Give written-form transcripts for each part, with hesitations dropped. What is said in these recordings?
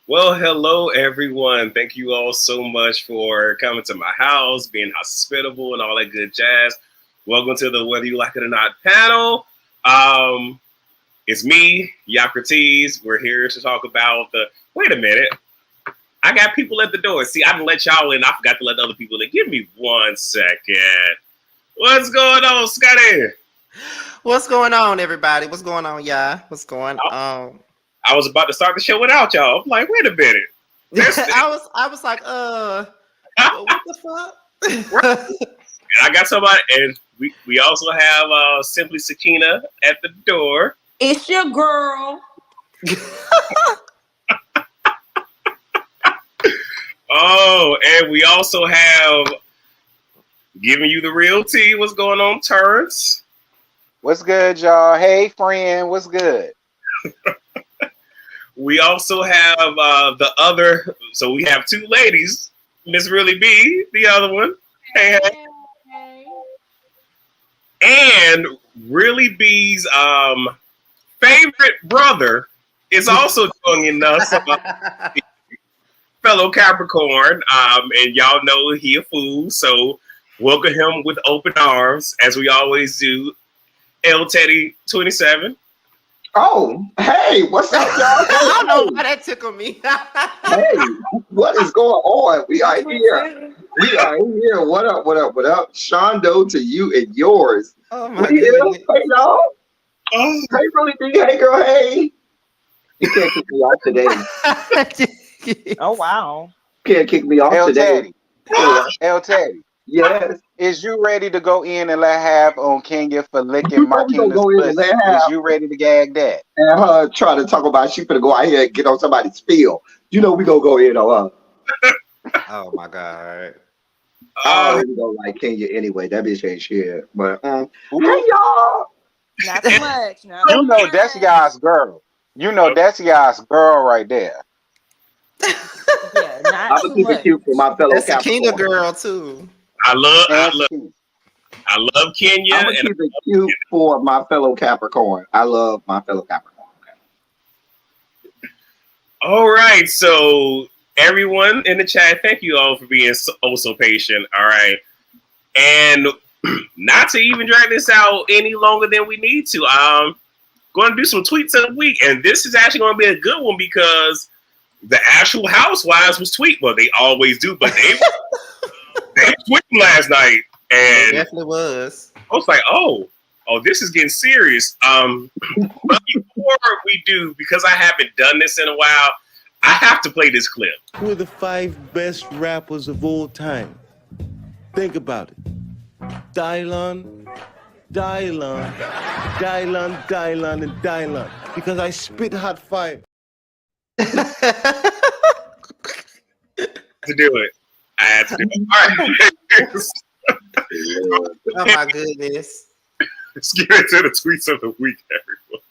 Well, hello everyone. Thank you all so much for coming to my house, being hospitable and all that good jazz. Welcome to the Whether You Like It or Not panel. Um, it's me, Yocrates. We're here to talk about the. Wait a minute. I got people at the door. See, I didn't let y'all in. I forgot to let other people in. Give me 1 second. What's going on, Scotty? What's going on, everybody? What's going on, y'all? What's going on? I was about to start the show without y'all. I'm like, wait a minute. I was like, what the fuck? I got somebody, and we also have Simply Sakina at the door. It's your girl. Oh, and we also have giving you the real tea. What's going on, Terrence? What's good, y'all? Hey, friend, what's good? We also have the other. So we have two ladies. Miss Really B, the other one. Hey. And Really B's favorite brother is also joining us. Fellow Capricorn, and y'all know he a fool, so welcome him with open arms, as we always do. L Teddy 27. Oh, hey, what's up, y'all? I don't know why that tickled me. Hey, what is going on? We are here. We are here. What up, what up, what up? Shondo to you and yours. Oh, my goodness. Hey, y'all. Hey, Really big. Hey, girl, hey. You can't kick me off today. Oh, wow. You can't kick me off L today. Teddy. L Teddy. Yes. Is you ready to go in and let have on Kenya for licking Marquina's go in and pussy? let have. Is you ready to gag that? And her trying to talk about she finna go out here and get on somebody's spiel. You know we gonna go in on her. Oh, my God. I already don't like Kenya anyway. That bitch ain't shit. But hey, y'all. Not too much. You know that's y'all's girl. You know that's y'all's girl right there. Yeah, not I'm too gonna keep it much. cute for my fellow That's a Kenya Capricorn. girl, too. I love Kenya. I'm gonna keep it cute for my fellow Capricorn. I love my fellow Capricorn. All right, so everyone in the chat, thank you all for being so patient. All right, and not to even drag this out any longer than we need to. Going to do some tweets of the week, and this is actually going to be a good one because the actual Housewives was tweet. Well, they always do, but they tweeted last night, and It definitely was. I was like, oh, this is getting serious. But before we do, because I haven't done this in a while, I have to play this clip. Who are the 5 best rappers of all time? Think about it. Dylon, and Dylon. Because I spit hot fire. To do it. I had to do it. All right. Oh, my goodness. Let's get into the tweets of the week, everyone.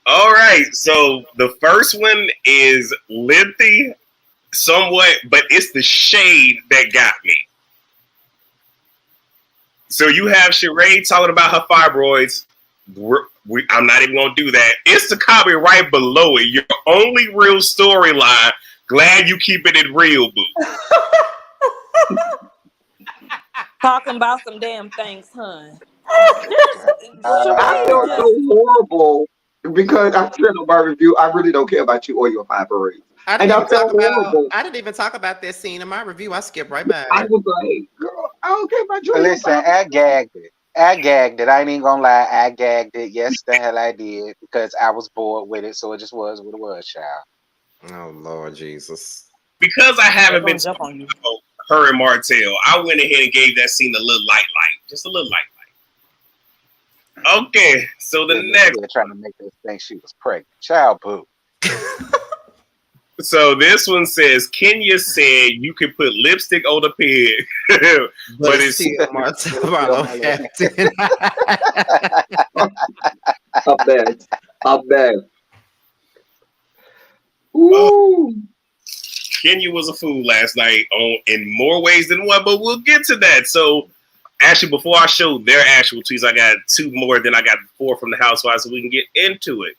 All right, so the first one is lengthy, somewhat, but it's the shade that got me. So you have Sheree talking about her fibroids. I'm not even going to do that. It's the comment right below it. Your only real storyline. Glad you keeping it real, boo. Talking about some damn things, hun. I feel so horrible because I said on my review, I really don't care about you or your fibroids. I didn't even talk about that scene in my review. I skipped right by I it. was like, girl, I don't care about you. Listen, I gagged it. I ain't even gonna lie. I gagged it. Yes, the hell I did because I was bored with it. So it just was what it was, child. Oh, Lord Jesus. Because I haven't been jump on you. Her and Martell, I went ahead and gave that scene a little light. Just a little light. Okay, so the next trying to make us think she was pregnant. Child poo. So this one says Kenya said you can put lipstick on a pig, But it's still Marlo Hampton. I bet. I bet. Ooh. Kenya was a fool last night in more ways than one, but we'll get to that. So actually, before I show their actual tweets, I got 2 more than I got 4 from the Housewives, so we can get into it.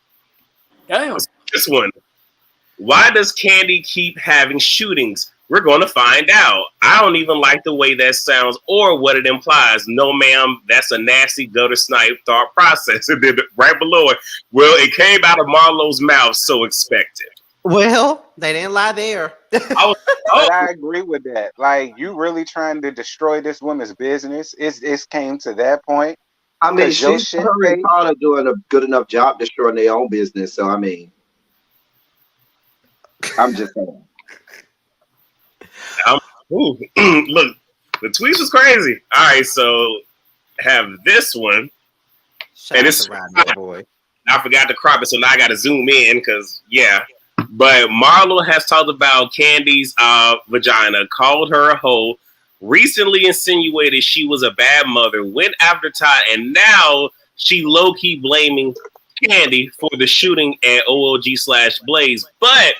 Damn. This one. Why does Candy keep having shootings? We're going to find out. I don't even like the way that sounds or what it implies. No, ma'am, that's a nasty gutter snipe thought process. And then right below it, well, it came out of Marlo's mouth, so expect it. Well, they didn't lie there. But I agree with that. Like, you really trying to destroy this woman's business? It's came to that point. I mean, Cause your she's shit her and fake. Carter doing a good enough job destroying their own business. So I mean, I'm just saying. Look, the tweets was crazy. All right, so have this one. Shout And out it's to Rodney, boy. I forgot to crop it, so now I got to zoom in because, yeah. But Marlo has talked about Candy's vagina, called her a hoe, recently insinuated she was a bad mother, went after Todd, and now she low-key blaming Candy for the shooting at OOG/Blaze, but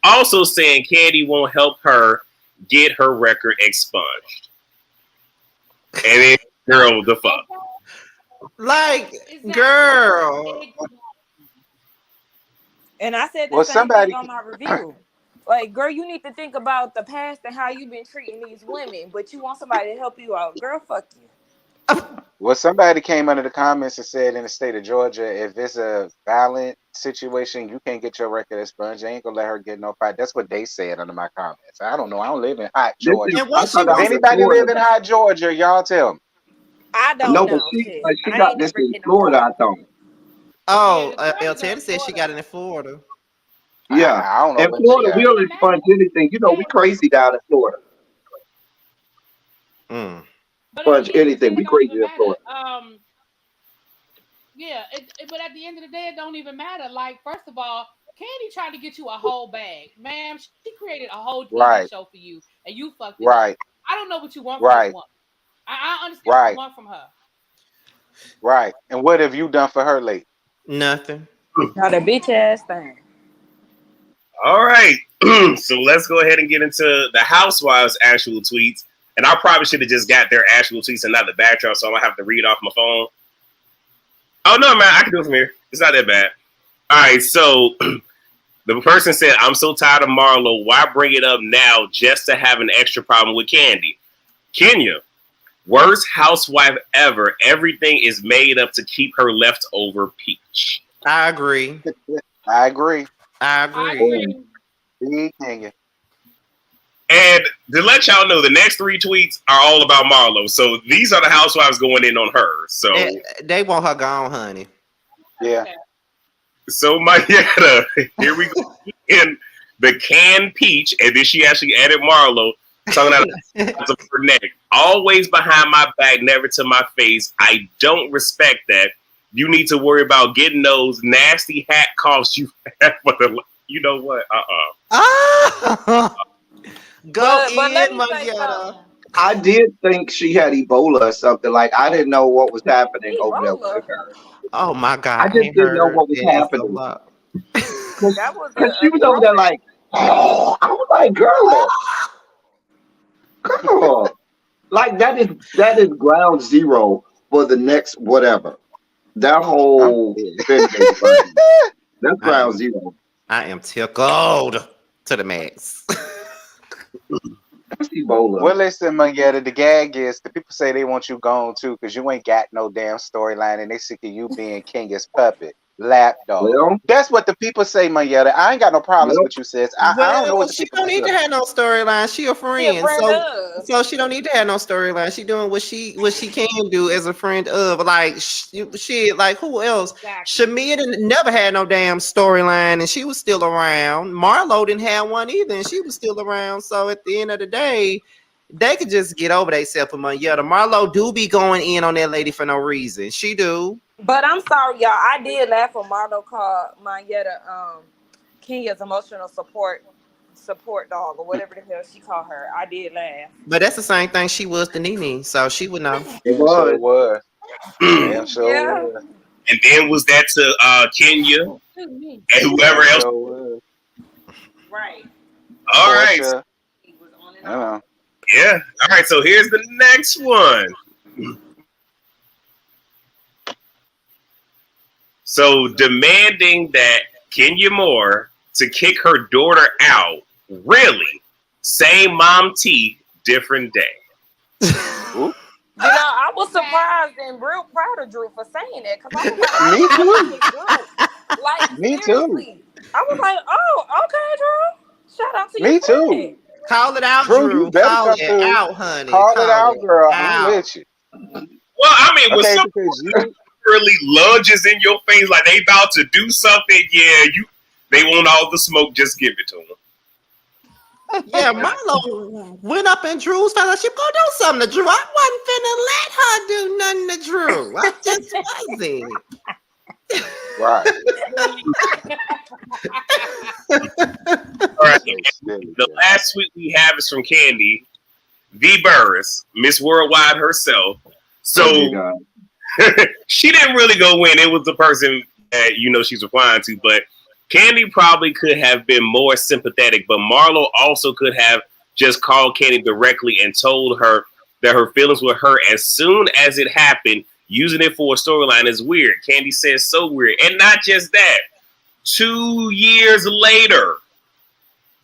also saying Candy won't help her get her record expunged. And then, girl, the fuck. Like, Exactly. girl. And I said the Well, same somebody thing on my review. Like, girl, you need to think about the past and how you've been treating these women, but you want somebody to help you out. Girl, fuck you. Well, somebody came under the comments and said in the state of Georgia, if it's a violent situation, you can't get your record expunged. You ain't gonna let her get no fight. That's what they said under my comments. I don't know. I don't live in hot Georgia. And I what she thought that If was in anybody live Florida. in hot Georgia, y'all tell me. I don't No, but know. Shit. she I got ain't this never in get no Florida. I fight. thought. Oh, Yeah, the El Georgia Teddy in said she Florida. got it in Florida. Yeah, I don't know in what she Florida, got. we'll expunge anything. You know, we crazy down in Florida. Mm. But at Expunge the end of the day, anything. We it don't crazy even in matter. Florida. Yeah, but at the end of the day, it don't even matter. Like, first of all, Candy tried to get you a whole bag, ma'am. She created a whole TV Right, show for you, and you fucked it up. right, I don't know what you want from this right, woman. I understand what you right, want from her. right. And what have you done for her lately? Nothing. Not a bitch ass thing. All right. So let's go ahead and get into the Housewives' actual tweets. And I probably should have just got their actual tweets and not the backdrop, so I don't have to read off my phone. Oh, no, man. I can do it from here. It's not that bad. All right. So the person said, I'm so tired of Marlo. Why bring it up now just to have an extra problem with Candy? Kenya, worst housewife ever. Everything is made up to keep her leftover peach. I agree. I agree. I I agree. agree. Big Kenya. And to let y'all know, the next 3 tweets are all about Marlo. So these are the housewives going in on her. So They want her gone, honey. Yeah. So Mayetta, here we go. In the canned peach, and then she actually added Marlo, talking out of her neck. Always behind my back, never to my face. I don't respect that. You need to worry about getting those nasty hat coughs you have for the. You know what? Ah! Go But let in, me say Marietta. something. I did think she had Ebola or something. Like I didn't know what was happening over there Ebola. with her. Oh my I God, I just ain't didn't know heard what was that in so happening long. That was because she a was over there throat. like, oh, I was like, girl, like that is ground zero for the next whatever. That I'm whole dead. fan base, right? That's I ground am, zero. I am tickled to the max. That's Ebola. Well, listen, Mangetta, the gag is the people say they want you gone too because you ain't got no damn storyline and they sick of you being Kenya's puppet, lapdog. Well, That's what the people say, Mangetta. I ain't got no problems well, with you, sis. I don't know Well, what the she people don't think need of to you. have no storyline. She a She a friend, friend of. so she don't need to have no storyline. She doing what she can do as a friend of. Like she like who else? Exactly. Shamia didn't never had no damn storyline, and she was still around. Marlo didn't have one either, and she was still around. So at the end of the day, they could just get over themselves. Yeah, the Marlo do be going in on that lady for no reason. She do. But I'm sorry, y'all. I did laugh when Marlo called Mayetta Kenya's emotional support support dog or whatever the hell she called her. I did laugh. But that's the same thing she was to Nene, so she would know. It Damn sure was. was. Damn sure Yeah. was. And then was that to Kenya and whoever Damn else. sure was. Right. All right. Portia. He was on and on. Yeah. All right. So here's the next one. So demanding that Kenya Moore to kick her daughter out. Really? Same mom T, different day. You know, I was surprised and real proud of Drew for saying that because I was like, Me too. seriously. I was like, oh, okay, Drew. Shout out to you. Me for too. that. Call it out, Drew, Drew. you better Call come it through. out, honey. Call it out, girl. I'm out. with you. Well, I mean, with Okay, some because you really lunges in your face like they about to do something, yeah, they want all the smoke, just give it to them. Yeah, Marlo went up in Drew's face. Like, she gonna do something to Drew. I wasn't finna let her do nothing to Drew. I just wasn't. right. All right. The last tweet we have is from Candy V. Burris, Miss Worldwide herself. So she didn't really go in. It was the person that she's replying to, but Candy probably could have been more sympathetic, but Marlo also could have just called Candy directly and told her that her feelings were hurt as soon as it happened. Using it for a storyline is weird. Candy says so weird. And not just that. 2 years later.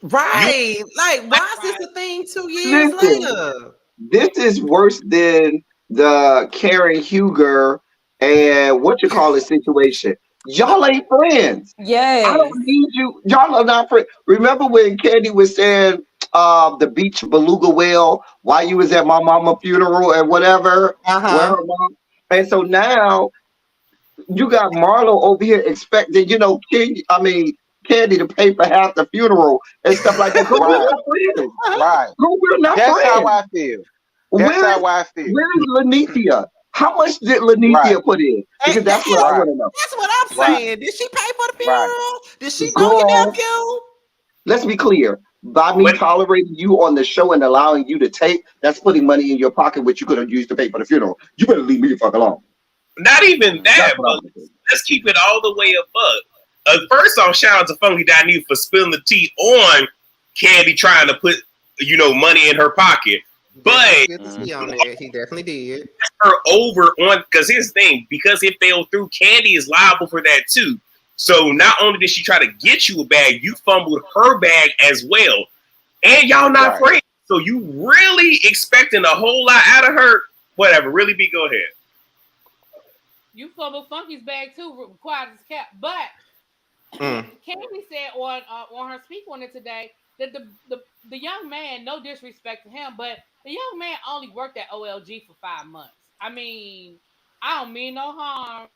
Right. Why is this a thing 2 years later? This is worse than the Karen Huger and situation. Y'all ain't friends. Yes. I don't need you. Y'all are not friends. Remember when Candy was saying the beach beluga whale while you was at my mama funeral and whatever? Where her mom, and so now you got Marlo over here expecting, Candy to pay for half the funeral and stuff like that. But we're not friends. Right. We're not That's friends. how I feel. That's how I feel. Where is Lanithia? How much did Lanithia put in? Because that's what I want to know. That's what I'm saying. Did she pay for the funeral? Right. Did she know your nephew? Let's be clear. By me tolerating you on the show and allowing you to tape, that's putting money in your pocket, which you could have used to pay for the funeral. You better leave me the fuck alone. Not even that, but let's keep it all the way above. First off, shout out to Funky Diney for spilling the tea on Candy trying to put, money in her pocket. But he definitely did. Her over on, because here's the thing, because it fell through, Candy is liable for that too. So not only did she try to get you a bag, you fumbled her bag as well. And y'all not friends. So you really expecting a whole lot out of her? Whatever, really be, go ahead. You fumbled Funky's bag too, quiet as cat. But Candy said on her speak on it today that the young man, no disrespect to him, but the young man only worked at OLG for 5 months. I mean, I don't mean no harm,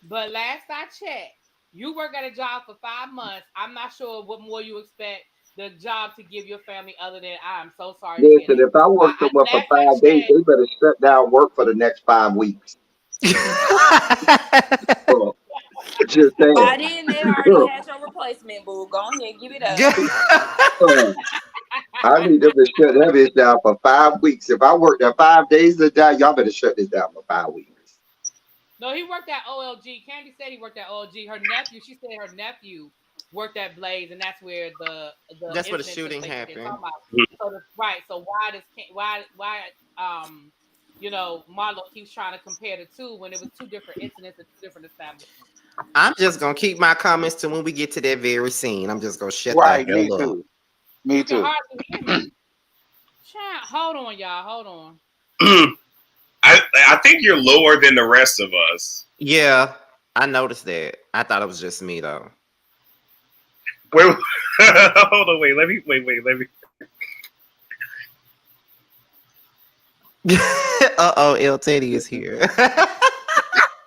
but last I checked, you work at a job for 5 months. I'm not sure what more you expect the job to give your family other than I'm so sorry. Listen, if I work somewhere for 5 days, they better shut down work for the next 5 weeks. Just saying. By then, they already had your replacement, boo. Go ahead, give it up. I need them to shut that bitch down for 5 weeks. If I work there 5 days a day, y'all better shut this down for 5 weeks. No, he worked at OLG. Candy said he worked at OLG. She said her nephew worked at Blaze, and that's where that's where the shooting happened. So so why Marlo keeps trying to compare the two when it was 2 different incidents at 2 different establishments. I'm just gonna keep my comments to when we get to that very scene. I'm just gonna shut that hell me up. too. Me too. Hold on, y'all. Hold on. I think you're lower than the rest of us. Yeah, I noticed that. I thought it was just me though. Wait, hold on, wait. Let me. El Teddy is here.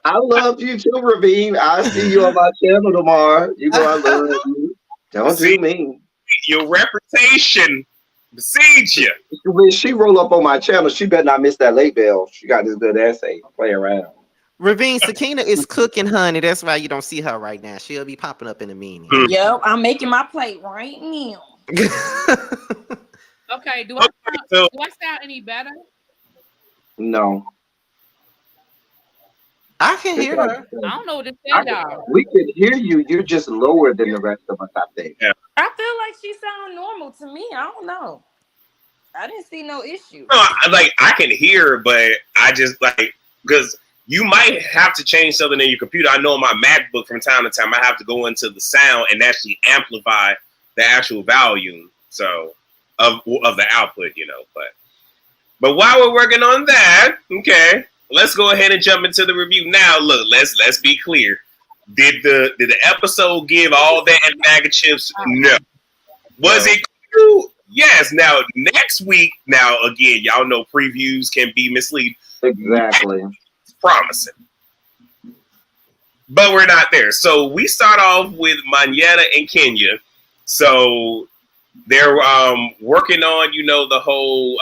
I love you too, Ravine. I'll see you on my channel tomorrow. You know I love you. Don't do me. Your reputation precedes you. When she roll up on my channel, she better not miss that late bell. She got this good essay. Play around. Ravine, Sakina is cooking, honey. That's why you don't see her right now. She'll be popping up in a minute. Yep, I'm making my plate right now. Okay, do So I sound any better? No. I can It's hear like her. I don't know what to say, y'all. we can hear you. You're just lower than the rest of us, I think. yeah, I feel like she sound normal to me. I don't know. I didn't see no issue. no, I can hear, but I just like because you might have to change something in your computer. I know on my MacBook from time to time I have to go into the sound and actually amplify the actual volume of the output, but while we're working on that, okay, let's go ahead and jump into the review now. Look, let's be clear. Did the episode give all that in bag of chips? No. Was it cool? Yes. Now next week, now again, y'all know previews can be misleading. Exactly. It's promising, but we're not there. So we start off with Manetta and Kenya. So they're working on the whole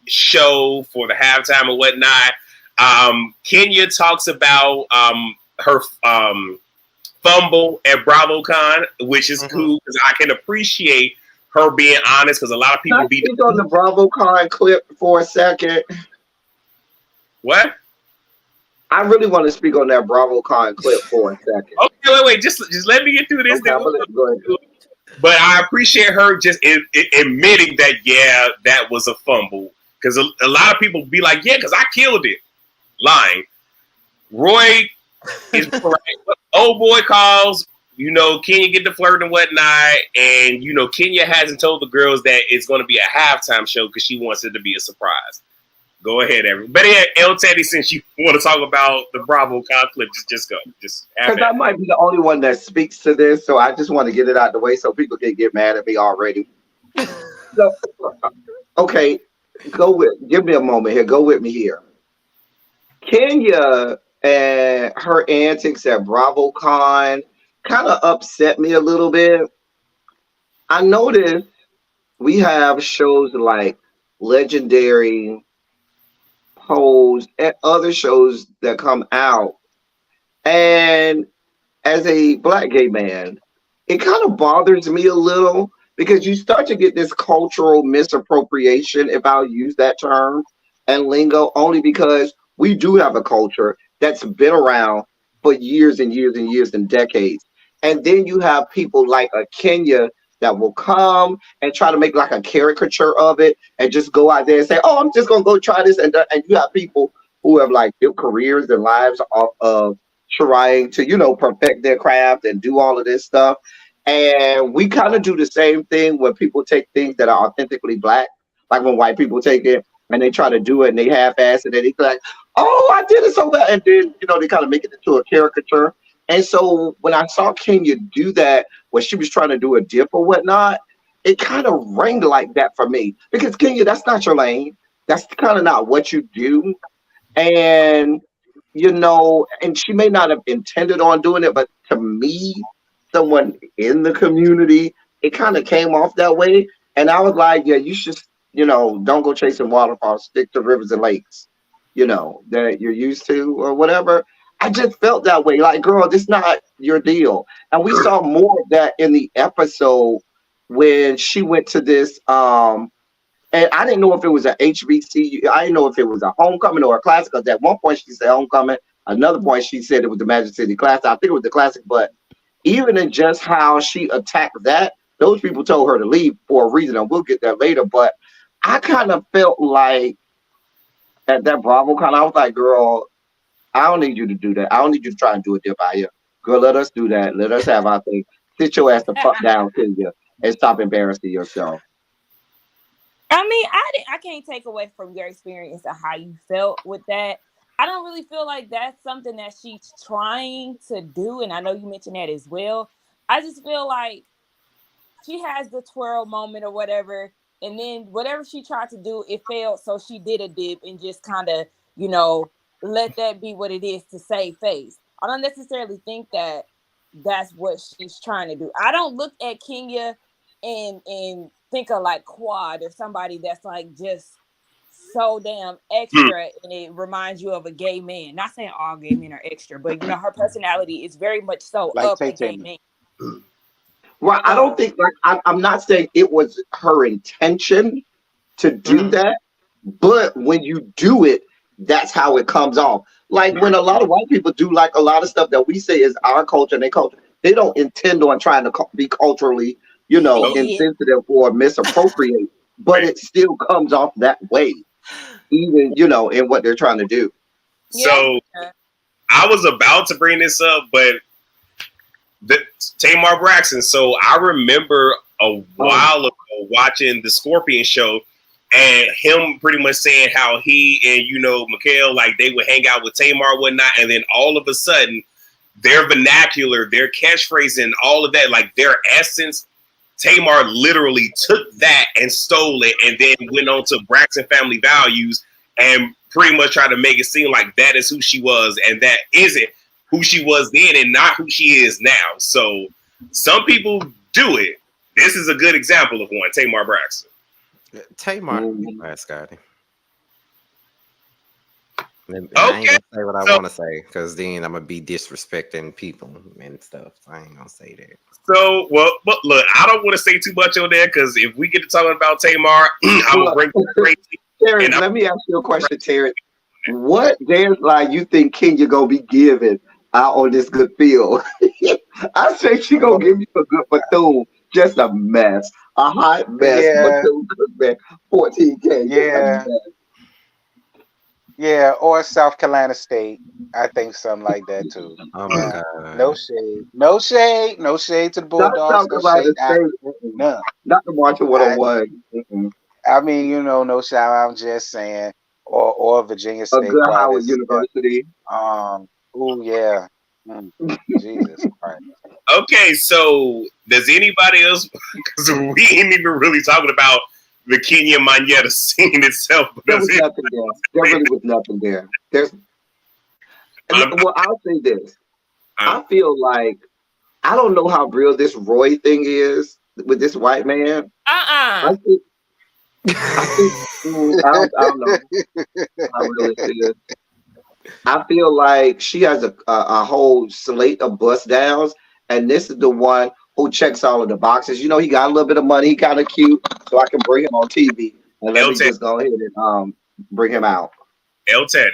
show for the halftime and whatnot. Kenya talks about her fumble at BravoCon, which is cool because I can appreciate her being honest because a lot of people Can I speak on the BravoCon clip for a second? What? I really want to speak on that BravoCon clip for a second. Okay, wait. Just let me get through this. Okay, go ahead. But I appreciate her just admitting that, yeah, that was a fumble. Because a lot of people be like, yeah, because I killed it. Lying. Roy is correct. Old boy calls, Kenya get the flirt and whatnot. And, Kenya hasn't told the girls that it's going to be a halftime show because she wants it to be a surprise. Go ahead, everybody. But yeah, El Teddy, since you want to talk about the Bravo conflict, just go. Just because I might be the only one that speaks to this, so I just want to get it out the way so people can get mad at me already. So, okay, give me a moment here. Go with me here. Kenya and her antics at BravoCon kind of upset me a little bit. I noticed we have shows like Legendary, Pose, and other shows that come out. And as a black gay man, it kind of bothers me a little because you start to get this cultural misappropriation, if I'll use that term, and lingo, only because we do have a culture that's been around for years and years and years and decades. And then you have people like a Kenya that will come and try to make like a caricature of it and just go out there and say, oh, I'm just going to go try this. And you have people who have like built careers and lives off of trying to, perfect their craft and do all of this stuff. And we kind of do the same thing when people take things that are authentically black, like when white people take it and they try to do it and they half-ass it and they like, oh, I did it so bad. And then, they kind of make it into a caricature. And so when I saw Kenya do that, when she was trying to do a dip or whatnot, it kind of rang like that for me. Because Kenya, that's not your lane. That's kind of not what you do. And and she may not have intended on doing it, but to me, someone in the community, it kind of came off that way. And I was like, yeah, you should, don't go chasing waterfalls, stick to rivers and lakes, that you're used to or whatever. I just felt that way. Like, girl, this is not your deal. And we saw more of that in the episode when she went to this, and I didn't know if it was an HBCU. I didn't know if it was a homecoming or a classic. Because at one point she said homecoming. Another point she said it was the Magic City Classic. I think it was the classic. But even in just how she attacked that, those people told her to leave for a reason. And we'll get there later. But I kind of felt like at that BravoCon, I was like, girl, I don't need you to do that. I don't need you to try and do a dip out here. Girl, let us do that. Let us have our thing. Sit your ass the fuck down, Kenya, and stop embarrassing yourself. I mean, I can't take away from your experience of how you felt with that. I don't really feel like that's something that she's trying to do, and I know you mentioned that as well. I just feel like she has the twirl moment or whatever, and then whatever she tried to do, it failed, so she did a dip and just kind of, let that be what it is to save face. I don't necessarily think that that's what she's trying to do. I don't look at Kenya and think of like Quad or somebody that's like just so damn extra and it reminds you of a gay man. Not saying all gay men are extra, but her personality is very much so like of a gay man. Well, I don't think I'm not saying it was her intention to do that, but when you do it, that's how it comes off. Like when a lot of white people do like a lot of stuff that we say is our culture and their culture, they don't intend on trying to be culturally, insensitive or misappropriate, but it still comes off that way, even in what they're trying to do. So I was about to bring this up, but Tamar Braxton. So I remember a while ago watching the Scorpion show and him pretty much saying how he and Mikhail, like they would hang out with Tamar and whatnot, and then all of a sudden their vernacular, their catchphrase, and all of that, like their essence, Tamar literally took that and stole it, and then went on to Braxton Family Values and pretty much tried to make it seem like that is who she was, and that isn't who she was then and not who she is now. So some people do it. This is a good example of one, Tamar Braxton. Tamar, Scotty. I ain't Okay. gonna say what I want to say because then I'm gonna be disrespecting people and stuff. So I ain't gonna say that. So, but look, I don't want to say too much on there because if we get to talking about Tamar, I'm gonna bring crazy. Terry, let me ask you a question, Terry. What dance line you think Kenya gonna be giving out on this good field? I say she gonna give you a good Bethune, just a mess, a hot mess. Bethune cookback, 14K. Yeah. Yeah, or South Carolina State. I think something like that too. Oh my God. No shade. No shade. No shade to the Bulldogs. No shade. None. Not the March 101. I mean, no shade. I'm just saying. Or Virginia State. A good Howard University. Oh yeah. Jesus Christ. Okay, so does anybody else? Because we ain't even really talking about the Kenya Manetta scene itself. There was nothing there. There really was nothing there. Well, I'll say this. I feel like I don't know how real this Roy thing is with this white man. I think I don't know. I really feel. I feel like she has a whole slate of bust downs, and this is the one who checks all of the boxes. He got a little bit of money. He kind of cute, so I can bring him on TV. And let me just go ahead and bring him out. El Teddy.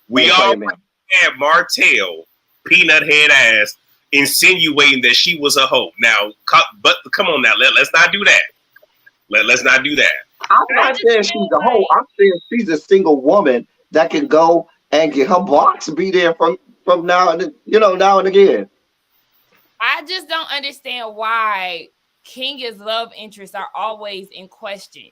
We all had Martell, peanut head ass, insinuating that she was a hoe. Now, but come on now, let's not do that. Let's not do that. I'm not saying she's a hoe. I'm saying she's a single woman that can go and get her box be there from now and now and again. I just don't understand why Kenya's love interests are always in question.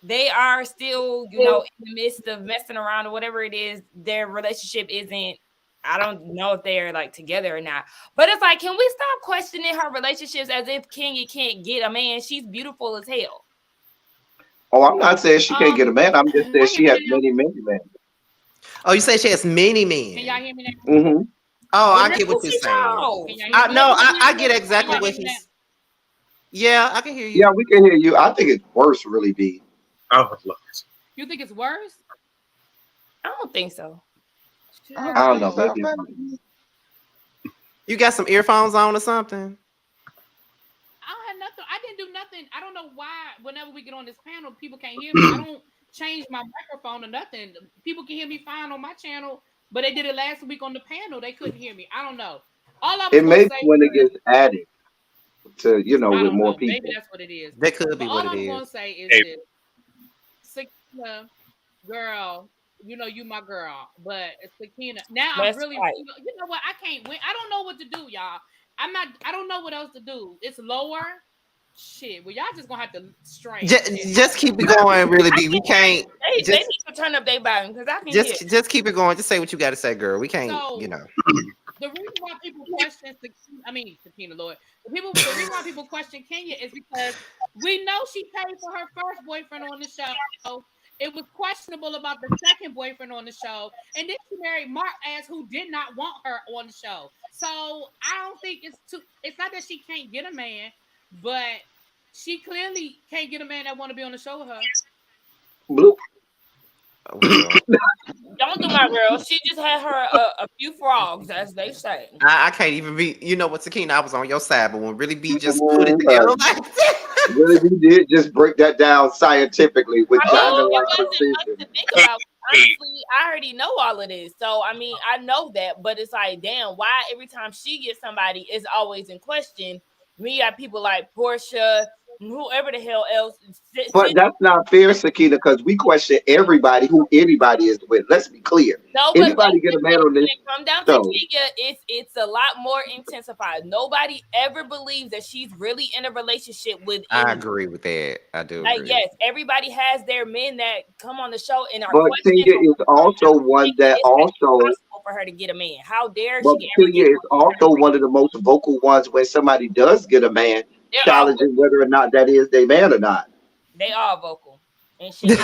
They are still, in the midst of messing around or whatever it is. Their relationship isn't, I don't know if they're like together or not. But it's like, can we stop questioning her relationships as if Kenya can't get a man? She's beautiful as hell. Oh, I'm not saying she can't get a man. I'm just saying she has many men. Oh, you say she has many men? Can y'all hear me now? Mm-hmm. Oh, I get what you're saying. I get exactly what he's. Yeah, I can hear you. Yeah, we can hear you. I think it's worse, really, B. Oh, look. You think it's worse? I don't think so. I don't know. You got some earphones on or something? I don't have nothing. I didn't do nothing. I don't know why. Whenever we get on this panel, people can't hear me. I don't change my microphone or nothing. People can hear me fine on my channel. But they did it last week on the panel. They couldn't hear me. I don't know. All I was it makes say when it gets added to with more people. Maybe that's what it is. That could be what it is. All I'm gonna say is this: Sakina, girl, you my girl, but Sakina. Now I'm really, you know what? I can't win. I don't know what to do, y'all. I don't know what else to do. It's lower. Shit, well, y'all just gonna have to strain. Just keep it going, really. We can't. They need to turn up their volume because I can just keep it going. Just say what you got to say, girl. We can't, The reason why people question, Sakina, Lord, the reason why people question Kenya is because we know she paid for her first boyfriend on the show. It was questionable about the second boyfriend on the show, and then she married Mark Ass, who did not want her on the show. So I don't think it's not that she can't get a man. But she clearly can't get a man that want to be on the show with her. Blue. Don't do my girl. She just had her a few frogs, as they say. I can't even be. You know what, Sakina? I was on your side, but when really be just put it together like that. Really, we did just break that down scientifically with I mean, genre it like wasn't much precision. to think about. Honestly, I already know all of this. So, I mean, I know that, but it's like, damn, why every time she gets somebody, it's always in question. Me, got people like Portia, whoever the hell else. But that's not fair, Sakina, because we question everybody who anybody is with. Let's be clear. No, but Anybody get a man on when this it come down to show? Kenya, it's a lot more intensified. Nobody ever believes that she's really in a relationship with I anyone. agree with that. I do Like, agree. yes, everybody has their men that come on the show and are But questioned. Kenya is also one that It's also, impossible for her to get a man. How dare but she ever Kenya get is also one of the most vocal ones when somebody does get a man, They're all challenging whether or not that is their man or not. they are vocal and shit.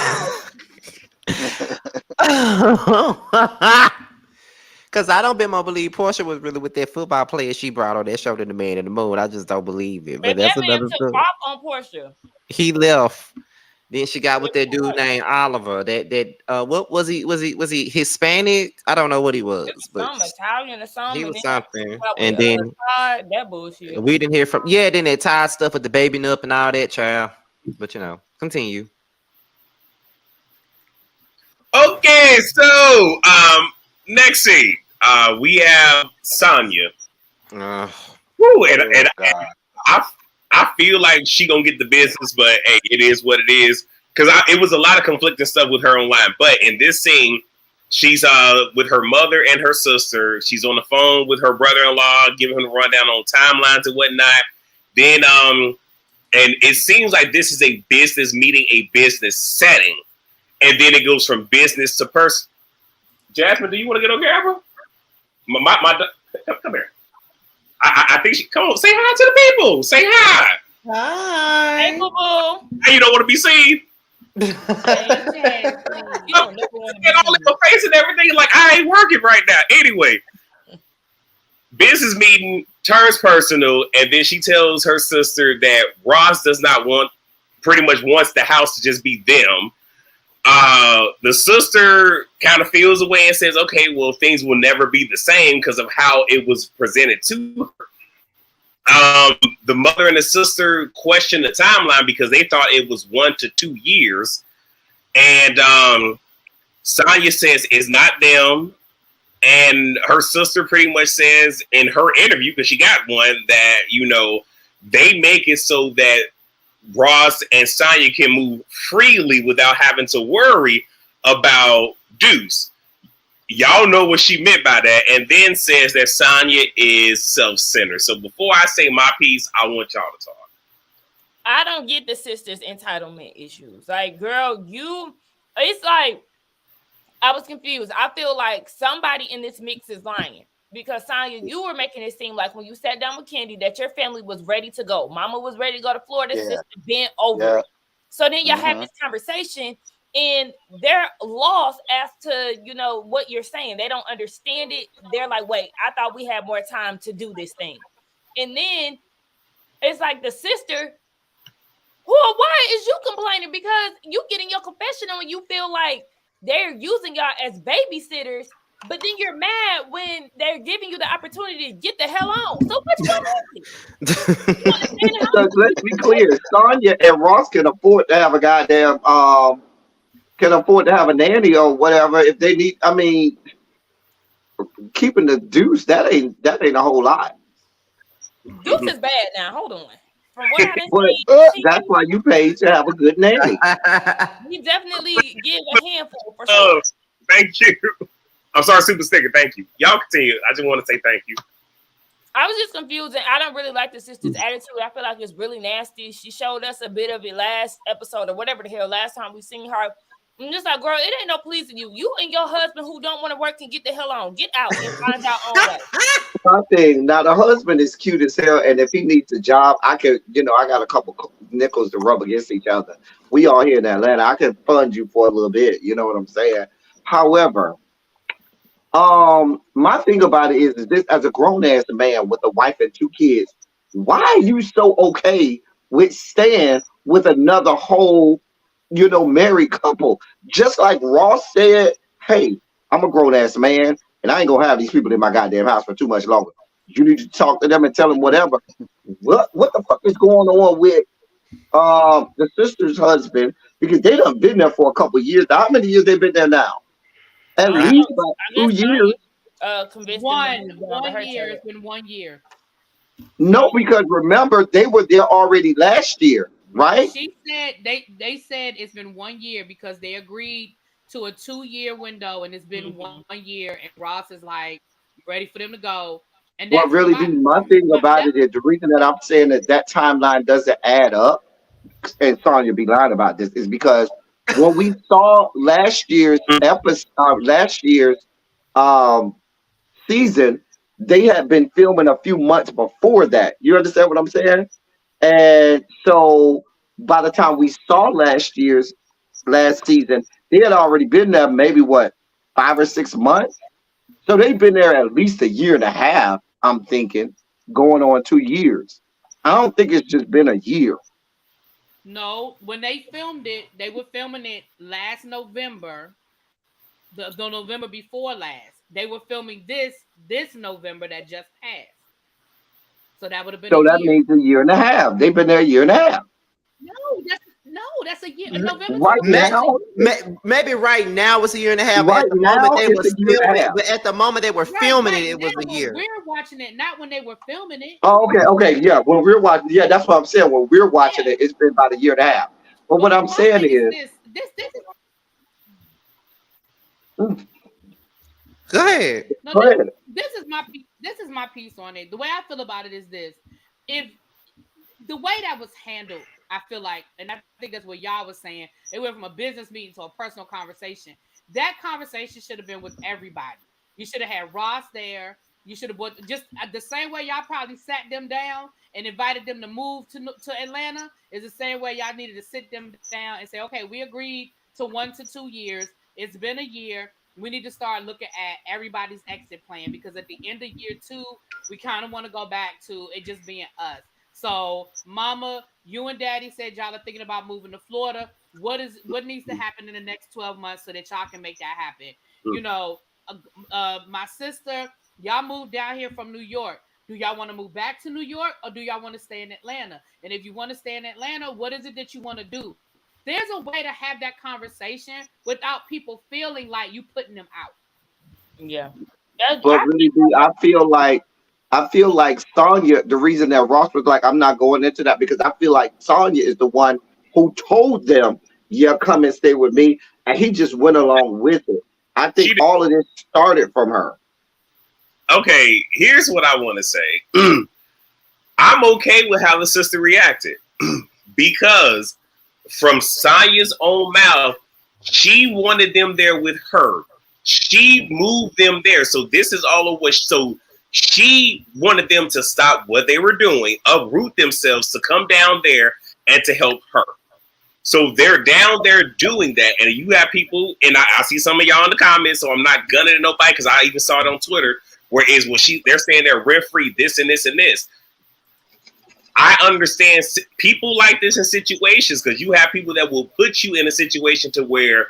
Cause I don't believe Portia was really with that football player she brought on that show to the Man in the Moon. I just don't believe it. But Baby, that's that man another took story. off on Portia. He left. Then she got with that dude named Oliver. What was he? Was he Hispanic? I don't know what he was, but Some Italian or something. he And was then something. with And the then other side, that bullshit. we didn't hear from. Yeah, then that Todd stuff with the baby up and all that, child. But you know, continue. Okay, so next scene, we have Sonya. Woo, and I feel like she gonna get the business, but hey, it is what it is. Because it was a lot of conflicting stuff with her online. But in this scene, she's with her mother and her sister. She's on the phone with her brother-in-law, giving him a rundown on timelines and whatnot. Then and it seems like this is a business meeting, a business setting. And then it goes from business to person. Jasmine, do you want to get on camera? Come here. I think she come on. Say hi to the people. Say hi. Hi. Hey, boo boo. Hey, you don't want to be seen. You don't never want to Get all in my face and everything. Like I ain't working right now. Anyway, business meeting turns personal, and then she tells her sister that Ross does not pretty much wants the house to just be them. The sister kind of feels away and says, okay, well, things will never be the same because of how it was presented to her. The mother and the sister questioned the timeline because they thought it was 1 to 2 years. And Sonya says it's not them. And her sister pretty much says in her interview, because she got one, that, you know, they make it so that Ross and Sonya can move freely without having to worry about Deuce. Y'all know what she meant by that, and then says that Sonya is self-centered. So before I say my piece, I want y'all to talk. I don't get the sisters' entitlement issues. Like, girl, it's like, I was confused. I feel like somebody in this mix is lying. Because Sonya, you were making it seem like when you sat down with Candy that your family was ready to go. Mama was ready to go to Florida, sister bent over it. So then y'all have this conversation and they're lost as to, you know, what you're saying. They don't understand it. They're like, wait, I thought we had more time to do this thing. And then it's like the sister, well, why is you complaining? Because you get in your confessional and you feel like they're using y'all as babysitters. But then you're mad when they're giving you the opportunity to get the hell on. So what's going on? Because let's be clear, Sonya and Ross can afford to have a goddamn can afford to have a nanny or whatever if they need. I mean, keeping the Deuce that ain't a whole lot. Deuce is bad now. Hold on. From what I didn't see, that's why you pay to have a good nanny. We definitely give a handful for sure. Thank you. I'm sorry, Super Sticker. Thank you. Y'all continue. I just want to say thank you. I was just confused, and I don't really like the sister's attitude. I feel like it's really nasty. She showed us a bit of it last episode or whatever the hell last time we seen her. I'm just like, girl, it ain't no pleasing you. You and your husband who don't want to work can get the hell on. Get out and find out on that. My thing now, the husband is cute as hell, and if he needs a job, I could, you know, I got a couple nickels to rub against each other. We all here in Atlanta. I could fund you for a little bit. You know what I'm saying? However, my thing about it is this: as a grown ass man with a wife and 2 kids, why are you so okay with staying with another whole, you know, married couple? Just like Ross said, hey, I'm a grown ass man, and I ain't gonna have these people in my goddamn house for too much longer. You need to talk to them and tell them whatever. What the fuck is going on with the sister's husband? Because they done been there for a couple of years. How many years they been there now? At I least about guess 2 years. Convinced them to move down to One her year. trailer. It's been 1 year. No, because remember they were there already last year, right? She said they said it's been 1 year because they agreed to a 2-year window, and it's been 1 year. And Ross is like ready for them to go, and What that's really be my thing about it is the reason that I'm saying that timeline doesn't add up, and Sonya be lying about this, is because when we saw last year's episode, last year's um season, they had been filming a few months before that. You understand what I'm saying? And so by the time we saw last season, they had already been there maybe what 5 or 6 months. So they've been there at least a year and a half, I'm thinking, going on 2 years. I don't think it's just been a year. No, when they filmed it, they were filming it last November, the November before last. They were filming this November that just passed. So that would have been So a that year. means a year and a half. They've been there a year and a half. That's a year. November Right now, maybe right now it's a year and a half. But right at the moment now they it's was a year and a filming, half. but at the moment they were filming it, it was a year. We're watching it, not when they were filming it. Oh, okay, yeah. When we're watching, yeah, that's what I'm saying. When we're watching it, it's been about a year and a half. But what I'm saying is, go ahead. No, go ahead. this is my piece on it. The way I feel about it is this: if the way that was handled, I feel like, and I think that's what y'all was saying, it went from a business meeting to a personal conversation. That conversation should have been with everybody. You should have had Ross there. You should have just the same way y'all probably sat them down and invited them to move to Atlanta is the same way y'all needed to sit them down and say, okay, we agreed to 1 to 2 years. It's been a year. We need to start looking at everybody's exit plan because at the end of year 2, we kind of want to go back to it just being us. So, Mama, you and Daddy said y'all are thinking about moving to Florida. What needs to happen in the next 12 months so that y'all can make that happen? You know, my sister, y'all moved down here from New York. Do y'all want to move back to New York or do y'all want to stay in Atlanta? And if you want to stay in Atlanta, what is it that you want to do? There's a way to have that conversation without people feeling like you putting them out. Yeah. But really, I feel like Sonya, the reason that Ross was like, I'm not going into that because I feel like Sonya is the one who told them, yeah, come and stay with me. And he just went along with it. I think all of this started from her. Okay, here's what I want to say. I'm okay with how the sister reacted because from Sonya's own mouth, she wanted them there with her. She moved them there. So this is all of what. So she wanted them to stop what they were doing, uproot themselves to come down there and to help her. So they're down there doing that. And you have people, and I see some of y'all in the comments, so I'm not gunning at nobody because I even saw it on Twitter where they're saying they're rent free, this and this and this. I understand people like this in situations because you have people that will put you in a situation to where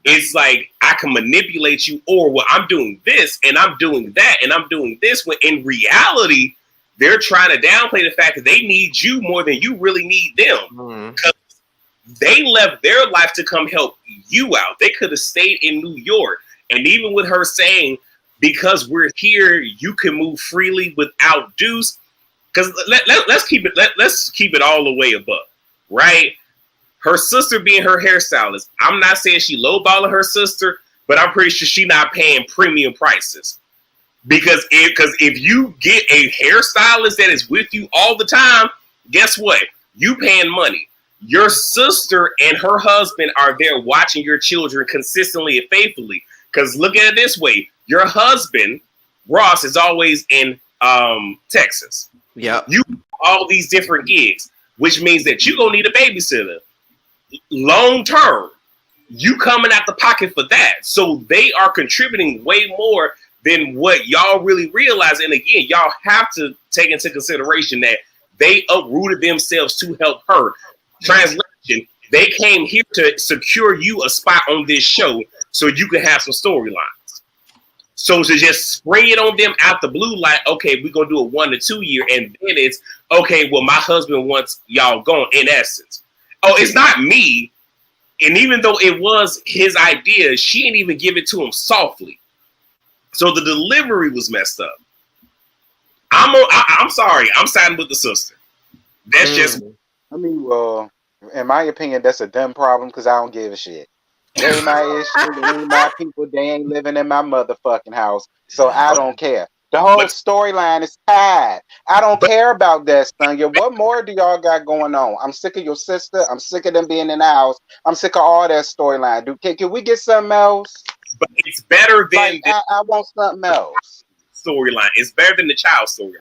it's like, I can manipulate you, or well, I'm doing this and I'm doing that and I'm doing this, when in reality, they're trying to downplay the fact that they need you more than you really need them. Because they left their life to come help you out. They could have stayed in New York. And even with her saying, because we're here, you can move freely without dues. Because let's keep it all the way above, right? Her sister being her hairstylist. I'm not saying she lowballing her sister, but I'm pretty sure she's not paying premium prices. Because if you get a hairstylist that is with you all the time, guess what? You paying money. Your sister and her husband are there watching your children consistently and faithfully. Because look at it this way. Your husband, Ross, is always in Texas. Yeah. You all these different gigs, which means that you're going to need a babysitter. Long term, you coming out the pocket for that. So they are contributing way more than what y'all really realize. And again, y'all have to take into consideration that they uprooted themselves to help her. Translation, they came here to secure you a spot on this show so you can have some storylines. So to just spray it on them out the blue, like, okay, we're gonna do a 1 to 2 year, and then it's okay, well, my husband wants y'all gone, in essence. Oh, it's not me. And even though it was his idea, she didn't even give it to him softly. So the delivery was messed up. I'm sorry. I'm siding with the sister. That's just. I mean, well, in my opinion, that's a dumb problem because I don't give a shit. They ain't my issue. They ain't my people. They ain't living in my motherfucking house. So I don't care. The whole storyline is tied. I don't care about that, Sonya. What more do y'all got going on? I'm sick of your sister. I'm sick of them being in the house. I'm sick of all that storyline. Can we get something else? But it's better than like, I want something else. Storyline. It's better than the child storyline.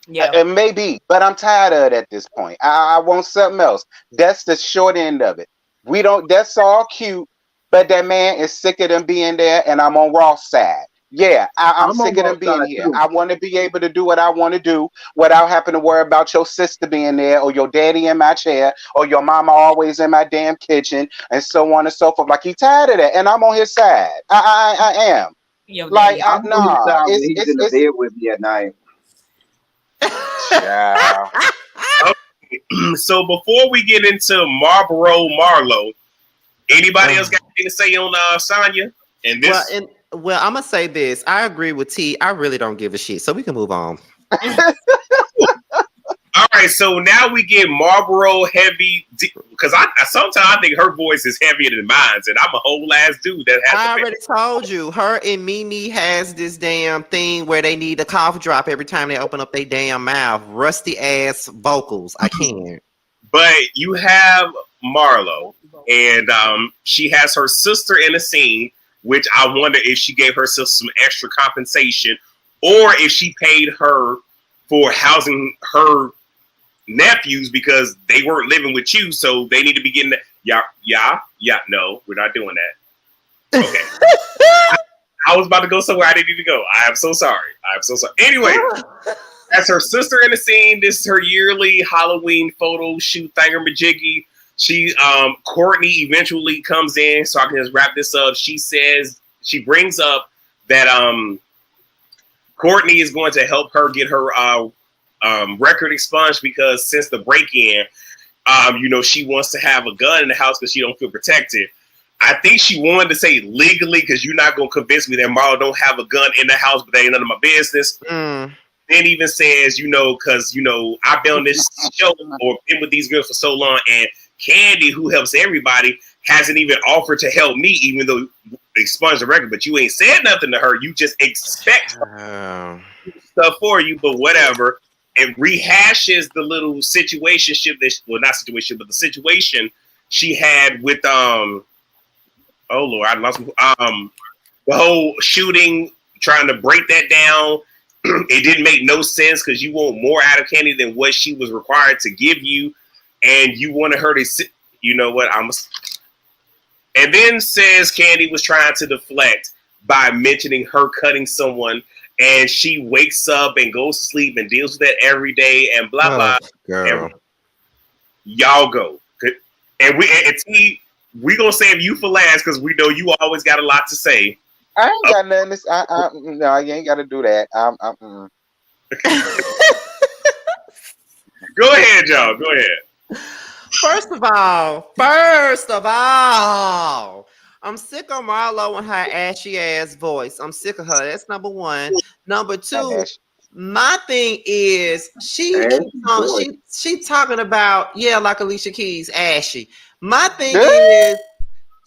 Yeah, it may be, but I'm tired of it at this point. I want something else. That's the short end of it. We don't. That's all cute, but that man is sick of them being there, and I'm on Ross' side. Yeah, I'm sick of them being here. I want to be able to do what I want to do without having to worry about your sister being there, or your daddy in my chair, or your mama always in my damn kitchen, and so on and so forth. Like, he's tired of that, and I'm on his side. I am. Yo, like, I'm on his side when he's in the bed with me at night. Yeah. So before we get into Marlo, anybody else got anything to say on Sonya? And this. Well, I'm gonna say this. I agree with T. I really don't give a shit. So we can move on. All right, so now we get Marlboro heavy because I sometimes I think her voice is heavier than mine, and I'm a whole ass dude that has. I already told you, her and Mimi has this damn thing where they need a cough drop every time they open up their damn mouth. Rusty ass vocals. I can't. But you have Marlo, and she has her sister in a scene, which I wonder if she gave her sister some extra compensation, or if she paid her for housing her nephews because they weren't living with you, so they need to be getting that. Yeah. No, we're not doing that. Okay. I was about to go somewhere I didn't need to go. I am so sorry. Anyway, that's her sister in the scene. This is her yearly Halloween photo shoot thingamajiggy. Courtney eventually comes in, so I can just wrap this up. She brings up that Courtney is going to help her get her record expunged because since the break-in, she wants to have a gun in the house because she don't feel protected. I think she wanted to say legally because you're not going to convince me that Marlo don't have a gun in the house, but that ain't none of my business. Then even says, because, I've been on this show or been with these girls for so long, and Candy, who helps everybody, hasn't even offered to help me, even though expunge the record, but you ain't said nothing to her. You just expect her to do stuff for you, but whatever. And rehashes the little situationship the situation she had with oh Lord, I lost the whole shooting, trying to break that down. It didn't make no sense because you want more out of Candy than what she was required to give you, and you wanted her to sit. You know what? And then says Candy was trying to deflect by mentioning her cutting someone, and she wakes up and goes to sleep and deals with that every day and blah blah. Girl. Y'all go. And we gonna save you for last because we know you always got a lot to say. I ain't got nothing to say. No, you ain't got to do that. Go ahead, y'all. Go ahead. First of all, I'm sick of Marlo and her ashy ass voice. I'm sick of her. That's number one. Number two, my thing is she talking about like Alicia Keys, ashy. My thing is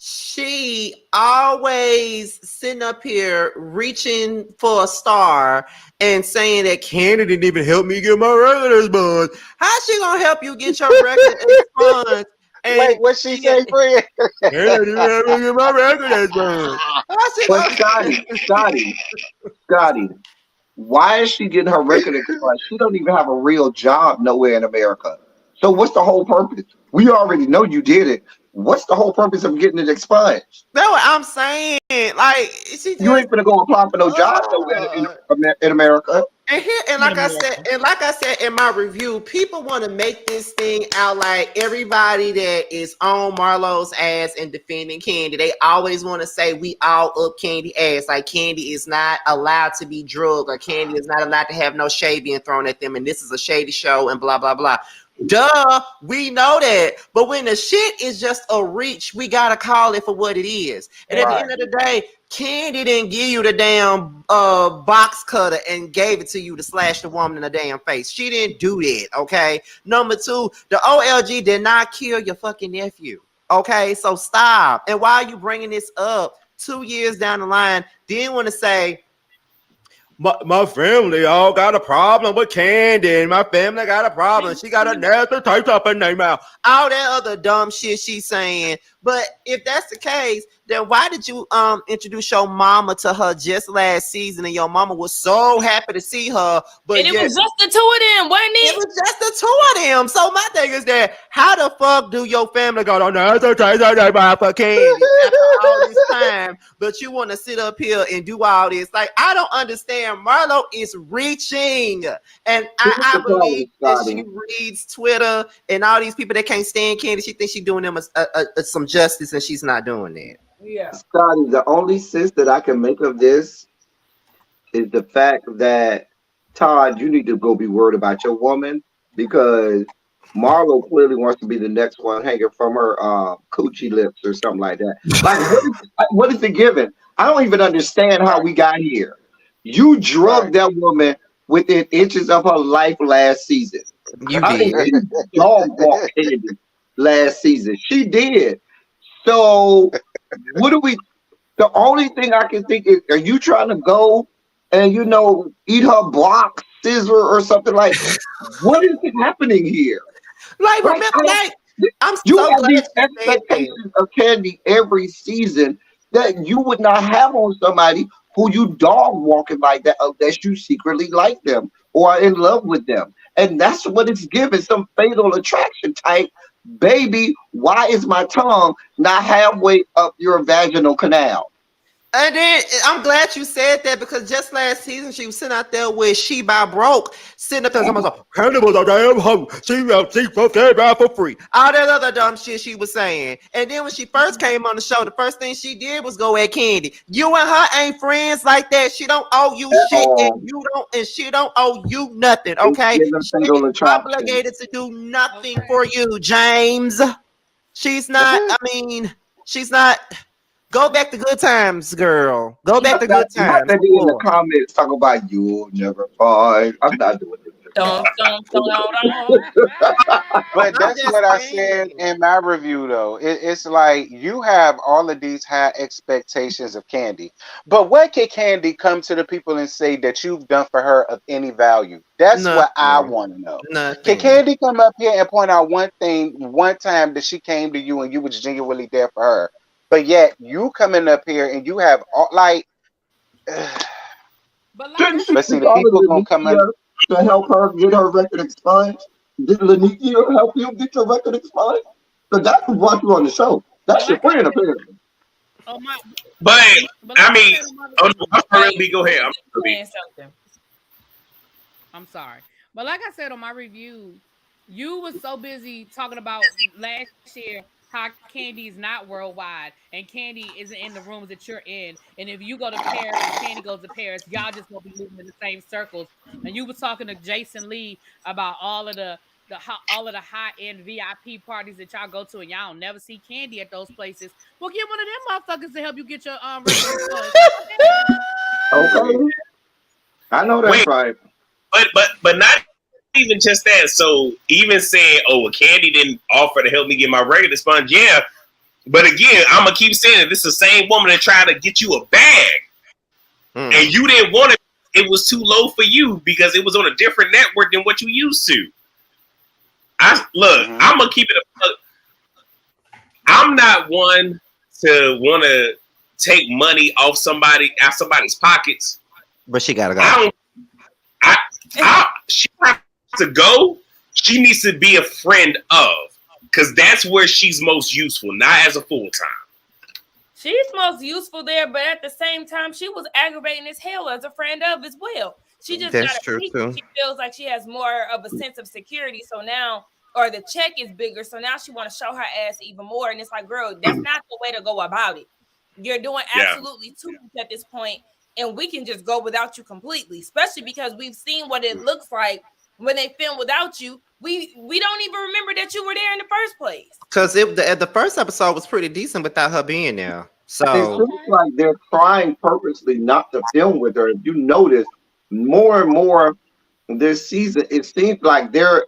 she always sitting up here reaching for a star and saying that Candy didn't even help me get my record expunged. How's she gonna help you get your record expunged? Wait, what she say, friend? Candy didn't help me get my record expunged. Scotty, why is she getting her record expunged? She don't even have a real job nowhere in America. So what's the whole purpose? We already know you did it. What's the whole purpose of getting it expunged? That's what I'm saying. Like, you ain't gonna go apply for no job nowhere in America. And like I said in my review, people want to make this thing out like everybody that is on Marlo's ass and defending Candy. They always want to say we all up Candy ass. Like Candy is not allowed to be drugged, or Candy is not allowed to have no shade being thrown at them, and this is a shady show and blah blah blah. Duh, we know that. But when the shit is just a reach, we gotta call it for what it is. And at the end of the day, Candy didn't give you the damn box cutter and gave it to you to slash the woman in the damn face. She didn't do that, okay? Number two, the OLG did not kill your fucking nephew, okay? So stop. And why are you bringing this up 2 years down the line? Didn't want to say, my family all got a problem with Candy, and my family got a problem. She got a nasty taste up in their mouth. All that other dumb shit she's saying. But if that's the case, then why did you introduce your mama to her just last season, and your mama was so happy to see her? But and it was just the two of them, wasn't it? It was just the two of them. So my thing is that how the fuck do your family got a nasty taste in their mouth for Candy after all this time? But you want to sit up here and do all this? Like, I don't understand. Marlo is reaching, and I believe that she reads Twitter and all these people that can't stand Candy. She thinks she's doing them some justice, and she's not doing that. Yeah, Scotty, the only sense that I can make of this is the fact that Todd, you need to go be worried about your woman, because Marlo clearly wants to be the next one hanging from her coochie lips or something like that. Like, what is it given? I don't even understand how we got here. You drugged that woman within inches of her life last season. You did. Dog walked Candy last season. She did. So what do we? The only thing I can think is, are you trying to go and eat her block scissor or something like? What is happening here? Like, remember, I'm you so have glad these expectations of Candy every season that you would not have on somebody who you dog walking like that, unless you secretly like them or are in love with them. And that's what it's given, some fatal attraction type. Baby, why is my tongue not halfway up your vaginal canal? And then I'm glad you said that, because just last season she was sitting out there with She by Broke, sitting up there talking about Candy was a damn hoe. She for free. All that other dumb shit she was saying. And then when she first came on the show, the first thing she did was go at Candy. You and her ain't friends like that. She don't owe you shit, and she don't owe you nothing. Okay, she's obligated to do nothing for you, James. She's not. I mean, she's not. Go back to good times, girl. Go back to good times. Not in the comments talk about you'll never find. I'm not doing this. But that's what I said in my review, though. It's like you have all of these high expectations of Candy, but what can Candy come to the people and say that you've done for her of any value? That's what I want to know. Can Candy come up here and point out one thing, one time that she came to you and you was genuinely there for her? But yet you coming up here and you have all but see, the people gonna come in to help her get her record expunged. Did Lanikia help you get your record expunged? Because that's what you on the show. That's your friend, apparently. But I mean, go ahead. I'm sorry, but like I said on my review, you was so busy talking about last year how Candy is not worldwide and Candy isn't in the rooms that you're in. And if you go to Paris and Candy goes to Paris, y'all just gonna be moving in the same circles. And you was talking to Jason Lee about all of the high end VIP parties that y'all go to, and y'all don't never see Candy at those places. Well, get one of them motherfuckers to help you get your Okay, I know that's right. But not even just that. So even saying, "Oh, well, Candy didn't offer to help me get my regular sponge," yeah. But again, I'm gonna keep saying it. This is the same woman that tried to get you a bag, and you didn't want it. It was too low for you because it was on a different network than what you used to. I'm gonna keep it. I'm not one to want to take money off somebody's pockets. But she gotta go. She has to go. She needs to be a friend of, because that's where she's most useful, not as a full time. She's most useful there, but at the same time, she was aggravating as hell as a friend of as well. She just got a peak. She feels like she has more of a sense of security. So now, or the check is bigger. So now she want to show her ass even more. And it's like, girl, that's not the way to go about it. You're doing absolutely too much at this point, and we can just go without you completely, especially because we've seen what it looks like when they film without you. We don't even remember that you were there in the first place. Because the first episode was pretty decent without her being there. So it seems like they're trying purposely not to film with her. If you notice, more and more this season, it seems like they're,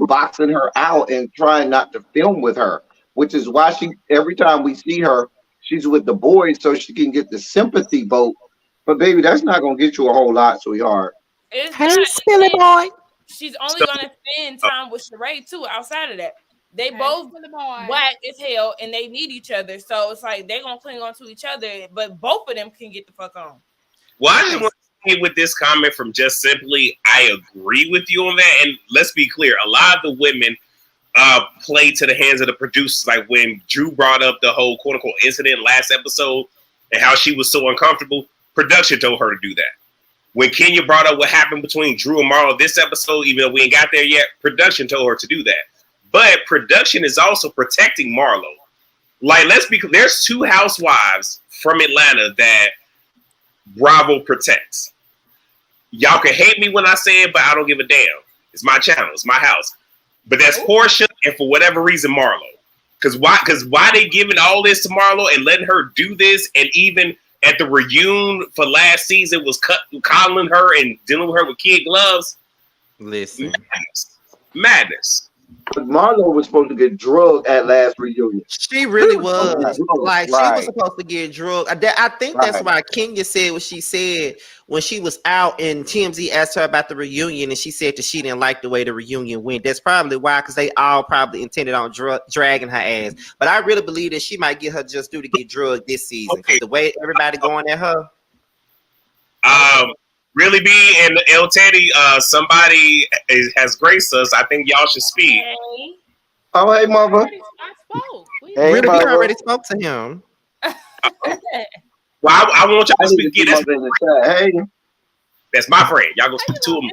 boxing her out and trying not to film with her, which is why every time we see her, she's with the boys so she can get the sympathy vote. But baby, that's not gonna get you a whole lot, sweetheart. Hey, silly boy. She's only gonna spend time with Sheree too. Outside of that, they both whack as hell, and they need each other. So it's like they're gonna cling on to each other, but both of them can get the fuck on. Well, I just want to say with this comment from Just Simply, I agree with you on that. And let's be clear, a lot of the women play to the hands of the producers. Like when Drew brought up the whole quote unquote incident last episode and how she was so uncomfortable, production told her to do that. When Kenya brought up what happened between Drew and Marlo this episode, even though we ain't got there yet, production told her to do that. But production is also protecting Marlo. Like, let's be clear, there's 2 housewives from Atlanta that Bravo protects. Y'all can hate me when I say it, but I don't give a damn. It's my channel. It's my house. But that's Portia and for whatever reason, Marlo. Because why they giving all this to Marlo and letting her do this, and even at the reunion for last season was coddling her and dealing with her with kid gloves. Listen. Madness. But Marlo was supposed to get drugged at last reunion. She really was. Like, she was supposed to get drugged. I think that's why Kenya said what she said when she was out and TMZ asked her about the reunion, and she said that she didn't like the way the reunion went. That's probably why, because they all probably intended on dragging her ass. But I really believe that she might get her just due to get drugged this season. Because the way everybody going at her. Really be and El Teddy, somebody has graced us. I think y'all should speak. Hey. Oh, hey, mother. I spoke. Hey, really, we already spoke to him. Well, I want y'all to speak again. Hey, that's my friend. Y'all go speak to him.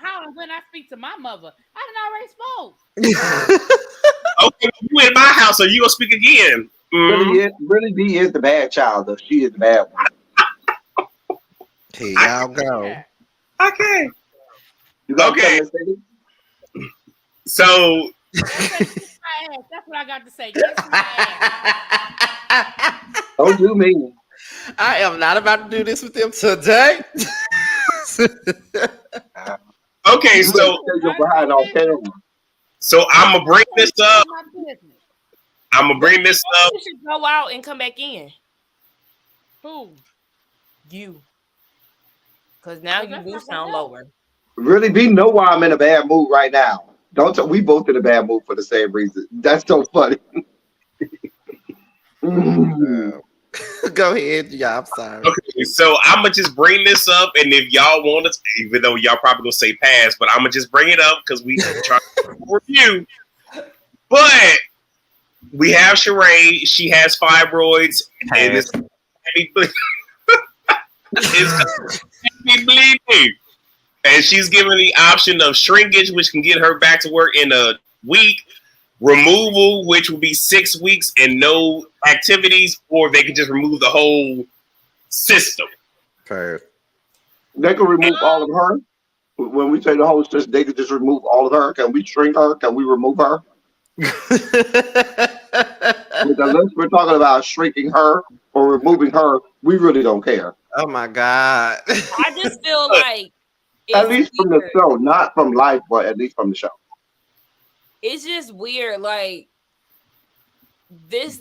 How and when I speak to my mother, I done already spoke. Okay, you in my house, so you gonna speak again. Really B is the bad child, though. She is the bad one. Here y'all go. Okay. Okay. So That's what I got to say. Kiss my ass. Don't do me. I am not about to do this with them today. okay, so I'm gonna bring this up. I'm gonna bring this up. You should go out and come back in. Who? You. Because now you do sound lower. Really B know why I'm in a bad mood right now. We both in a bad mood for the same reason. That's so funny. Go ahead, yeah. I'm sorry. Okay, so I'm gonna just bring this up, and if y'all want to, even though y'all probably gonna say pass, but I'm gonna just bring it up because we try to review. But we have Sheree. She has fibroids, and it's bleeding, and she's given the option of shrinkage, which can get her back to work in a week. Removal, which will be 6 weeks and no activities, or they could just remove the whole system. Okay. They could remove all of her. When we say the whole system, they could just remove all of her. Can we shrink her? Can we remove her? Unless we're talking about shrinking her or removing her, we really don't care. Oh my God. I just feel like at least from the show, not from life, but at least from the show. It's just weird, like this.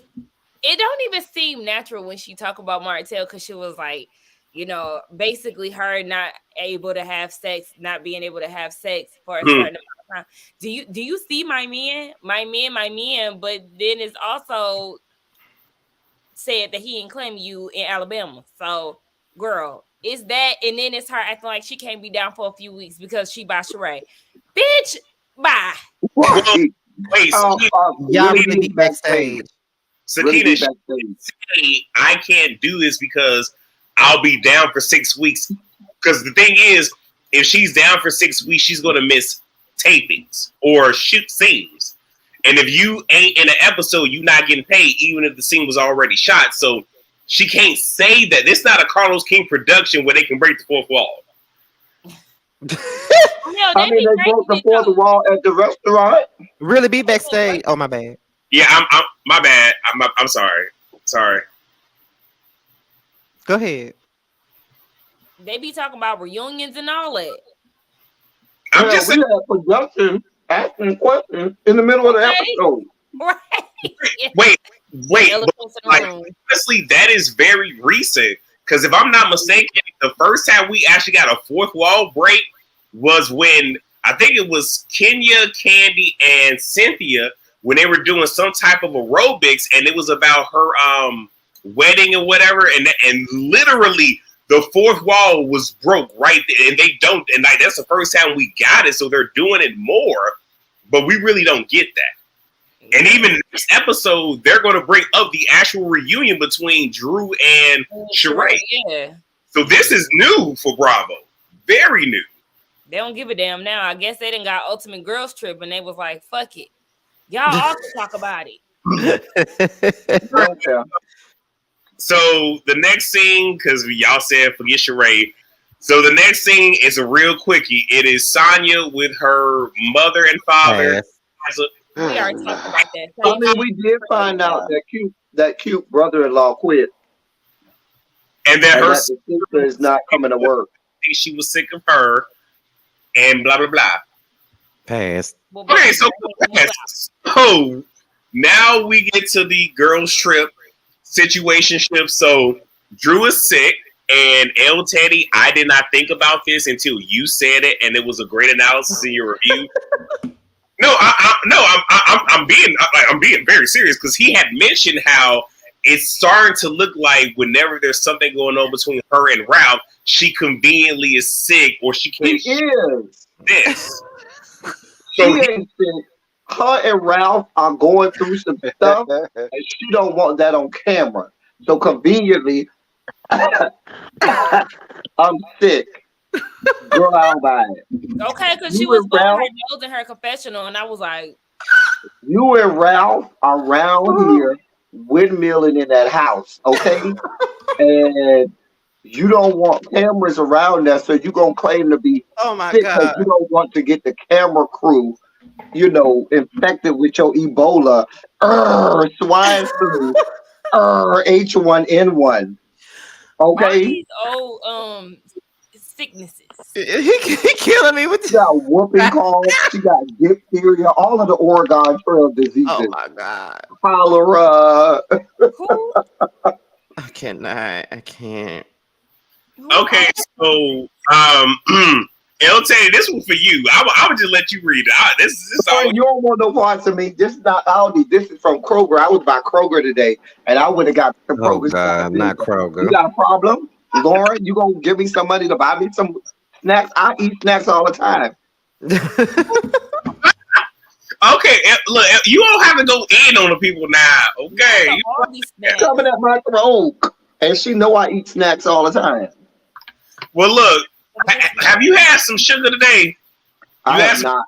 It don't even seem natural when she talk about Martell, because she was like, you know, basically her not able to have sex, not being able to have sex for a certain amount of time. Do you see my man? But then it's also said that he ain't claim you in Alabama. So, girl, it's that, and then it's her acting like she can't be down for a few weeks because she by Sheree. Bitch, bye. Wait, y'all really be backstage. Sakina, say, I can't do this because I'll be down for 6 weeks. Because the thing is, if she's down for 6 weeks, she's going to miss tapings or shoot scenes. And if you ain't in an episode, you're not getting paid, even if the scene was already shot. So she can't say that. This is not a Carlos King production where they can break the fourth wall. I mean, they broke the fourth wall at the restaurant. Really be backstage? Oh, my bad. Yeah, I'm my bad. I'm sorry. Sorry. Go ahead. They be talking about reunions and all that. I'm just saying, production asking questions in the middle of the episode. Right. Wait. Like, honestly, that is very recent. Because if I'm not mistaken, the first time we actually got a fourth wall break was when I think it was Kenya, Candy, and Cynthia when they were doing some type of aerobics, and it was about her wedding or whatever, and literally the fourth wall was broke right there, and they don't, and like that's the first time we got it, so they're doing it more, but we really don't get that. And even next episode, they're going to bring up the actual reunion between Drew and Sheree. Yeah. So this is new for Bravo, very new. They don't give a damn now. I guess they didn't got Ultimate Girls Trip, and they was like, "Fuck it, y'all all can talk about it." So the next scene, because y'all said forget Sheree. So the next scene is a real quickie. It is Sonya with her mother and father. We already talked about that. I mean, we did find out that cute brother-in-law quit, and that her sister is not coming to work. She was sick of her, and blah blah blah. Pass. Okay, so now we get to the girls' trip situationship. So Drew is sick, and El Teddy, I did not think about this until you said it, and it was a great analysis in your review. I'm being very serious because he had mentioned how it's starting to look like whenever there's something going on between her and Ralph, she conveniently is sick or she can't. She is. This. She ain't sick. Her and Ralph are going through some stuff, and she don't want that on camera. So conveniently, I'm sick. Girl, I'll buy it. Okay, because she was blowing her nose in her confessional, and I was like, "You and Ralph are around here windmilling in that house, okay? And you don't want cameras around there, so you're gonna claim to be sick because you don't want to get the camera crew, infected with your Ebola, swine flu, H1N1. Okay, these old sicknesses. He killing me with she got whooping cough, she got diphtheria, all of the Oregon Trail diseases. Oh my god, cholera. I can't. Okay, so LT, this one for you. I would just let you read it. This you don't want no parts of me. This is not Aldi. This is from Kroger. I was by Kroger today, and I would have got some Kroger. Oh God, not Kroger. You got a problem, Lauren? You gonna give me some money to buy me some snacks? I eat snacks all the time. Okay, look, you don't have to go in on the people now. Okay, coming at my throat, and she know I eat snacks all the time. Well, look, have you had some sugar today? I have not.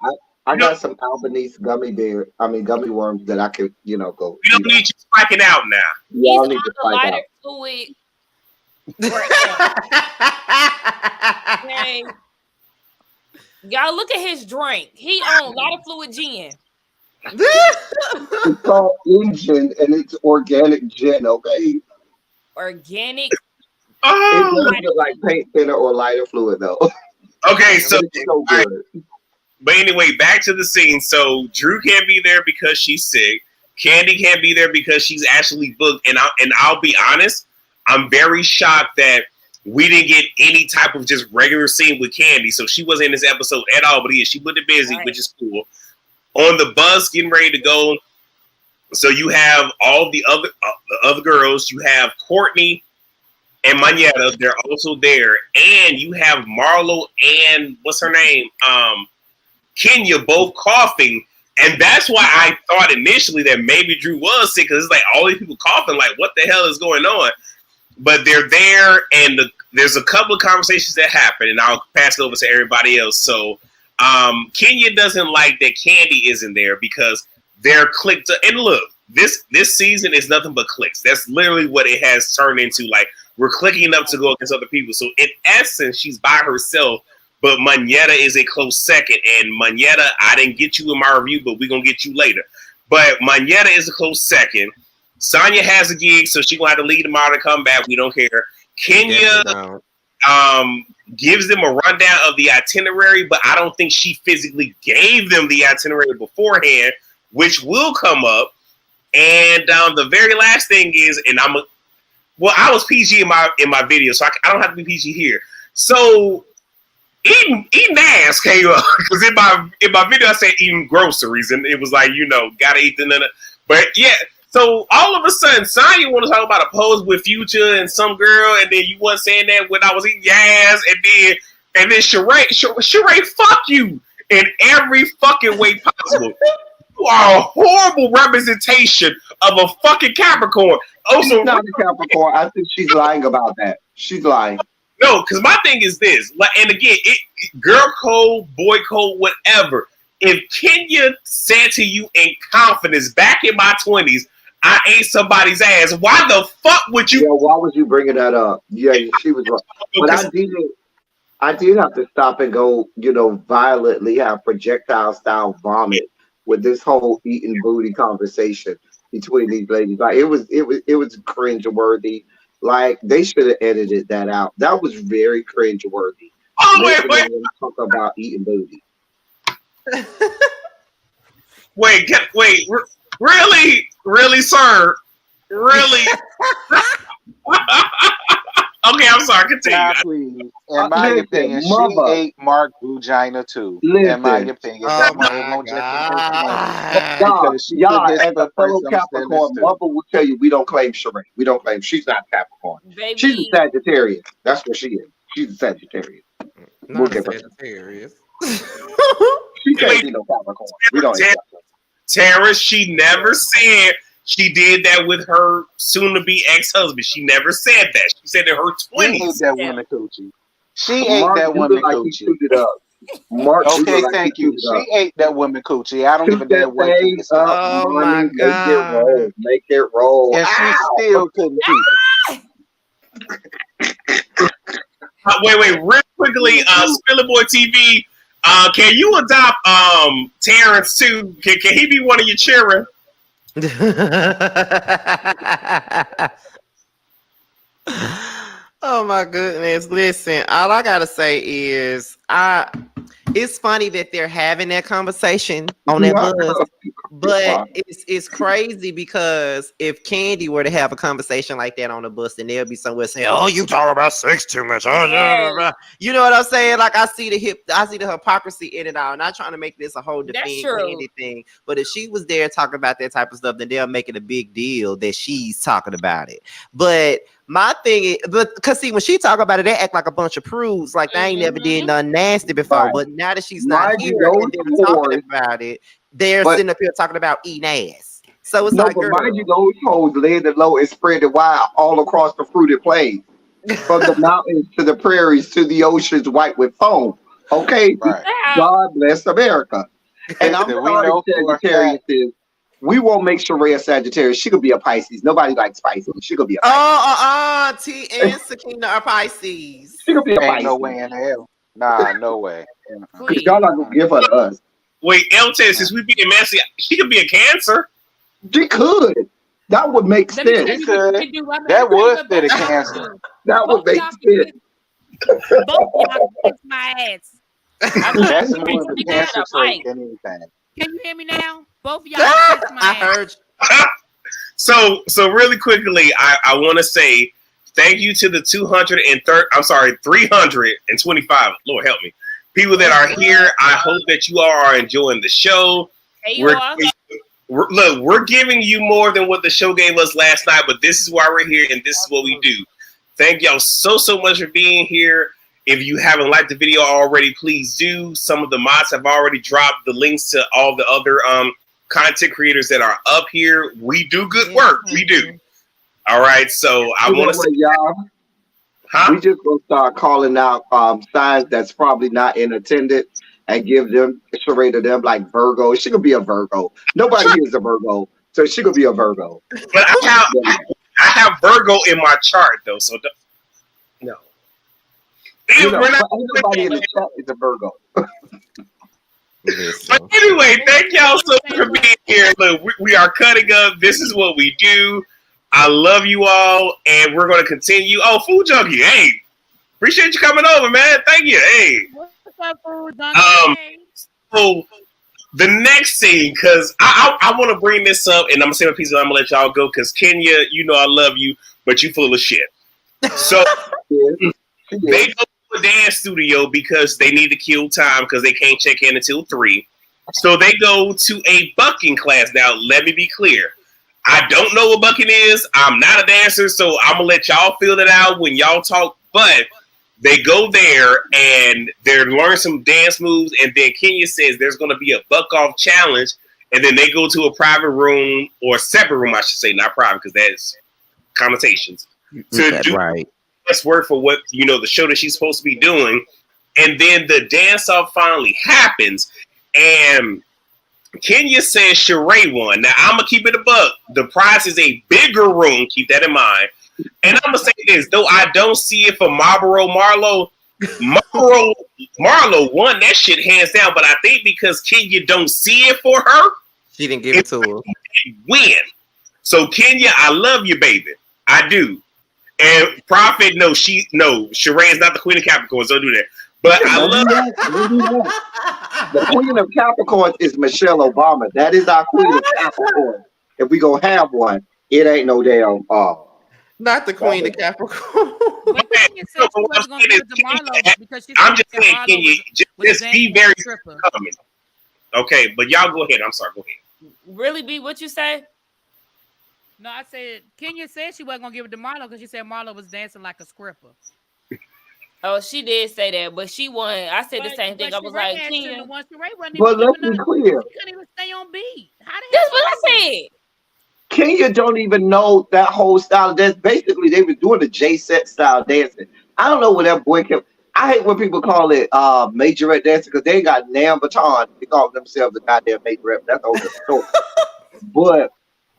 I got some Albanese gummy worms that I could, go. You don't need you spiking out now. Yeah, I need to spike out. Fluid right now. Okay. Y'all look at his drink. He on lighter fluid gin. It's called Engine, and it's organic gin. Okay. Organic. It doesn't look like paint thinner or lighter fluid though. Okay, so good. Right. But anyway, back to the scene. So Drew can't be there because she's sick. Candy can't be there because she's actually booked. And I'll be honest, I'm very shocked that we didn't get any type of just regular scene with Candy. So she wasn't in this episode at all. But she put it busy, right, which is cool. On the bus, getting ready to go. So you have all the other girls. You have Courtney and Manetta, they're also there, and you have Marlo and what's her name, Kenya, both coughing. And that's why I thought initially that maybe Drew was sick, because it's like all these people coughing, like, what the hell is going on? But they're there, and there's a couple of conversations that happen, and I'll pass it over to everybody else. So Kenya doesn't like that Candy isn't there because they're clicked. And look, this season is nothing but clicks. That's literally what it has turned into. Like, we're clicking up to go against other people. So in essence, she's by herself. But Manetta is a close second. And Manetta, I didn't get you in my review, but we're going to get you later. But Manetta is a close second. Sonya has a gig, so she's going to have to lead them out and come back. We don't care. Kenya gives them a rundown of the itinerary, but I don't think she physically gave them the itinerary beforehand, which will come up. And the very last thing is, and I was PG in my video, so I don't have to be PG here. So eating ass came up because in my video I said eating groceries, and it was like, gotta eat the. But yeah, so all of a sudden, Sonya want to talk about a pose with Future and some girl, and then you wasn't saying that when I was eating your ass, and then Sheree, fuck you in every fucking way possible. You are a horrible representation of a fucking Capricorn. Also, she's not a Capricorn. I think she's lying about that. She's lying. No, because my thing is this, and again, girl code, boy code, whatever. If Kenya said to you in confidence back in my 20s, I ate somebody's ass, why the fuck would you? Yeah, why would you bringing that up? Yeah, she was wrong. But I did have to stop and go, violently have projectile style vomit with this whole eating booty conversation between these ladies. Like, it was cringe worthy. Like, they should have edited that out. That was very cringe worthy. Oh, wait. Talk about eating booty. wait, really, sir? Really? Okay, I'm sorry. Continue. Nah, please. In my opinion, she ate Mark vagina too. In my opinion, y'all, as a fellow Capricorn, Mother will tell you we don't claim Sheree. We don't claim she's not Capricorn. Baby. She's a Sagittarius. That's what she is. She's a Sagittarius. Not a Sagittarius. She can't be no Capricorn. We don't. Tara, she never said she did that with her soon-to-be ex-husband. She never said that. She said in her 20s. She ate that woman coochie. She ate that woman coochie. Mark, okay, thank you. She ate that woman coochie. I don't give a damn what she said. Oh my God. Make it roll. And she still couldn't keep it. Wait, real quickly, Spiller Boy TV, can you adopt Terrence too? Can he be one of your children? Oh my goodness. Listen, all I gotta say is it's funny that they're having that conversation on that bus, but it's crazy because if Candy were to have a conversation like that on the bus, then they'll be somewhere saying, "Oh, you talk about sex too much." You know what I'm saying? Like, I see the hypocrisy in it all. I'm not trying to make this a whole defend Candy thing, but if she was there talking about that type of stuff, then they'll make it a big deal that she's talking about it. But my thing is, because see, when she talk about it, they act like a bunch of prudes, like they ain't never did nothing nasty before. Right. But now that she's not here and they're talking about it, they're sitting up here talking about eating ass. So it's like, but mind you, those hoes laid it low and spread it wide all across the fruited plains, from the mountains to the prairies to the oceans white with foam. Okay, right. God bless America. And I'm sorry, Sagittarius is. We won't make Sheree a Sagittarius. She could be a Pisces. Nobody likes Pisces. She could be a Pisces. T and Sakina are Pisces. She could be a Pisces. Ain't no way in hell. Nah, no way. Because y'all not going to give her to us. Wait, LT, since we being messy, she could be a Cancer. She could. That would make sense. She could. That would fit a Cancer. That would make sense. Both y'all kiss my ass. That's more of a Cancer trait than anything. Can you hear me now? Both of y'all kiss my ass. I heard you. So really quickly, I want to say thank you to the 325. Lord help me. People that are here. I hope that you all are enjoying the show. Hey, we're giving you more than what the show gave us last night, but this is why we're here and this is what we do. Thank y'all so much for being here. If you haven't liked the video already, please do. Some of the mods have already dropped the links to all the other content creators that are up here. We do good work. We do. All right. So I want to say, y'all. Huh? We just gonna start calling out signs that's probably not in attendance and give them Sheree to them like Virgo. She could be a Virgo. Nobody here is a Virgo, so she could be a Virgo. But I have Virgo in my chart though, so no. You know, nobody in the chat is a Virgo. But anyway, thank y'all so much for being here. Look, we are cutting up. This is what we do. I love you all, and we're going to continue. Oh, Food Junkie, hey, appreciate you coming over, man. Thank you. Hey, what's up, Food Junkie? So the next scene, because I want to bring this up, and I'm gonna say my piece, and I'm gonna let y'all go, because Kenya, you know I love you, but you full of shit. So they go to a dance studio because they need to kill time because they can't check in until 3. So they go to a bucking class. Now, let me be clear. I don't know what bucking is. I'm not a dancer, so I'm going to let y'all feel it out when y'all talk. But they go there, and they're learning some dance moves, and then Kenya says there's going to be a buck-off challenge, and then they go to a private room, or a separate room, I should say, not private, because that's connotations. To do best work for what, you know, the show that she's supposed to be doing. And then the dance-off finally happens, and Kenya says Sheree won. Now, I'm going to keep it a buck. The prize is a bigger room. Keep that in mind. And I'm going to say this. Though I don't see it for Marlboro Marlo won that shit hands down. But I think because Kenya don't see it for her, she didn't give it to her. Win. So, Kenya, I love you, baby. I do. And Prophet, Sheree is not the queen of Capricorn. Don't do that. But I love that. The queen of Capricorn is Michelle Obama. That is our queen of Capricorn. If we gonna have one, it ain't no damn not the queen of Capricorn. But Kenya said she wasn't gonna give it to Marlo because I'm just saying, Kenya, just be very coming. Okay, but y'all go ahead. I'm sorry, go ahead. Really, B, what you say? No, I said Kenya said she wasn't gonna give it to Marlo because she said Marlo was dancing like a scripper. Oh, she did say that, but she won. I said the same thing. I was like, Kenya. But let's be clear. She couldn't even stay on beat. That's what I said. Kenya don't even know that whole style of dance. Basically, they were doing the J-set style dancing. I don't know where that boy kept. I hate when people call it majorette dancing because they ain't got damn baton. They call themselves the goddamn majorette. That's the whole story. But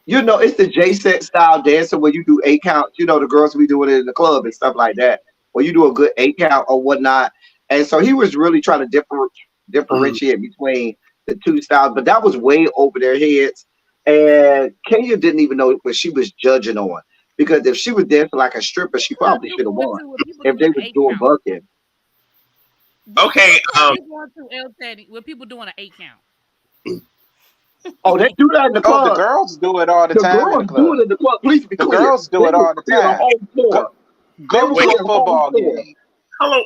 you know, it's the J-set style dancing where you do 8 counts. You know, the girls be doing it in the club and stuff like that. Where you do a good 8 count or whatnot. And so he was really trying to differentiate between the two styles, but that was way over their heads. And Kenya didn't even know what she was judging on. Because if she was dancing like a stripper, she probably should have won. If they were doing bucking. Okay. With people doing an 8 count. Oh, they do that in the club. The girls do it all the time. The girls do it in the club. Please be clear. The girls do it all the time. Go to a football game.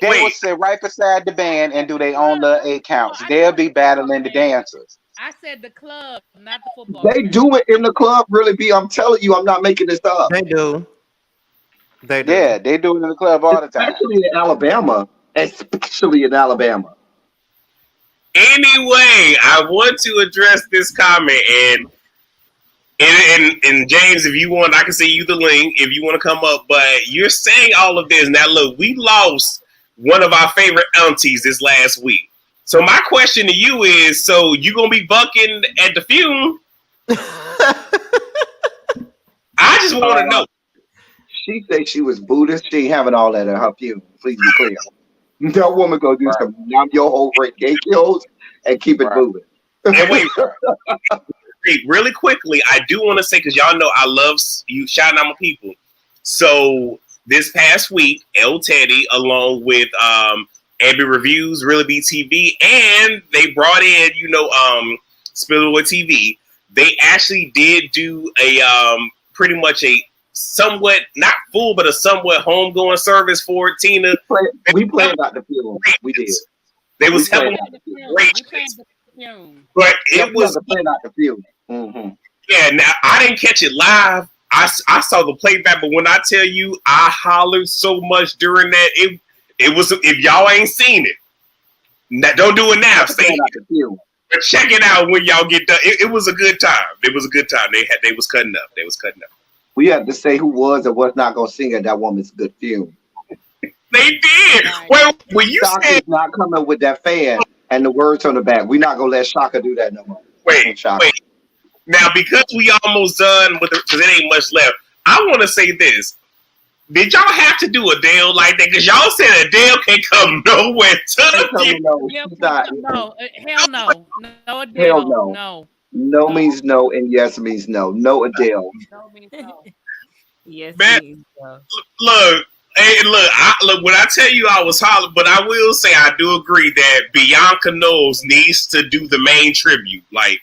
They will sit right beside the band and do their own little 8 counts. They'll be battling the dancers. I said the club, not the football. They do it in the club, really. I'm telling you, I'm not making this up. They do. Yeah, they do it in the club all the time. Especially in Alabama. Anyway, I want to address this comment, and James, if you want, I can send you the link if you want to come up. But you're saying all of this. Now, look, we lost one of our favorite aunties this last week. So my question to you is, so you going to be bucking at the fume? I just want to know. She said she was Buddhist. She ain't having all that in her fume. Please be clear. That woman go do some numb your whole great cake kills and keep it moving. And wait, really quickly, I do want to say, because y'all know I love you shouting out my people. So this past week, El Teddy, along with Abby Reviews, Really Be TV, and they brought in, Spillaway TV. They actually did do a pretty much a somewhat, not full, but a somewhat homegoing service for Tina. We played about the film. We did. They was helping great. But it was playing out the field. Mm-hmm. Yeah, now I didn't catch it live. I saw the playback, but when I tell you I hollered so much during that, it It was if y'all ain't seen it, don't do it now. Stay but check it out when y'all get done. It was a good time. It was a good time. They was cutting up. They was cutting up. We have to say who was and was not gonna sing at that woman's good fume. They did. Well, when you Shaka's not coming with that fan and the words on the back. We're not gonna let Shaka do that no more. Wait. Now, because we almost done with it, because it ain't much left, I want to say this. Did y'all have to do Adele like that? Because y'all said Adele can't come nowhere to the No, hell no. No Adele. Hell no. No. No means no, and yes means no. No Adele. No means no. Yes, man, look, when I tell you I was hollering, but I will say I do agree that Bianca Knowles needs to do the main tribute. Like,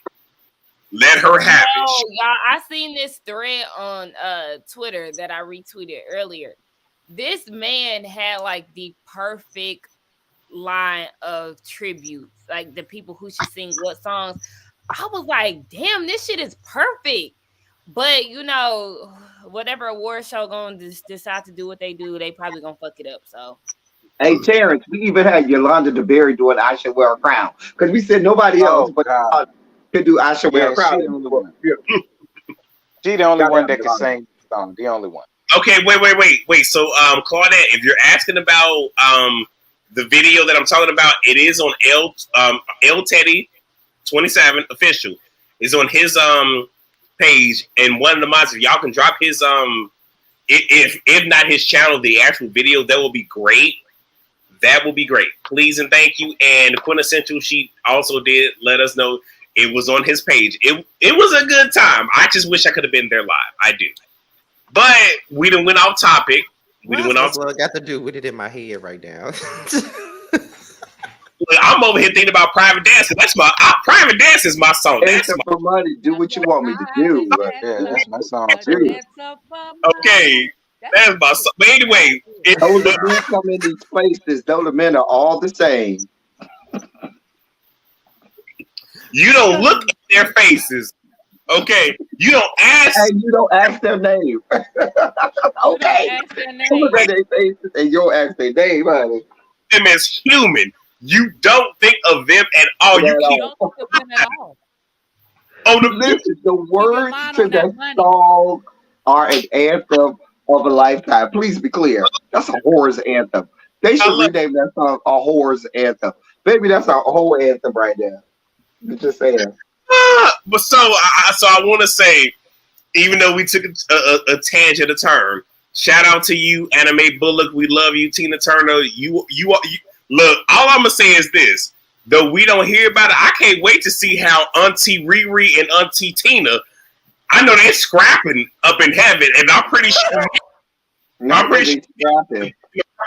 let her have it. Y'all, I seen this thread on Twitter that I retweeted earlier. This man had like the perfect line of tributes, like the people who should sing what songs. I was like, damn, this shit is perfect. But you know, whatever award show gonna decide to do what they do, they probably gonna fuck it up. So, hey Terrence, we even had Yolanda DeBerry doing "I Should Wear a Crown" because we said nobody else but could do "I Should Wear a Crown." She the only one that can sing the song. The only one. Okay, wait. So, Claudette, if you're asking about the video that I'm talking about, it is on L Teddy 27 official. It's on his page, and one of the mods, if y'all can drop his if not his channel, the actual video, that will be great. That will be great. Please and thank you. And Quintessential, she also did let us know it was on his page. It was a good time. I just wish I could have been there live. I do. But we done went off topic. What got to do with it in my head right now? I'm over here thinking about Private Dance. That's Private Dance is my song. That's for money. Do what you want me to do. Yeah, that's my song too. Okay, that's my song. But anyway, those that do come in these places, those men are all the same. You don't look at their faces. Okay, you don't ask. And you don't ask their name. Okay, you look at their faces and you don't ask their name, honey. Them as human. You don't think of them at all. You don't think of them at all. Listen, the words to that song are an anthem of a lifetime. Please be clear. That's a whore's anthem. They should rename that song a whore's anthem. Baby, that's a whole anthem right there. I'm just saying. But so I want to say, even though we took a tangent, a turn, shout out to you, Anime Bullock. We love you, Tina Turner. You look. All I'm gonna say is this: though we don't hear about it, I can't wait to see how Auntie Riri and Auntie Tina. I know they're scrapping up in heaven, and I'm pretty sure. I'm pretty sure.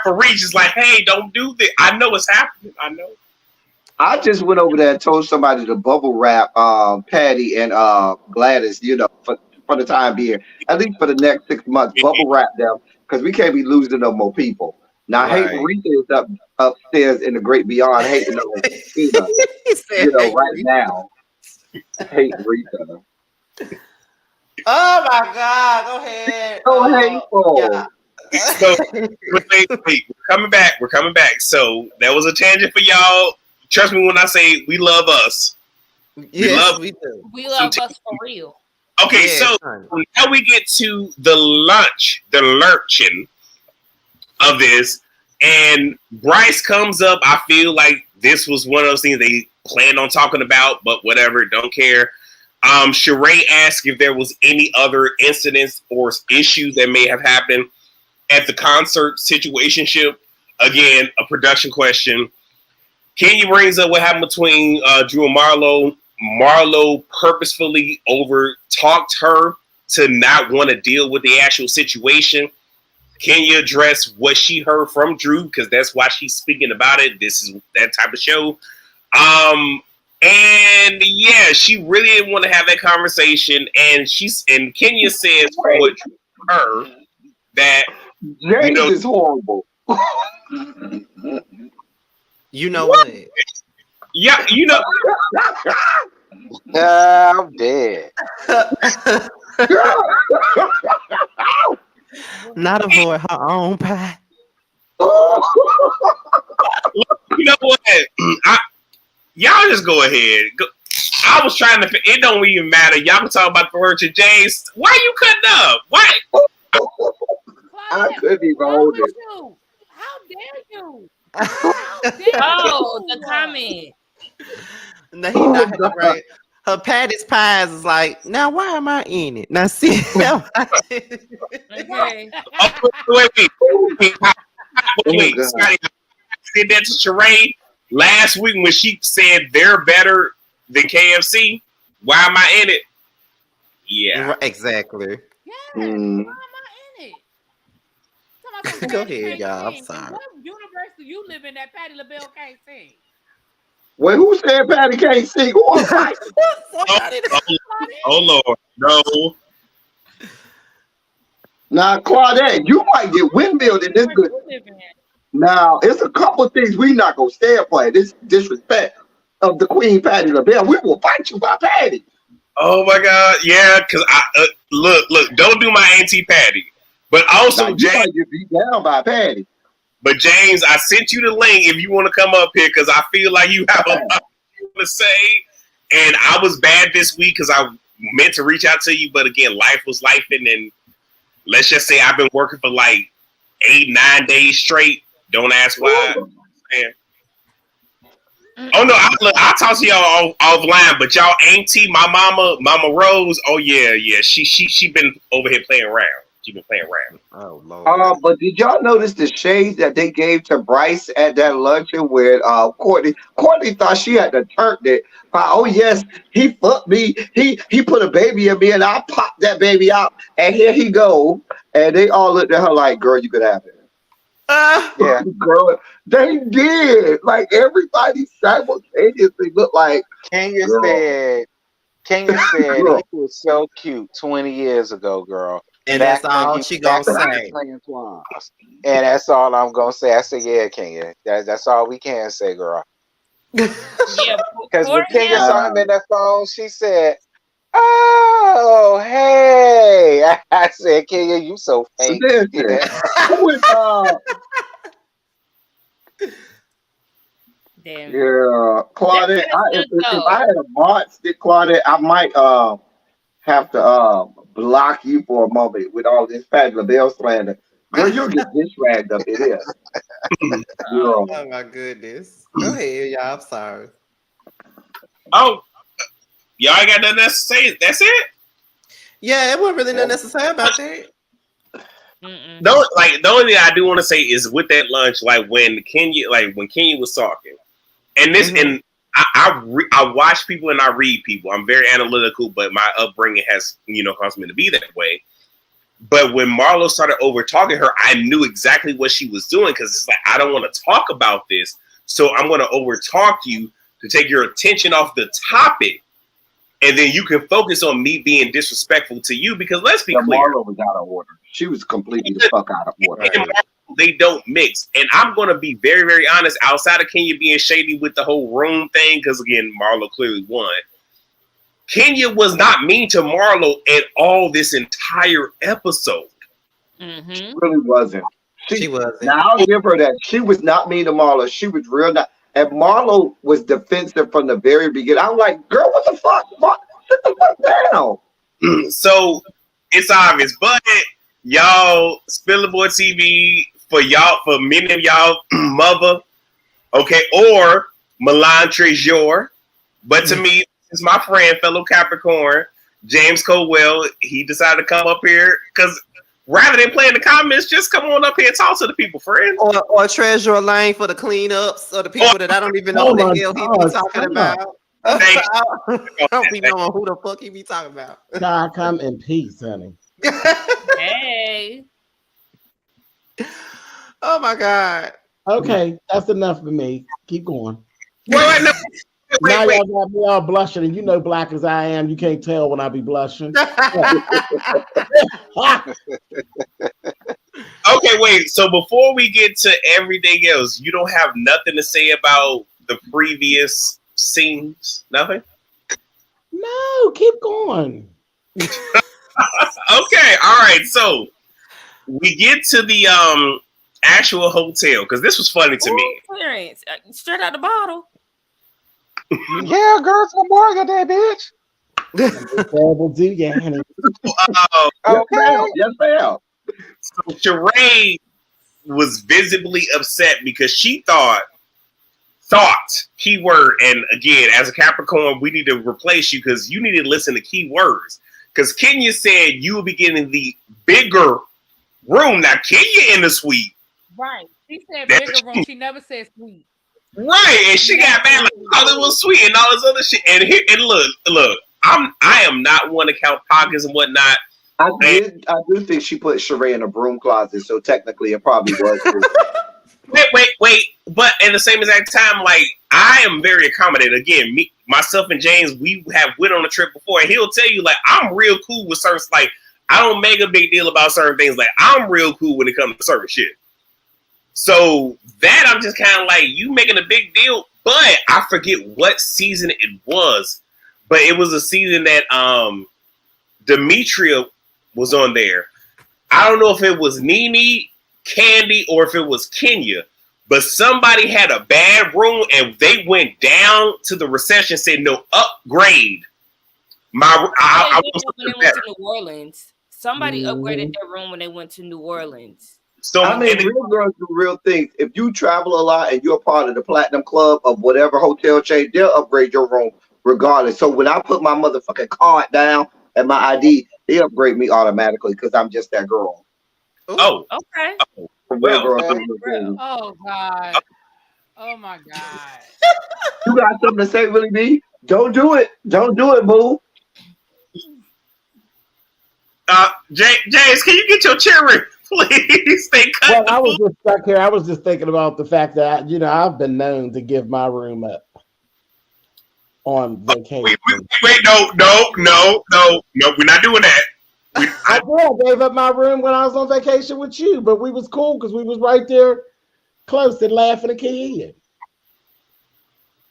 Reach is like, hey, don't do this. I know it's happening. I know. I just went over there and told somebody to bubble wrap Patty and Gladys, you know, for the time being, at least for the next 6 months, bubble wrap them because we can't be losing no more people. Now, Hate Rita is upstairs in the great beyond, hating on Tina, you know, right now. Hate Rita. Oh my God! Go ahead. So hateful. Yeah. So wait, we're coming back. So that was a tangent for y'all. Trust me when I say we love us. Yes, we do. We love us for real. Okay, so now we get to the lurching of this, and Bryce comes up. I feel like this was one of those things they planned on talking about, but whatever, don't care. Sheree asked if there was any other incidents or issues that may have happened at the concert situationship. Again, a production question. Kenya brings up what happened between Drew and Marlo. Marlo purposefully over-talked her to not want to deal with the actual situation. Kenya addressed what she heard from Drew because that's why she's speaking about it. This is that type of show. And yeah, she really didn't want to have that conversation. And Kenya says what her that James is horrible. You know what? Yeah, you know. I'm dead. Not avoid her own pie. You know what? Y'all just go ahead. I was trying to. It don't even matter. Y'all can talk about the word of James. Why you cutting up? Why? I couldn't even hold it. How dare you? Oh, the comment. No, he not right. Her Patty's Pies is like, now why am I in it? Now see, Okay. Wait, Scotty did that to Sheree last week when she said they're better than KFC. Why am I in it? Yeah, exactly. Yeah, why am I in it? Go ahead, y'all. I'm sorry. What universe do you live in that Patti LaBelle can't sing? Well, who said Patty can't sing? Who am I? Oh Lord, no. Now, Claudette, you might get windmilled in this good. Now, it's a couple of things we not gonna stand for. This disrespect of the Queen Patti LaBelle. We will fight you by Patty. Oh my God, yeah. Because I look. Don't do my Auntie Patty. But also, now, James, you might get beat down by Patty. But James, I sent you the link if you want to come up here because I feel like you have a lot to say. And I was bad this week because I meant to reach out to you, but again, life was life, and let's just say I've been working for like 8-9 days straight. Don't ask why. Oh no, I'll talk to y'all offline. But y'all auntie, my Mama Rose. Oh yeah. She been over here playing around. She been playing around. Oh Lord. But did y'all notice the shades that they gave to Bryce at that luncheon with Courtney? Courtney thought she had to turn it. Oh yes, he fucked me. He put a baby in me, and I popped that baby out, and here he go. And they all looked at her like, "Girl, you could have it." Yeah, girl, they did. Like everybody simultaneously looked like. Kenya girl. said Girl. he was so cute 20 years ago, girl. And Back that's when all he- she back gonna when he was say. playing twins. And that's all I'm gonna say. I said, yeah, Kenya. That's all we can say, girl. Yeah, Because when Kenya Coriel. saw him in that phone, she said, "Oh, hey." I said, Kenya, you so fake. Listen, Yeah. who is Damn. yeah, Claudette. If I had a mod stick, Claudette, I might have to block you for a moment with all this Patti LaBelle slander. Girl, you'll get this ragged up in here. Girl. Oh my goodness. Go ahead, y'all. I'm sorry. Oh, y'all ain't got nothing else to say. That's it. Yeah, it wasn't really nothing necessary about that. The only thing I do want to say is with that lunch, like when Kenya was talking, and this and I watch people and I read people. I'm very analytical, but my upbringing has caused me to be that way. But when Marlo started over talking her, I knew exactly what she was doing because it's like I don't want to talk about this, so I'm going to over talk you to take your attention off the topic. And then you can focus on me being disrespectful to you because let's be clear. Marlo was out of order. She was completely the fuck out of order. They don't mix. And I'm going to be very, very honest. Outside of Kenya being shady with the whole room thing, because again, Marlo clearly won. Kenya was not mean to Marlo at all this entire episode. She really wasn't. She wasn't. Now I'll give her that. She was not mean to Marlo. She was real nice. And Marlo was defensive from the very beginning. I'm like, girl, what the fuck? Sit the fuck down. So it's obvious, but y'all, Spillable TV for many of y'all, mother, okay, or Milan Trejor. But to me, this is my friend, fellow Capricorn, James Colwell. He decided to come up here because rather than play in the comments, just come on up here and talk to the people, friend. Or Treasure Lane for the cleanups or the people that I don't even know who the hell he be talking about. I don't be knowing who the fuck he be talking about. God, come in peace, honey. Hey. Oh my God. Okay, that's enough for me. Keep going. Wait. Now y'all got me all blushing, and you know, black as I am, you can't tell when I be blushing. Okay, wait. So before we get to everything else, you don't have nothing to say about the previous scenes? Nothing? No, keep going. Okay, all right. So we get to the actual hotel, because this was funny to me. Clearance, straight out the bottle. Yeah, girls with Morgan, that bitch. Terrible do ya, honey. Okay. Yes, ma'am. So Sheree was visibly upset because she thought, keyword, and again, as a Capricorn, we need to replace you because you need to listen to keywords. Because Kenya said you will be getting the bigger room. Now, Kenya in the suite. Right. She said bigger room. She never said suite. Right, and she got mad like Hollywood suite and all this other shit. And here, and look, I am not one to count pockets and whatnot. I do think she put Sheree in a broom closet, so technically it probably was. Wait. But at the same exact time, like, I am very accommodating. Again, myself and James, we have went on a trip before, and he'll tell you, like, I'm real cool with certain, like, I don't make a big deal about certain things. Like, I'm real cool when it comes to certain shit. So that I'm just kind of like, you making a big deal, but I forget what season it was. But it was a season that Demetria was on there. I don't know if it was Nene, Candy, or if it was Kenya. But somebody had a bad room and they went down to the reception and said, no, upgrade. When they went to New Orleans. Somebody upgraded their room when they went to New Orleans. So I mean, real girls do real things. If you travel a lot and you're part of the Platinum Club of whatever hotel chain, they'll upgrade your room regardless. So when I put my motherfucking card down and my ID, they upgrade me automatically because I'm just that girl. Oh, okay. Oh God. Oh my God. You got something to say, Willie B? Don't do it. Don't do it, boo. James, can you get your chair in, please? Well, I was just stuck here. I was just thinking about the fact that, I've been known to give my room up on vacation. Wait, no. We're not doing that. I gave up my room when I was on vacation with you, but we was cool because we was right there close and laughing and kidding.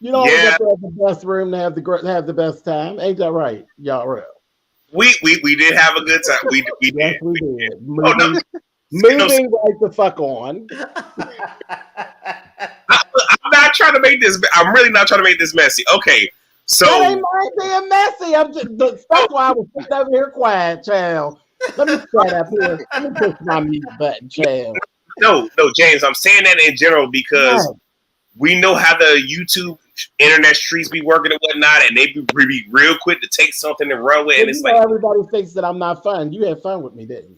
You know, always have to have the best room to have the best time. Ain't that right, y'all? Real. We did have a good time. We did. Yes, we did. Moving right the fuck on. I'm not trying to make this. I'm really not trying to make this messy. Okay, so that ain't mind being messy. That's why I was sitting over here quiet, child. Let me stand up here. Let me push my mute button, child. No, James. I'm saying that in general because we know how the YouTube internet streets be working and whatnot, and they be real quick to take something and run with it. And it's like everybody thinks that I'm not fun. You had fun with me, didn't you?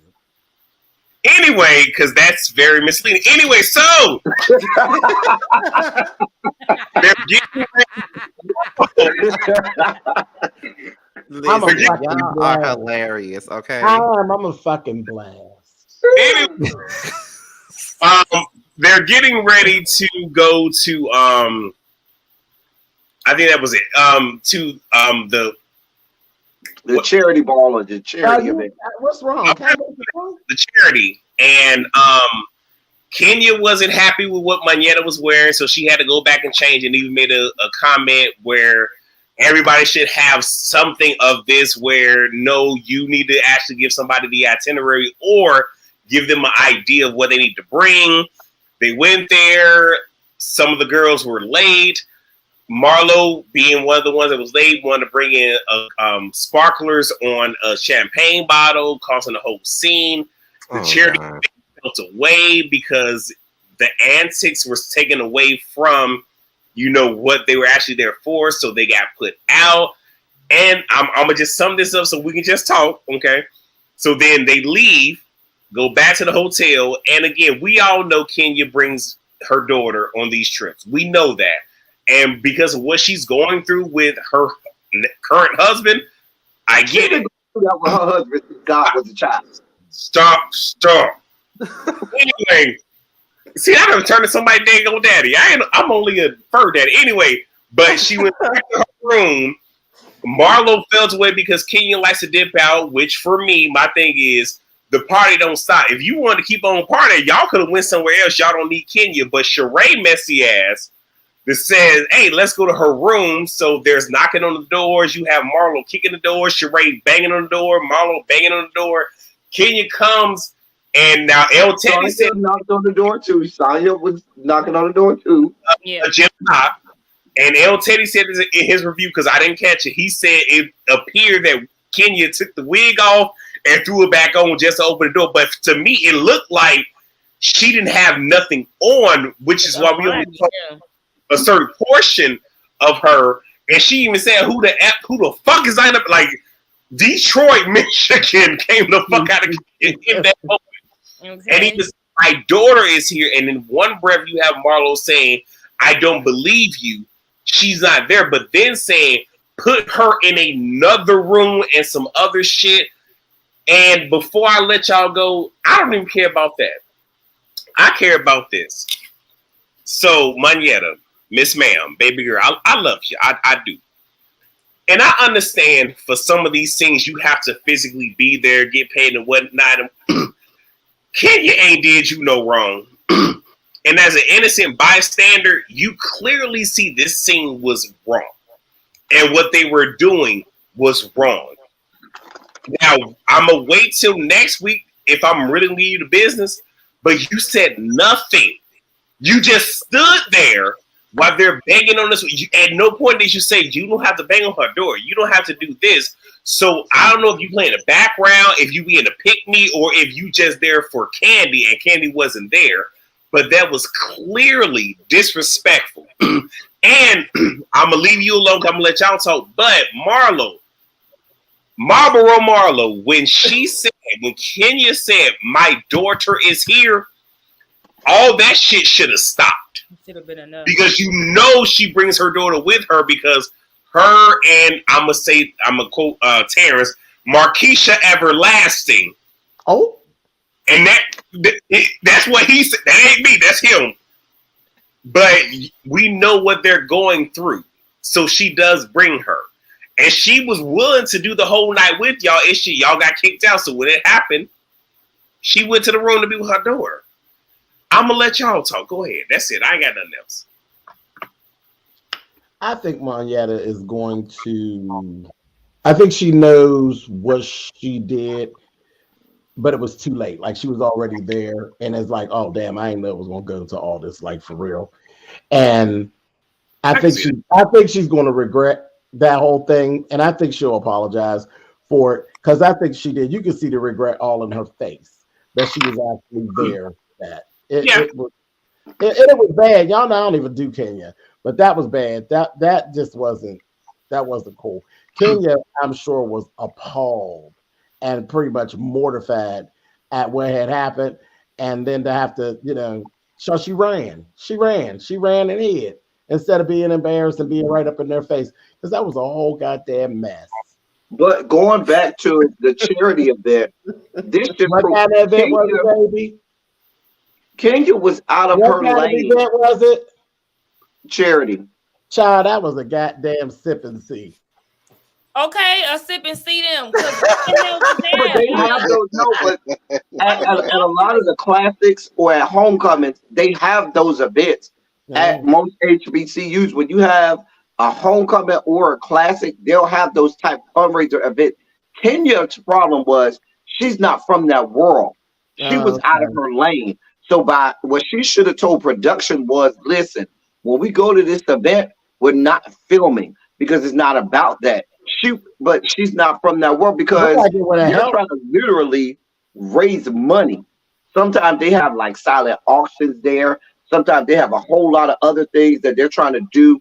Anyway, because that's very misleading. Anyway, so they're getting y'all are hilarious. Okay, I'm a fucking blast. Anyway, they're getting ready to go to I think that was it. To the charity ball or the charity event. What's wrong? The charity. And Kenya wasn't happy with what Manetta was wearing, so she had to go back and change, and even made a comment where everybody should have something of this where, no, you need to actually give somebody the itinerary or give them an idea of what they need to bring. They went there. Some of the girls were late. Marlo, being one of the ones that was late, wanted to bring in sparklers on a champagne bottle, causing the whole scene. The charity felt away because the antics were taken away from, what they were actually there for. So they got put out. And I'm going to just sum this up so we can just talk. Okay. So then they leave, go back to the hotel. And again, we all know Kenya brings her daughter on these trips. We know that. And because of what she's going through with her current husband, I get it. That with her husband, God was a child. Stop. Anyway, see, I done turned to somebody dang old daddy. I'm only a fur daddy. Anyway, but she went back to her room. Marlo felt away because Kenya likes to dip out, which for me, my thing is the party don't stop. If you want to keep on partying, y'all could have went somewhere else. Y'all don't need Kenya. But Sheree messy ass that says, hey, let's go to her room. So there's knocking on the doors. You have Marlo kicking the door, Sheree banging on the door, Marlo banging on the door. Kenya comes And now El Teddy said knocked on the door too. Sonya was knocking on the door too. Yeah. A gym knock. And El Teddy said this in his review because I didn't catch it. He said it appeared that Kenya took the wig off and threw it back on just to open the door. But to me, it looked like she didn't have nothing on, which is why we only saw a certain portion of her. And she even said, "Who the fuck is I?" Like Detroit, Michigan came the fuck out of in that moment. Okay. And he just, my daughter is here. And in one breath, you have Marlo saying, "I don't believe you. She's not there." But then saying, "Put her in another room and some other shit." And before I let y'all go, I don't even care about that. I care about this. So, Monyetta, Miss Ma'am, baby girl, I love you. I do. And I understand for some of these things, you have to physically be there, get paid and whatnot. Kenya ain't did you no wrong. And as an innocent bystander, you clearly see this scene was wrong. And what they were doing was wrong. Now, I'm going to wait till next week if I'm really leaving you the business, but you said nothing. You just stood there while they're banging on this. At no point did you say, you don't have to bang on her door. You don't have to do this. So I don't know if you play in the background, if you be in a pick-me, or if you just there for Candy and Candy wasn't there. But that was clearly disrespectful. And I'm going to leave you alone. I'm going to let y'all talk. But Marlo, Marlboro Marlo, when Kenya said, "My daughter is here," all that shit should have stopped. Should have been enough. Because you know she brings her daughter with her because her and I'm going to quote Terrence, Markeisha Everlasting. Oh. And that's what he said. That ain't me. That's him. But we know what they're going through. So she does bring her. And she was willing to do the whole night with y'all. Y'all got kicked out. So when it happened, she went to the room to be with her daughter. I'm going to let y'all talk. Go ahead. That's it. I ain't got nothing else. I think Monyetta is going to... I think she knows what she did, but it was too late. Like, she was already there. And it's like, oh, damn, I didn't know it was going to go to all this, like, for real. And I think she's going to regret that whole thing, and I think she'll apologize for it because I think she did. You can see the regret all in her face that she was actually there. That it was bad. Y'all know I don't even do Kenya, but that was bad. That just wasn't cool. Kenya, I'm sure, was appalled and pretty much mortified at what had happened, and then to have to, so she ran and hid instead of being embarrassed and being right up in their face. Because that was a whole goddamn mess. But going back to the charity event, this just what kind of event was it, baby? Kenya was out of her lane. What kind of event was it? Charity. Child, that was a goddamn sip and see. Okay, a sip and see them. But they have those, but at a lot of the classics or at homecomings, they have those events. At most HBCUs, when you have a homecoming or a classic, they'll have those type of fundraiser events. Kenya's problem was she's not from that world. She was out of her lane. So by what she should have told production was, listen, when we go to this event, we're not filming because it's not about that. But she's not from that world because they're trying to literally raise money. Sometimes they have like silent auctions there. Sometimes they have a whole lot of other things that they're trying to do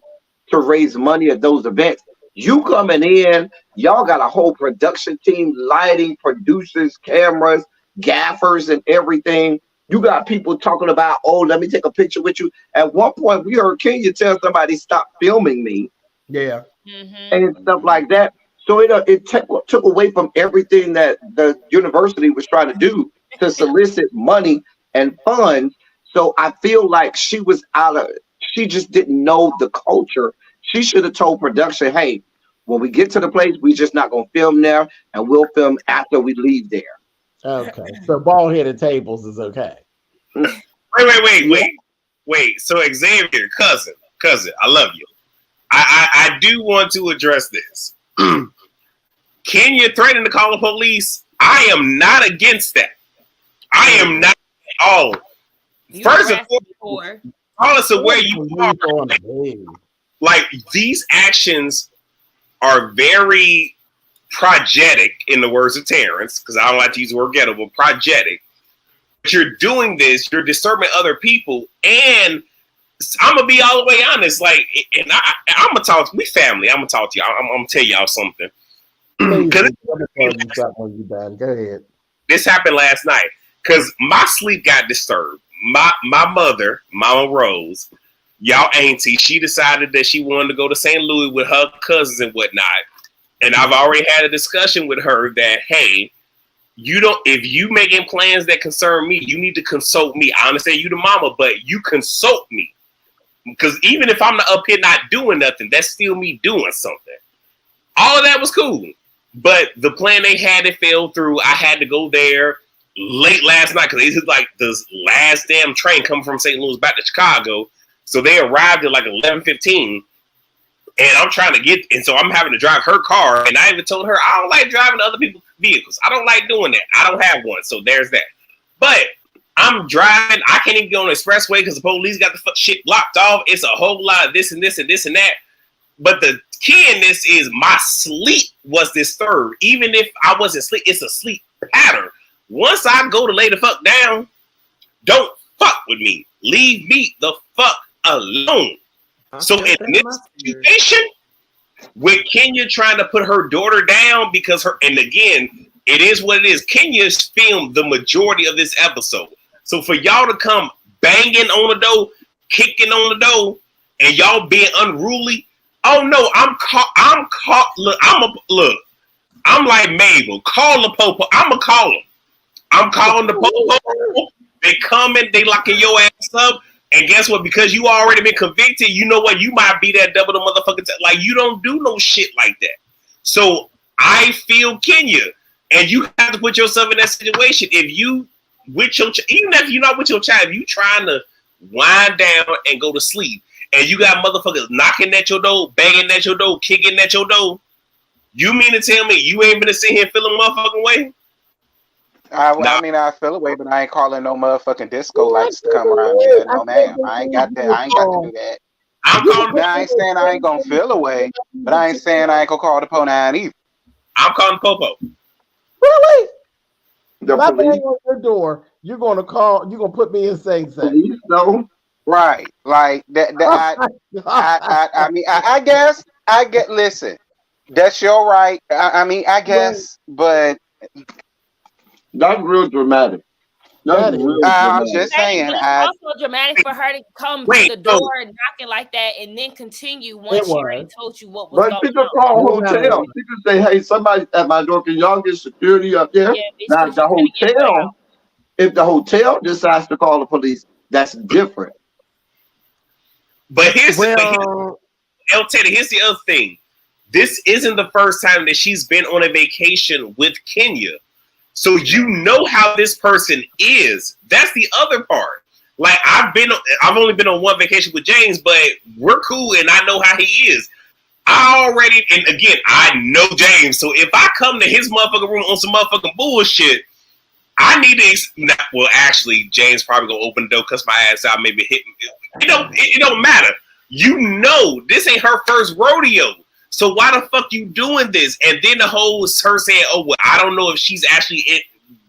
to raise money at those events. You coming in, y'all got a whole production team, lighting, producers, cameras, gaffers, and everything. You got people talking about, oh, let me take a picture with you. At one point, we heard Kenya tell somebody, stop filming me. Yeah. And stuff like that. So it took away from everything that the university was trying to do to solicit money and funds. So I feel like she just didn't know the culture. She should have told production, hey, when we get to the place, we just not going to film there, and we'll film after we leave there. Okay. So bald-headed tables is okay. Wait. So Xavier, cousin, I love you. I do want to address this. Kenya threatening to call the police. I am not against that. I am not at all. You First and harassed foremost, regardless of where you are, like these actions are very progetic, in the words of Terrence, because I don't like to use the word ghetto, but progetic. But you're doing this, you're disturbing other people, and I'm gonna be all the way honest. Like, and I'm gonna talk. We family. I'm gonna talk to y'all. I'm gonna tell y'all something. Go ahead. This happened last night because my sleep got disturbed. My mother, Mama Rose, y'all auntie, she decided that she wanted to go to St. Louis with her cousins and whatnot. And I've already had a discussion with her that, hey, if you making plans that concern me, you need to consult me. I understand you the mama, but you consult me. Because even if I'm up here not doing nothing, that's still me doing something. All of that was cool. But the plan they had, it fell through. I had to go there late last night because it was like this last damn train coming from St. Louis back to Chicago. So they arrived at like 11:15. And I'm trying to and so I'm having to drive her car. And I even told her, I don't like driving other people's vehicles. I don't like doing that. I don't have one. So there's that. But I'm driving. I can't even go on the expressway because the police got the shit blocked off. It's a whole lot of this and this and this and that. But the key in this is my sleep was disturbed. Even if I wasn't asleep, it's a sleep pattern. Once I go to lay the fuck down, don't fuck with me. Leave me the fuck alone. So in this situation, with Kenya trying to put her daughter down because and again, it is what it is. Kenya's filmed the majority of this episode. So for y'all to come banging on the door, kicking on the door, and y'all being unruly, oh no, I'm caught. Look, I'm like Mabel. Call the popo. I'ma call them. I'm calling the popo. They coming, they locking your ass up. And guess what? Because you already been convicted, you know what? You might be that double the motherfucker. Like, you don't do no shit like that. So I feel Kenya. And you have to put yourself in that situation. If you, with your even if you're not with your child, if you trying to wind down and go to sleep, and you got motherfuckers knocking at your door, banging at your door, kicking at your door, you mean to tell me you ain't been sitting here feeling motherfucking way? I mean, I feel away, but I ain't calling no motherfucking disco lights to come around here. No, ma'am. I ain't got that. I ain't got to do that. I ain't saying I ain't gonna feel away, but I ain't saying I ain't gonna call the Po9 either. I'm calling Popo. Really? The police on your door. You're gonna call. You're gonna put me in Sing Sing. No. Right. Like that. I mean, I guess. Listen, that's your right. I mean, I guess, but. That's real dramatic. That's real I'm just saying. But it's also dramatic for her to come to the door knocking like that and then continue once she already told you what was going on. But she could call a hotel. She could say, hey, somebody at my door, can y'all get security up there? Yeah, now, the hotel, if the hotel decides to call the police, that's different. But here's the other thing. This isn't the first time that she's been on a vacation with Kenya. So you know how this person is. That's the other part. Like I've only been on one vacation with James, but we're cool and I know how he is. And again, I know James. So if I come to his motherfucking room on some motherfucking bullshit, I need to. Well, actually, James probably gonna open the door, cuss my ass out, maybe hit me. It don't matter. You know, this ain't her first rodeo. So why the fuck you doing this? And then the whole her saying, "Oh, well, I don't know if she's actually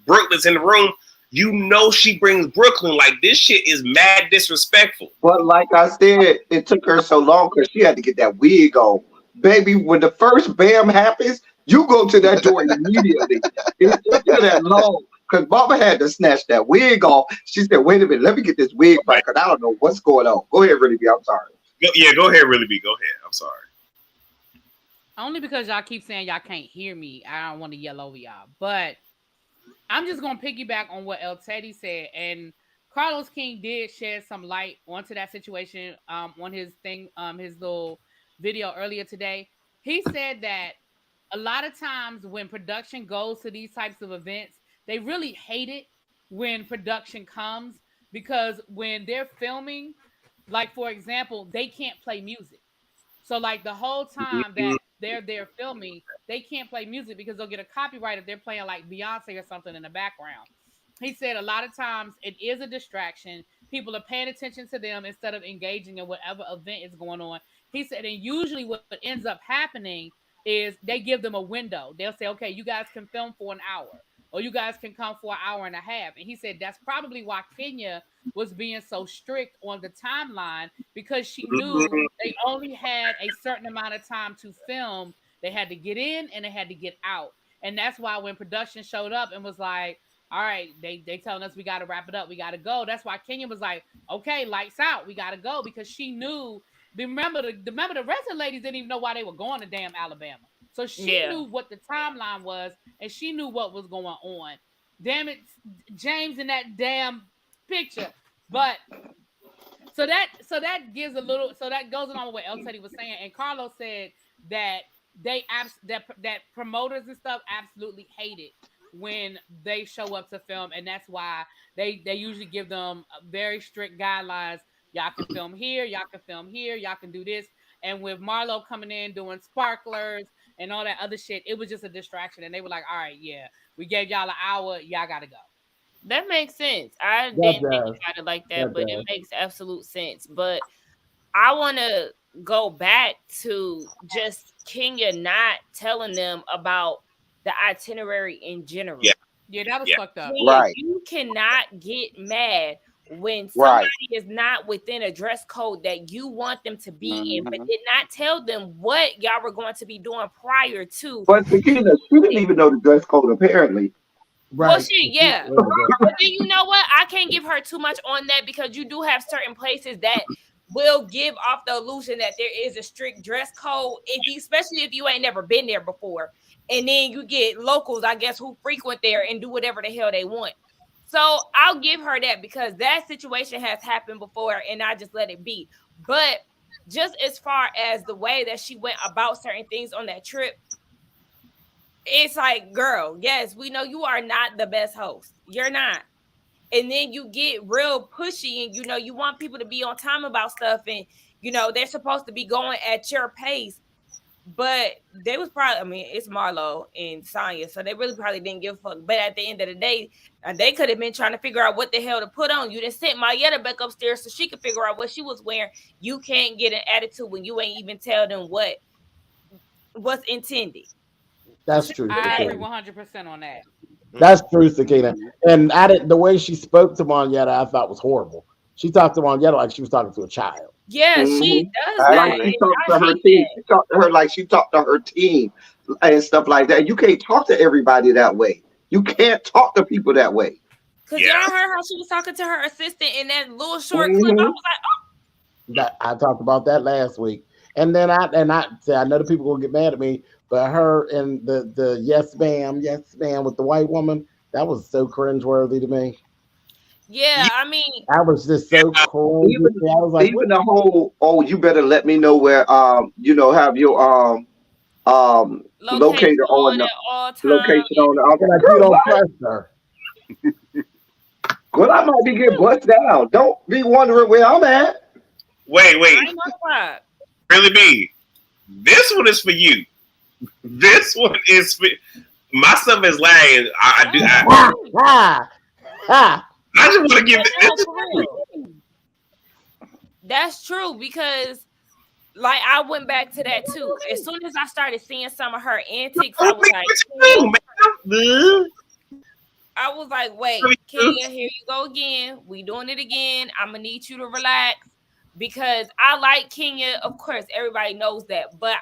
Brooklyn's in the room." You know, she brings Brooklyn. Like this shit is mad disrespectful. But like I said, it took her so long because she had to get that wig on, baby. When the first bam happens, you go to that door immediately. It took her that long because Mama had to snatch that wig off. She said, "Wait a minute, let me get this wig back because I don't know what's going on." Go ahead, Really B. I'm sorry. Yeah, go ahead, Really B. Go ahead. I'm sorry. Only because y'all keep saying y'all can't hear me. I don't want to yell over y'all. But I'm just going to piggyback on what El Teddy said. And Carlos King did shed some light onto that situation on his thing, his little video earlier today. He said that a lot of times when production goes to these types of events, they really hate it when production comes because when they're filming, like, for example, they can't play music. So, like, the whole time that they're there filming, they can't play music because they'll get a copyright if they're playing, like, Beyonce or something in the background. he said a lot of times it is a distraction. People are paying attention to them instead of engaging in whatever event is going on. He said, and usually what ends up happening is they give them a window. They'll say, okay, you guys can film for an hour, or you guys can come for an hour and a half. And he said that's probably why Kenya was being so strict on the timeline, because she knew they only had a certain amount of time to film. They had to get in and they had to get out. And that's why when production showed up and was like, all right, they telling us we got to wrap it up, we got to go. That's why Kenya was like, okay, lights out, we got to go, because she knew. Remember the rest of the ladies didn't even know why they were going to damn Alabama. So she knew what the timeline was, and she knew what was going on. Damn it, James in that damn picture. But so that gives a little, so that goes along with what El Teddy was saying. And Carlos said that that promoters and stuff absolutely hate it when they show up to film, and that's why they usually give them very strict guidelines. Y'all can film here, y'all can film here, y'all can do this. And with Marlo coming in doing sparklers and all that other shit, it was just a distraction. And they were like, all right, yeah, we gave y'all an hour, y'all gotta go. That makes sense. I didn't think about it like that, but it makes absolute sense. But I want to go back to just Kenya not telling them about the itinerary in general. Yeah, that was fucked up. Right. You cannot get mad when somebody is not within a dress code that you want them to be in, but did not tell them what y'all were going to be doing prior to. But Sakina, she didn't even know the dress code, apparently. Right. Well, shit, yeah. But then you know what? I can't give her too much on that, because you do have certain places that will give off the illusion that there is a strict dress code, especially if you ain't never been there before. And then you get locals, I guess, who frequent there and do whatever the hell they want. So I'll give her that, because that situation has happened before and I just let it be. But just as far as the way that she went about certain things on that trip, it's like, girl, yes, we know you are not the best host. You're not. And then you get real pushy and, you want people to be on time about stuff, and, they're supposed to be going at your pace. But they was probably, it's Marlo and Sonya, so they really probably didn't give a fuck. But at the end of the day, they could have been trying to figure out what the hell to put on. You done sent Mayetta back upstairs so she could figure out what she was wearing. You can't get an attitude when you ain't even tell them what's intended. That's true. I agree 100% on that. That's true, Sakina. And the way she spoke to Mayetta, I thought was horrible. She talked to Mayetta like she was talking to a child. Yeah, she does that. Like she talked to her team. She talked to her like she talked to her team and stuff like that. You can't talk to everybody that way. You can't talk to people that way. Because y'all heard how she was talking to her assistant in that little short clip. I was like, oh. I talked about that last week. And then I know the people gonna get mad at me, but her and the yes ma'am with the white woman, that was so cringeworthy to me. Yeah, I mean, I was just so cool. Even the whole, you better let me know where have your locator on the location on the. Like you don't trust her. Well, I might be getting bust down. Don't be wondering where I'm at. Wait. Really, B? This one is for you. This one is for my stuff is lagging. I just want to give it. That's true, because like I went back to that too. As soon as I started seeing some of her antics, I was like, wait, Kenya, here you go again. We doing it again. I'm gonna need you to relax, because I like Kenya. Of course, everybody knows that. But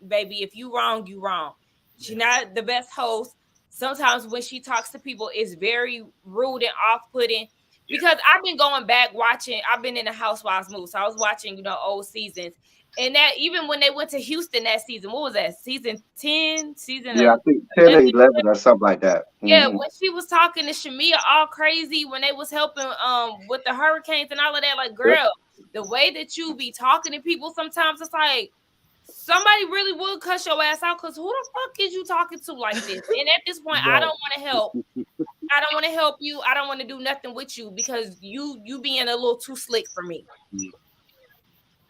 baby, if you wrong, you wrong. She's not the best host. Sometimes when she talks to people, it's very rude and off-putting. Because I've been going back watching. I've been in the Housewives mood, so I was watching, old seasons. And that even when they went to Houston that season, what was that? Season 10? I think 10 or 11 or something like that. Yeah, when she was talking to Shamia all crazy when they was helping with the hurricanes and all of that, like, girl, the way that you be talking to people sometimes, it's like somebody really would cuss your ass out, because who the fuck is you talking to like this? And at this point, I don't want to help. I don't want to help you. I don't want to do nothing with you, because you being a little too slick for me.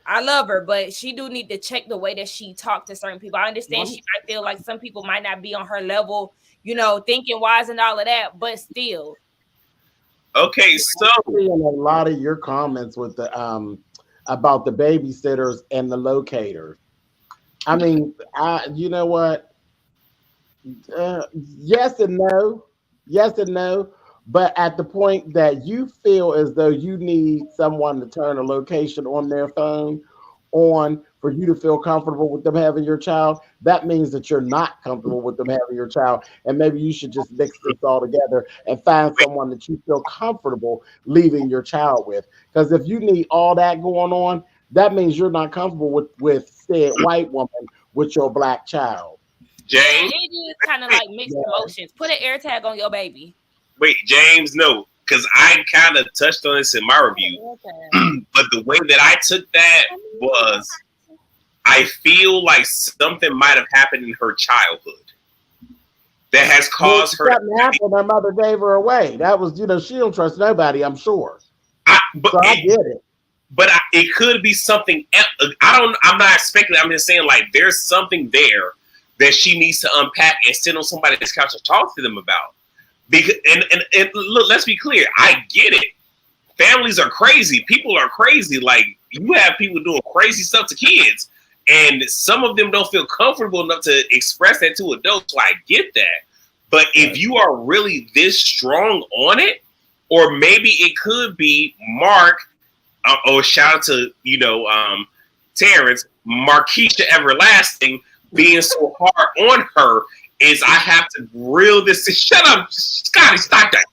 I love her, but she do need to check the way that she talked to certain people. I understand she might feel like some people might not be on her level, thinking wise and all of that, but still. Okay, so I'm seeing a lot of your comments with the about the babysitters and the locators. I mean, you know what? Yes and no, yes and no. But at the point that you feel as though you need someone to turn a location on their phone on for you to feel comfortable with them having your child, that means that you're not comfortable with them having your child. And maybe you should just mix this all together and find someone that you feel comfortable leaving your child with. Because if you need all that going on, that means you're not comfortable with said white woman with your black child. James, it is kind of like mixed emotions. Put an air tag on your baby. wait, James, no, because I kind of touched on this in my review. But the way that I took that was, I feel like something might have happened in her childhood that has caused her. Something happened. Her mother gave her away. That was, she don't trust nobody. I'm sure. I get it. But it could be something else. I'm not expecting. I'm just saying, like, there's something there that she needs to unpack and sit on somebody's couch and talk to them about. Because and look, let's be clear. I get it. Families are crazy. People are crazy. Like, you have people doing crazy stuff to kids, and some of them don't feel comfortable enough to express that to adults. So I get that. But if you are really this strong on it, or maybe it could be Mark. Shout out to Terrence, Markeisha Everlasting being so hard on her is I have to reel this. Shut up, Scotty, stop that.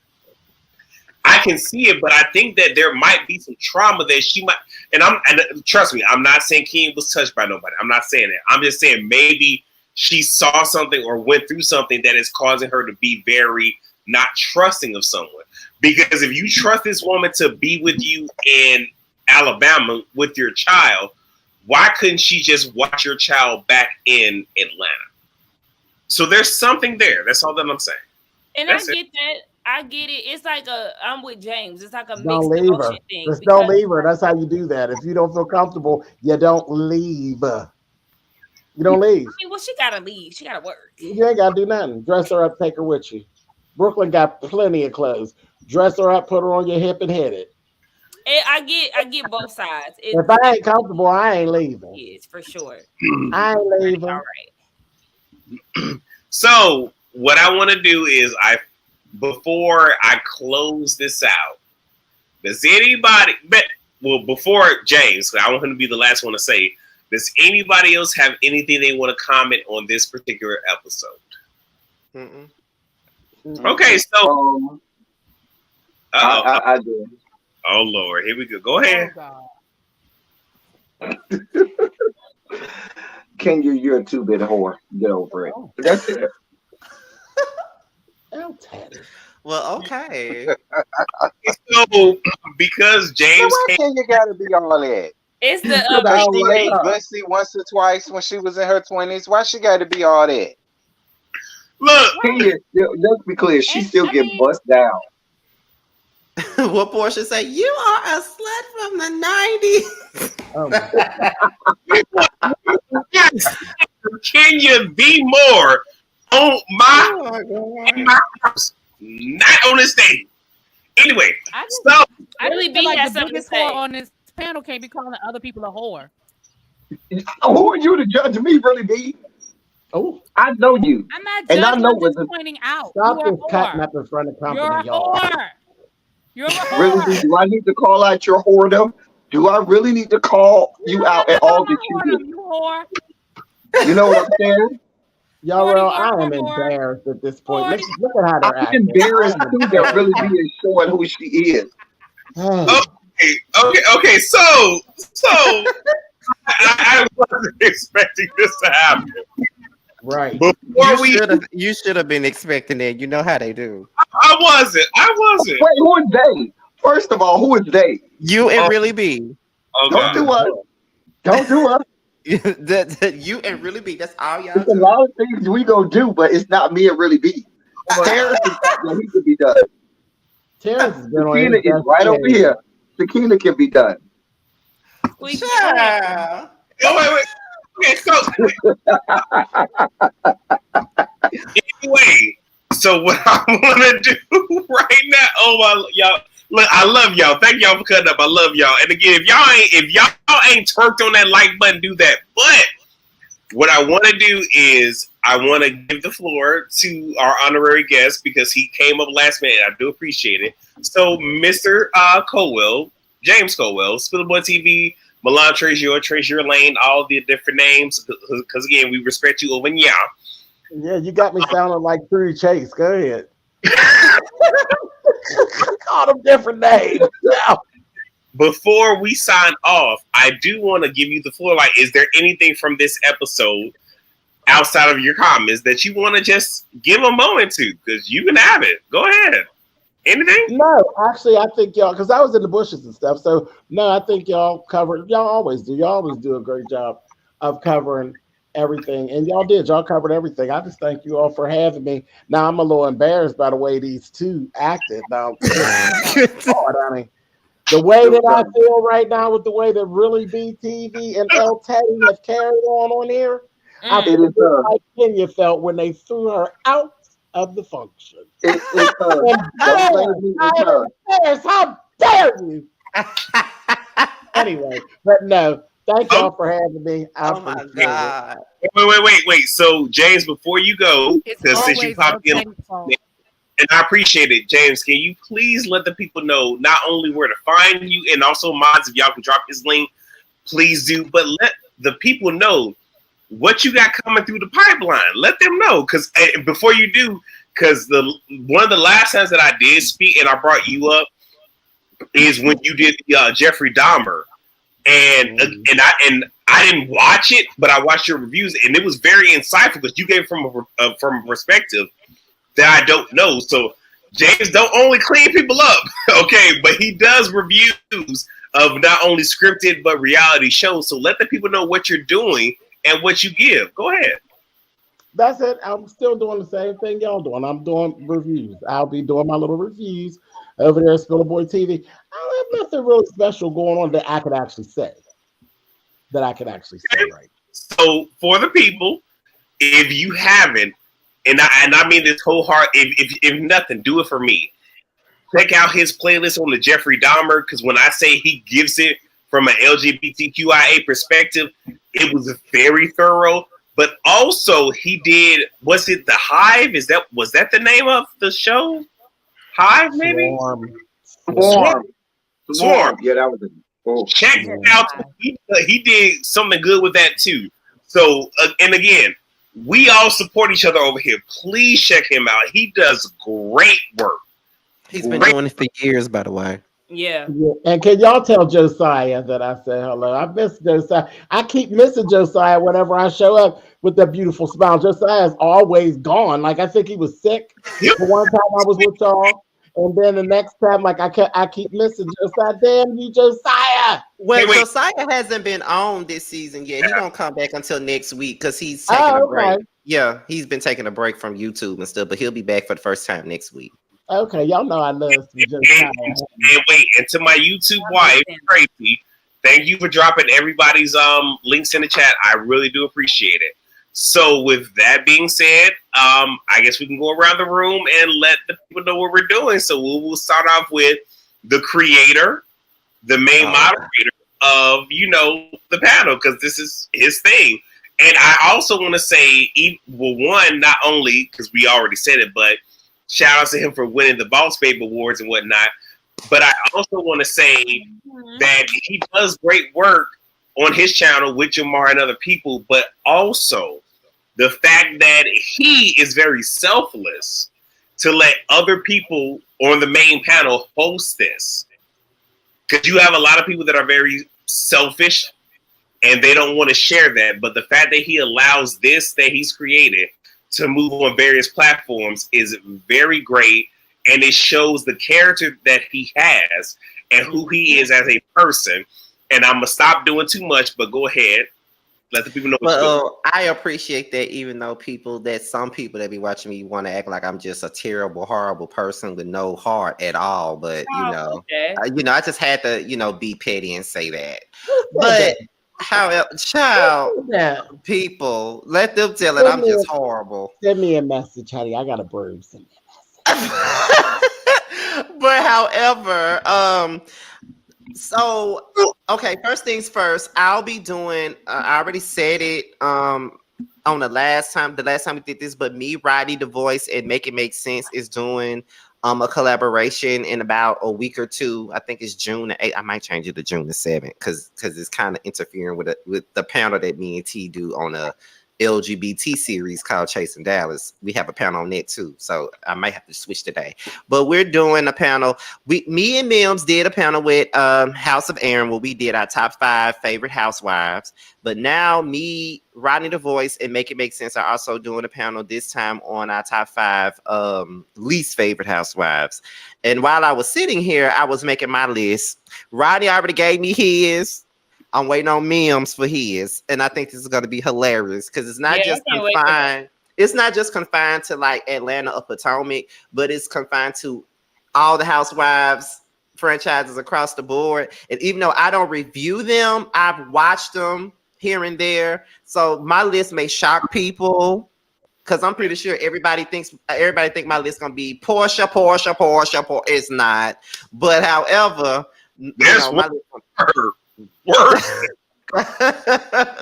I can see it, but I think that there might be some trauma that she might. And trust me, I'm not saying Ken was touched by nobody. I'm not saying that. I'm just saying maybe she saw something or went through something that is causing her to be very not trusting of someone. Because if you trust this woman to be with you in Alabama with your child, why couldn't she just watch your child back in Atlanta? So there's something there. That's all that I'm saying. And I get that. I get it. It's like I'm with James. It's like a mixed don't leave emotion her. thing. Just don't leave her. That's how you do that. If you don't feel comfortable, you don't leave. You don't leave. I mean, well, she gotta leave. She gotta work. You ain't gotta do nothing. Dress her up, take her with you. Brooklyn got plenty of clothes. Dress her up, put her on your hip, and hit it. I get both sides. If I ain't comfortable, I ain't leaving. Yes, for sure. I ain't leaving. All right. So what I want to do is before I close this out, does anybody? Before James, I want him to be the last one to say. Does anybody else have anything they want to comment on this particular episode? Mm-mm. Okay, so I do. Oh Lord, here we go. Go ahead. Kenya, you're a 2-bit whore. Get over it. That's it. Well, okay. So because James, why Kenya gotta be all that? It's the she ate Bussy once or twice when she was in her 20s. Why she got to be all that? Look, Kenya, let's be clear. She still get bust down. What Portia say? You are a slut from the 90s. Kenya be more on my house, not on the stage. Anyway, so I really be like the biggest whore on this panel can't be calling other people a whore. Who are you to judge me, really, B? Oh, I know you. I'm not judging. I'm just pointing out. Stop this cutting up in front of company, You're a whore. You're a whore. Really, do I need to call out your whoredom? Do I really need to call you out at all that you do? You whore. You know what I'm saying? Y'all, I am embarrassed at this point. Look at how they're acting. I'm embarrassed too that really B is showing who she is. Okay. So I wasn't expecting this to happen. Right. You should have been expecting it. You know how they do. I wasn't. Wait, who is they? First of all, who is they? You and Really B. Okay. Don't do us. Don't do us. You and Really B. That's all y'all. There's a lot of things we gonna do, but it's not me and Really B. Terrence is what he could be done. Terrence has been on Sakina is right over here. Sakina can be done. Sure. Wait. Okay, so anyway, So what I want to do right now, oh my, y'all, look, I love y'all. Thank y'all for cutting up. I love y'all. And again, if y'all ain't twerked on that like button, do that. But what I want to do is I want to give the floor to our honorary guest because he came up last minute. I do appreciate it. So, Mr. Colwell, James Colwell, Spillboy TV, Milan Treasure Lane, all the different names. Because again, we respect you over now. Yeah, you got me sounding like True Chase. Go ahead. Call them different names. Before we sign off, I do want to give you the floor. Like, is there anything from this episode outside of your comments that you want to just give a moment to? Because you can have it. Go ahead. Anything? No, actually, I think y'all, because I was in the bushes and stuff. So, no, I think y'all covered, y'all always do. Y'all always do a great job of covering everything. And y'all did. Y'all covered everything. I just thank you all for having me. Now, I'm a little embarrassed by the way these two acted. Now, honey. The way that I feel right now with the way that Really BTV and El Teddy have carried on here, I feel like Kenya felt when they threw her out of the function. How dare you? Anyway, but no, thank y'all for having me. Oh my God. Wait. So, James, before you go, because since you popped in, and I appreciate it, James, can you please let the people know not only where to find you and also mods, if y'all can drop his link, please do, but let the people know what you got coming through the pipeline. Let them know, because before you do, because one of the last times that I did speak and I brought you up is when you did Jeffrey Dahmer, and I didn't watch it, but I watched your reviews, and it was very insightful because you gave from a perspective that I don't know. So James don't only clean people up, okay, but he does reviews of not only scripted but reality shows. So let the people know what you're doing and what you give. Go ahead. That's it. I'm still doing the same thing y'all doing. I'm doing reviews. I'll be doing my little reviews over there at Spillboy TV. I don't have nothing really special going on that I could actually say. Right. So for the people, if you haven't, and I mean this whole heart, if nothing, do it for me. Check out his playlist on the Jeffrey Dahmer, because when I say he gives it from an LGBTQIA perspective, it was very thorough. But also he did, was it The Hive? Was that the name of the show? Hive, maybe? Swarm. Yeah, that was it. Check it out. He did something good with that too. So, and again, we all support each other over here. Please check him out. He does great work. He's been doing it for years, by the way. Yeah. And can y'all tell Josiah that I said hello? I miss Josiah. I keep missing Josiah whenever I show up with that beautiful smile. Josiah's always gone. Like, I think he was sick. The one time I was with y'all. And then the next time, like, I keep missing Josiah. Damn you, Josiah. Well, Josiah hasn't been on this season yet. He won't come back until next week because he's taking a break. Yeah, he's been taking a break from YouTube and stuff, but he'll be back for the first time next week. Okay, y'all know I love Josiah. And to my YouTube wife, Tracy, thank you for dropping everybody's links in the chat. I really do appreciate it. So with that being said, I guess we can go around the room and let the people know what we're doing. So we'll start off with the creator, the main moderator of, the panel, because this is his thing. And I also want to say, well, one, not only, because we already said it, but shout out to him for winning the Boss Babe Awards and whatnot. But I also want to say that he does great work on his channel with Jamar and other people, but also the fact that he is very selfless to let other people on the main panel host this. Because you have a lot of people that are very selfish and they don't want to share that. But the fact that he allows this that he's created to move on various platforms is very great. And it shows the character that he has and who he is as a person. And I'm going to stop doing too much, but go ahead. Let the people know what's good. I appreciate that, even though some people that be watching me want to act like I'm just a terrible, horrible person with no heart at all. But I just had to, be petty and say that. But However, child, people, let them tell it. I'm just horrible. Send me a message, honey. I got a broom. Send me But however, so okay, first things first, I'll be doing I already said it on the last time we did this, but me, Roddy the Voice, and Make It Make Sense is doing a collaboration in about a week or two. I think it's June the 8th. I might change it to June the 7th because it's kind of interfering with the panel that me and T do on a LGBT series called Chasing Dallas. We have a panel on that too, so I might have to switch today. But we're doing a panel. Me and Mims did a panel with House of Aaron where we did our top 5 favorite housewives. But now me, Rodney the Voice, and Make It Make Sense are also doing a panel this time on our top 5 least favorite housewives. And while I was sitting here, I was making my list. Rodney already gave me his. I'm waiting on Mims for his, and I think this is going to be hilarious because it's not just confined. It's not just confined to like Atlanta or Potomac, but it's confined to all the housewives franchises across the board. And even though I don't review them, I've watched them here and there. So my list may shock people because I'm pretty sure everybody think my list gonna be Portia. It's not, but however, my list.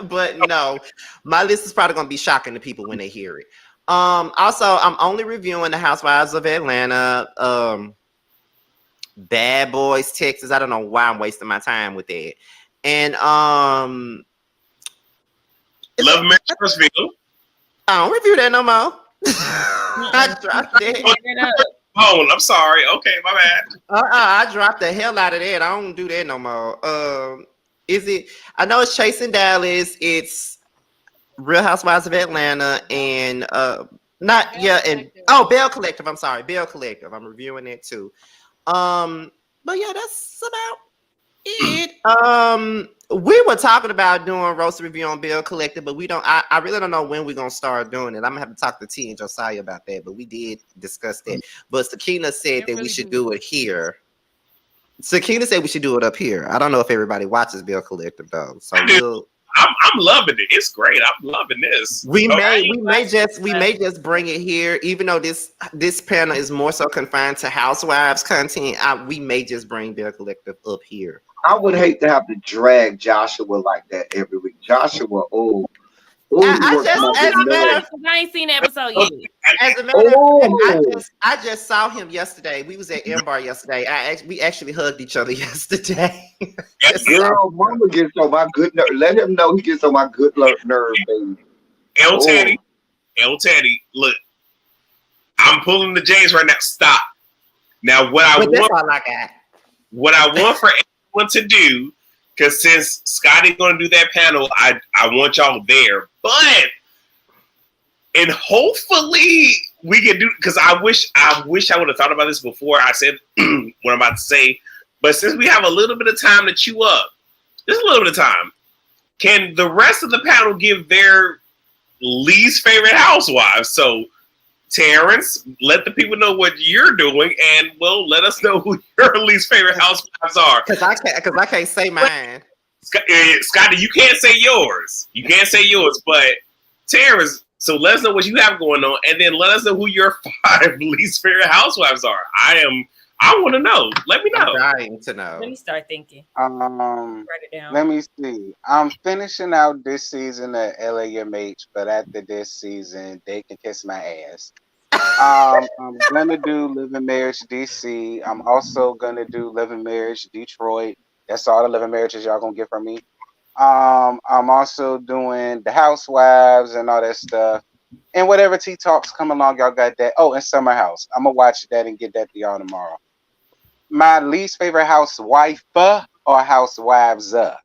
But no, my list is probably gonna be shocking to people when they hear it. Also, I'm only reviewing the Housewives of Atlanta, Bad Boys, Texas. I don't know why I'm wasting my time with that. And Love Match Firstfield. I don't review that no more. I dropped it. Oh, I'm sorry. Okay, my bad. I dropped the hell out of that. I don't do that no more. Is it? I know it's Chasing Dallas. It's Real Housewives of Atlanta, and Bell Collective. I'm sorry, Bell Collective. I'm reviewing it too. But yeah, that's about it. We were talking about doing roast review on Bell Collective, but we don't. I really don't know when we're gonna start doing it. I'm gonna have to talk to T and Josiah about that, but we did discuss that. But Sakina said that we should do it here. Sakina said we should do it up here. I don't know if everybody watches Bell Collective though. So I'm loving it. It's great. I'm loving this. We may just bring it here, even though this panel is more so confined to Housewives content. We may just bring Bell Collective up here. I would hate to have to drag Joshua like that every week. Joshua, I ain't seen the episode yet. As a matter of fact, I just saw him yesterday. We was at M Bar yesterday. We actually hugged each other yesterday. Girl, mama gets on my good nerve. Let him know he gets on my good nerve, baby. El Teddy, look, I'm pulling the J's right now. Stop. Now, what I want for everyone to do, because since Scotty's going to do that panel, I want y'all there. But, and hopefully we can do, because I wish I would have thought about this before I said what I'm about to say. But since we have a little bit of time to chew up, just a little bit of time, can the rest of the panel give their least favorite housewives? So, Terrence, let the people know what you're doing, and let us know who your least favorite housewives are. Because I can't say mine. Scotty, you can't say yours. But Terrence, so let us know what you have going on, and then let us know who your 5 least favorite housewives are. I want to know. Let me know. I'm dying to know. Let me start thinking. Write it down. Let me see. I'm finishing out this season of LAMH, but after this season, they can kiss my ass. I'm gonna do Live in Marriage DC. I'm also gonna do Live in Marriage Detroit. That's all the Live in Marriages y'all gonna get from me. I'm also doing the Housewives and all that stuff. And whatever T Talks come along, y'all got that. Oh, and Summer House. I'm gonna watch that and get that to y'all tomorrow. My least favorite housewife or housewives? Does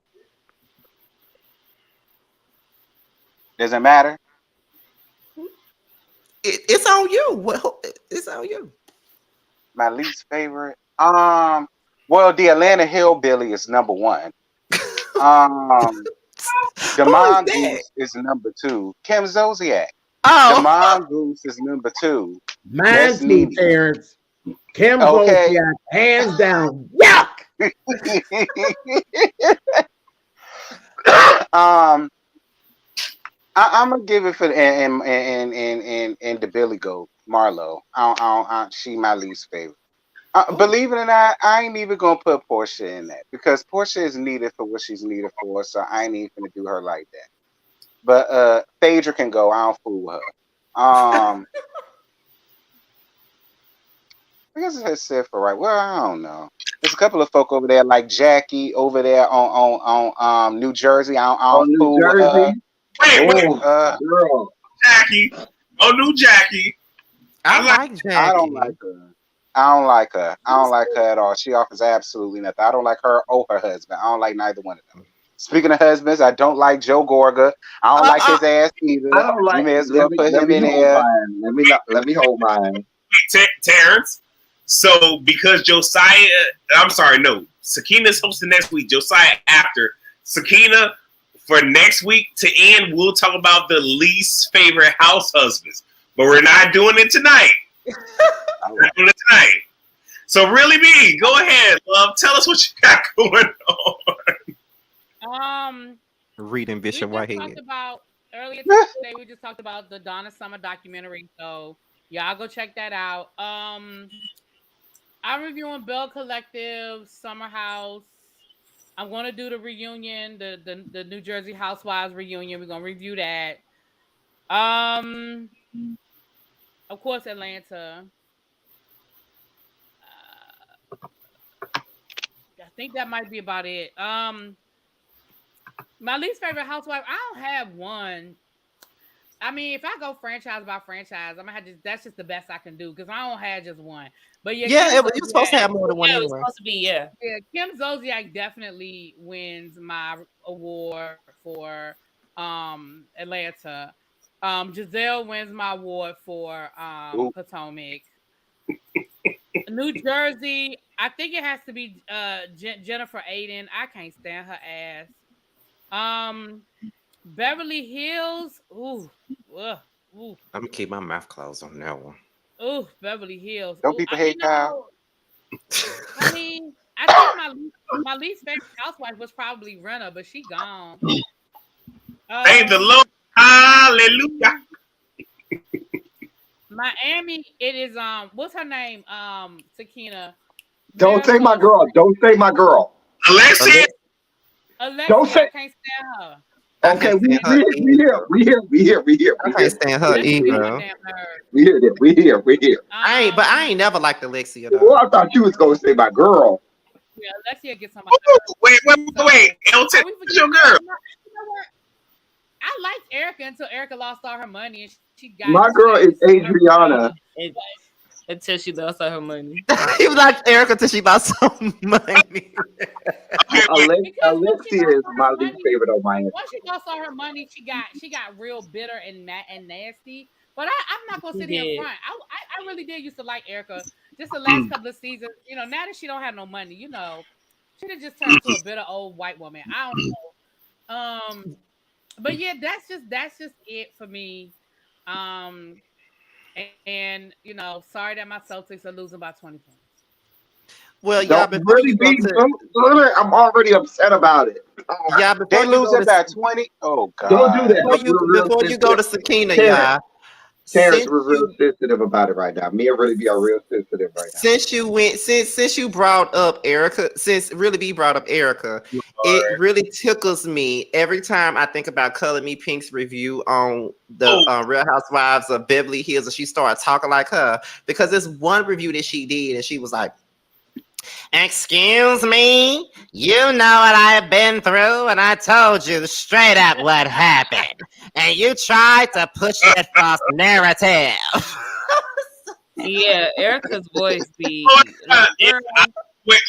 it matter? It's on you. Well, it's on you. My least favorite. Well, the Atlanta Hillbilly is number 1. The Mongoose is number 2. Kim Zolciak. The Mongoose is number 2. Mine's me, Terrence. Kim Zolciak, hands down. Yuck! I'm gonna give it for and the Billy Goat Marlo. She my least favorite. Believe it or not, I ain't even gonna put Portia in that because Portia is needed for what she's needed for, so I ain't even gonna do her like that. But Phaedra can go. I don't fool with her. I guess that's it for right. Well, I don't know. There's a couple of folk over there like Jackie over there on New Jersey. I don't New fool with her. Wait, girl. Jackie. Oh, new Jackie. I like Jackie. I don't like her. I don't like her. I don't like her at all. She offers absolutely nothing. I don't like her or her husband. I don't like neither one of them. Speaking of husbands, I don't like Joe Gorga. I don't like his ass either. I don't like. You may as well put him in there. Let me hold mine. Terrence. So because Josiah, I'm sorry, no, Sakina's hosting next week. Josiah after Sakina for next week to end. We'll talk about the least favorite house husbands, but we're not doing it tonight. We're not doing it tonight. So really, me, go ahead, love. Tell us what you got going on. Reading Bishop Whitehead. Earlier today, we just talked about the Donna Summer documentary. So y'all go check that out. I'm reviewing Bell Collective, Summer House. I'm going to do the reunion, the New Jersey Housewives reunion. We're going to review that. Of course, Atlanta. I think that might be about it. My least favorite housewife, I don't have one. I mean, if I go franchise by franchise, I'm gonna have that's just the best I can do because I don't have just one. But you're supposed to have more than one. It was supposed to be, yeah. Kim Zolciak definitely wins my award for Atlanta. Giselle wins my award for Potomac. New Jersey, I think it has to be Jennifer Aiden. I can't stand her ass. Beverly Hills, ooh. I'm gonna keep my mouth closed on that one. Ooh, Beverly Hills. Don't people hate Kyle? I mean, I think my least favorite housewife was probably Renna, but she gone. Thank the Lord. Hallelujah. Miami, it is what's her name? Sakina. Don't say my girl. Don't say my girl. Alexia. Don't say. I can't stand her. Okay, we here. I can't stand her either. We here. I ain't never liked Alexia though. Well, I thought you was gonna say my girl. Yeah, Alexia gets somebody. Wait. LT, who's your girl? You know what? I liked Erica until Erica lost all her money and she got. My girl is Adriana. Until she lost all her money. He was like Erica until she lost some money. Alexia is my least favorite on my end. Once she lost all her money, she got real bitter and nasty. But I'm not gonna sit here in front. I really did used to like Erica. Just the last couple of seasons, now that she don't have no money, she done just turned into a bitter old white woman. I don't know. But yeah, that's just it for me. And sorry that my Celtics are losing by 20 points. Well, yeah, I'm already upset about it. Yeah, they losing by 20. Oh God! Don't do that. Before you go to Sakina, Terrence, we're real sensitive about it right now. Me and Really B are real sensitive right now. Since you brought up Erica, since Really B brought up Erica, it really tickles me every time I think about Color Me Pink's review on the Real Housewives of Beverly Hills, and she started talking like her because there's one review that she did, and she was like, "Excuse me, you know what I've been through, and I told you straight up what happened, and you tried to push that false narrative." Yeah, Erica's voice be. Wait,